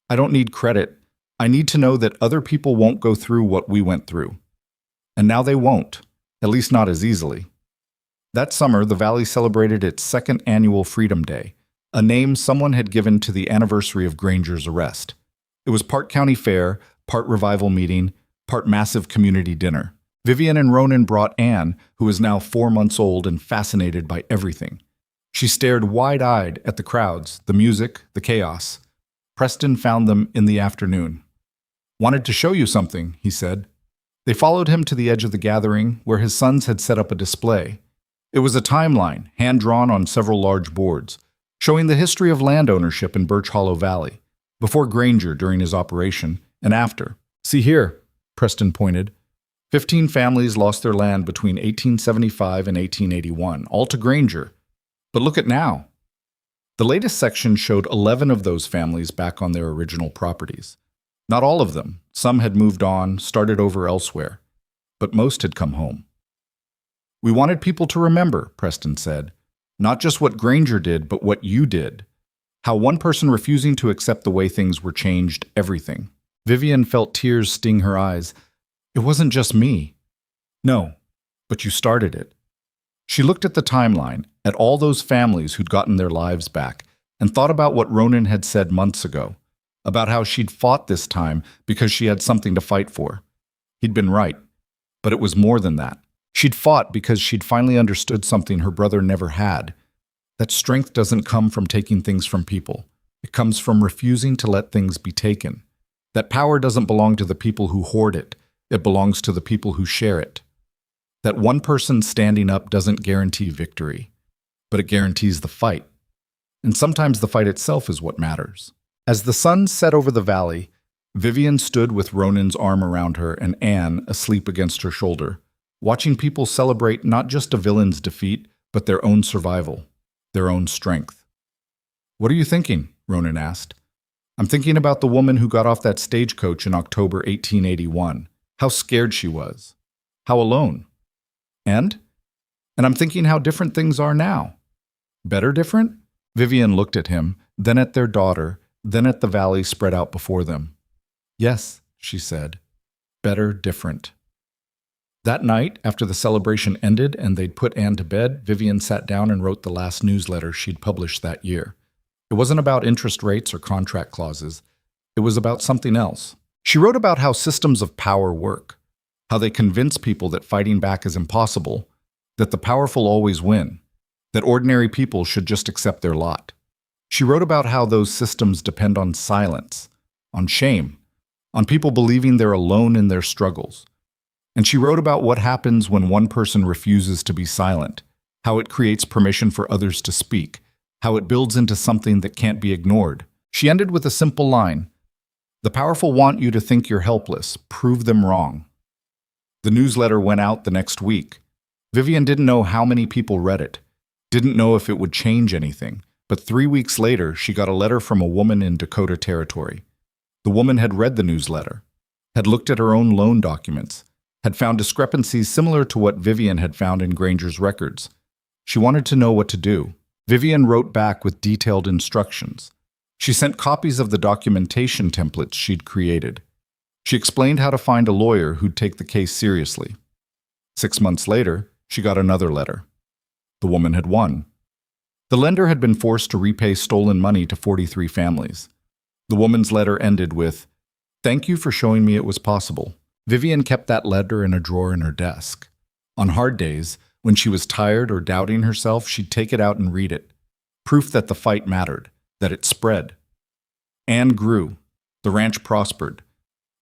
I don't need credit. I need to know that other people won't go through what we went through. And now they won't, at least not as easily. That summer, the Valley celebrated its second annual Freedom Day. a name someone had given to the anniversary of Granger's arrest. It was part county fair, part revival meeting, part massive community dinner. Vivian and Ronan brought Anne, who was now 4 months old and fascinated by everything. She stared wide-eyed at the crowds, the music, the chaos. Preston found them in the afternoon. "Wanted to show you something," he said. They followed him to the edge of the gathering, where his sons had set up a display. It was a timeline, hand-drawn on several large boards, showing the history of land ownership in Birch Hollow Valley, before Granger during his operation, and after. "See here," Preston pointed. 15 families lost their land between 1875 and 1881, all to Granger. But look at now. The latest section showed 11 of those families back on their original properties. Not all of them. Some had moved on, started over elsewhere. But most had come home. "We wanted people to remember," Preston said. "Not just what Granger did, but what you did. How one person refusing to accept the way things were changed everything." Vivian felt tears sting her eyes. "It wasn't just me." "No, but you started it." She looked at the timeline, at all those families who'd gotten their lives back, and thought about what Ronan had said months ago, about how she'd fought this time because she had something to fight for. He'd been right, but it was more than that. She'd fought because she'd finally understood something her brother never had. That strength doesn't come from taking things from people. It comes from refusing to let things be taken. That power doesn't belong to the people who hoard it. It belongs to the people who share it. That one person standing up doesn't guarantee victory, but it guarantees the fight. And sometimes the fight itself is what matters. As the sun set over the valley, Vivian stood with Ronan's arm around her and Anne asleep against her shoulder, watching people celebrate not just a villain's defeat, but their own survival, their own strength. "What are you thinking?" Ronan asked. "I'm thinking about the woman who got off that stagecoach in October 1881. How scared she was. How alone. And I'm thinking how different things are now." "Better different?" Vivian looked at him, then at their daughter, then at the valley spread out before them. "Yes," she said. "Better different." That night, after the celebration ended and they'd put Anne to bed, Vivian sat down and wrote the last newsletter she'd published that year. It wasn't about interest rates or contract clauses. It was about something else. She wrote about how systems of power work, how they convince people that fighting back is impossible, that the powerful always win, that ordinary people should just accept their lot. She wrote about how those systems depend on silence, on shame, on people believing they're alone in their struggles. And she wrote about what happens when one person refuses to be silent, how it creates permission for others to speak, how it builds into something that can't be ignored. She ended with a simple line: "The powerful want you to think you're helpless. Prove them wrong." The newsletter went out the next week. Vivian didn't know how many people read it, didn't know if it would change anything, but 3 weeks later, she got a letter from a woman in Dakota Territory. The woman had read the newsletter, had looked at her own loan documents, had found discrepancies similar to what Vivian had found in Granger's records. She wanted to know what to do. Vivian wrote back with detailed instructions. She sent copies of the documentation templates she'd created. She explained how to find a lawyer who'd take the case seriously. 6 months later, she got another letter. The woman had won. The lender had been forced to repay stolen money to 43 families. The woman's letter ended with, "Thank you for showing me it was possible." Vivian kept that letter in a drawer in her desk. On hard days, when she was tired or doubting herself, she'd take it out and read it. Proof that the fight mattered, that it spread. Anne grew. The ranch prospered.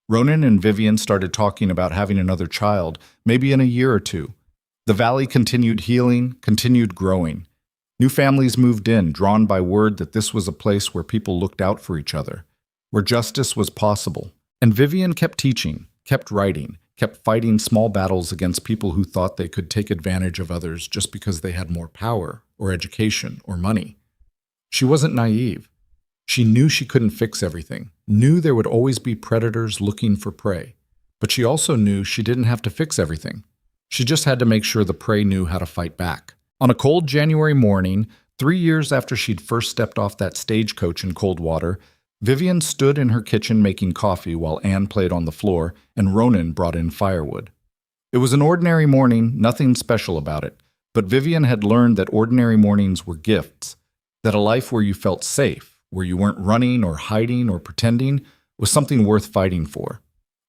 Ronan and Vivian started talking about having another child, maybe in a year or two. The valley continued healing, continued growing. New families moved in, drawn by word that this was a place where people looked out for each other, where justice was possible. And Vivian kept teaching, kept writing, kept fighting small battles against people who thought they could take advantage of others just because they had more power, or education, or money. She wasn't naive. She knew she couldn't fix everything, knew there would always be predators looking for prey. But she also knew she didn't have to fix everything. She just had to make sure the prey knew how to fight back. On a cold January morning, 3 years after she'd first stepped off that stagecoach in Coldwater, Vivian stood in her kitchen making coffee while Anne played on the floor and Ronan brought in firewood. It was an ordinary morning, nothing special about it, but Vivian had learned that ordinary mornings were gifts, That a life where you felt safe, where you weren't running or hiding or pretending, was something worth fighting for.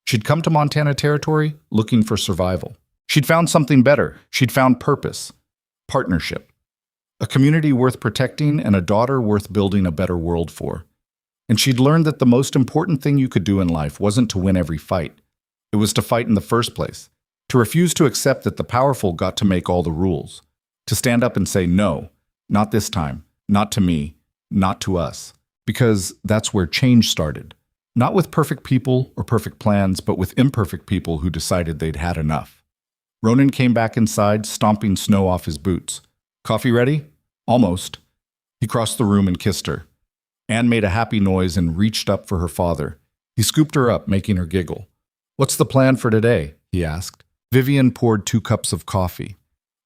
She'd come to Montana Territory looking for survival. She'd found something better. She'd found purpose, partnership, a community worth protecting, and a daughter worth building a better world for. And she'd learned that the most important thing you could do in life wasn't to win every fight. It was to fight in the first place, to refuse to accept that the powerful got to make all the rules, to stand up and say, no, not this time, not to me, not to us, because that's where change started. Not with perfect people or perfect plans, but with imperfect people who decided they'd had enough. Ronan came back inside, stomping snow off his boots. Coffee ready? Almost. He crossed the room and kissed her. Anne made a happy noise and reached up for her father. He scooped her up, making her giggle. What's the plan for today? He asked. Vivian poured 2 cups of coffee.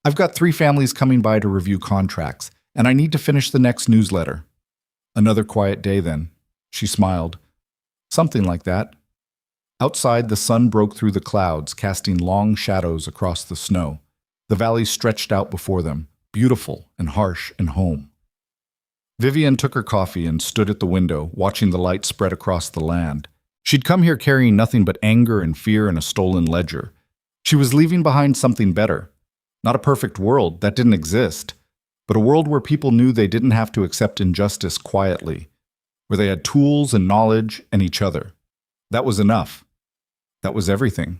I've got 3 families coming by to review contracts, and I need to finish the next newsletter. Another quiet day then. She smiled. Something like that. Outside, the sun broke through the clouds, casting long shadows across the snow. The valley stretched out before them, beautiful and harsh and home. Vivian took her coffee and stood at the window, watching the light spread across the land. She'd come here carrying nothing but anger and fear and a stolen ledger. She was leaving behind something better. Not a perfect world, that didn't exist, but a world where people knew they didn't have to accept injustice quietly, where they had tools and knowledge and each other. That was enough. That was everything.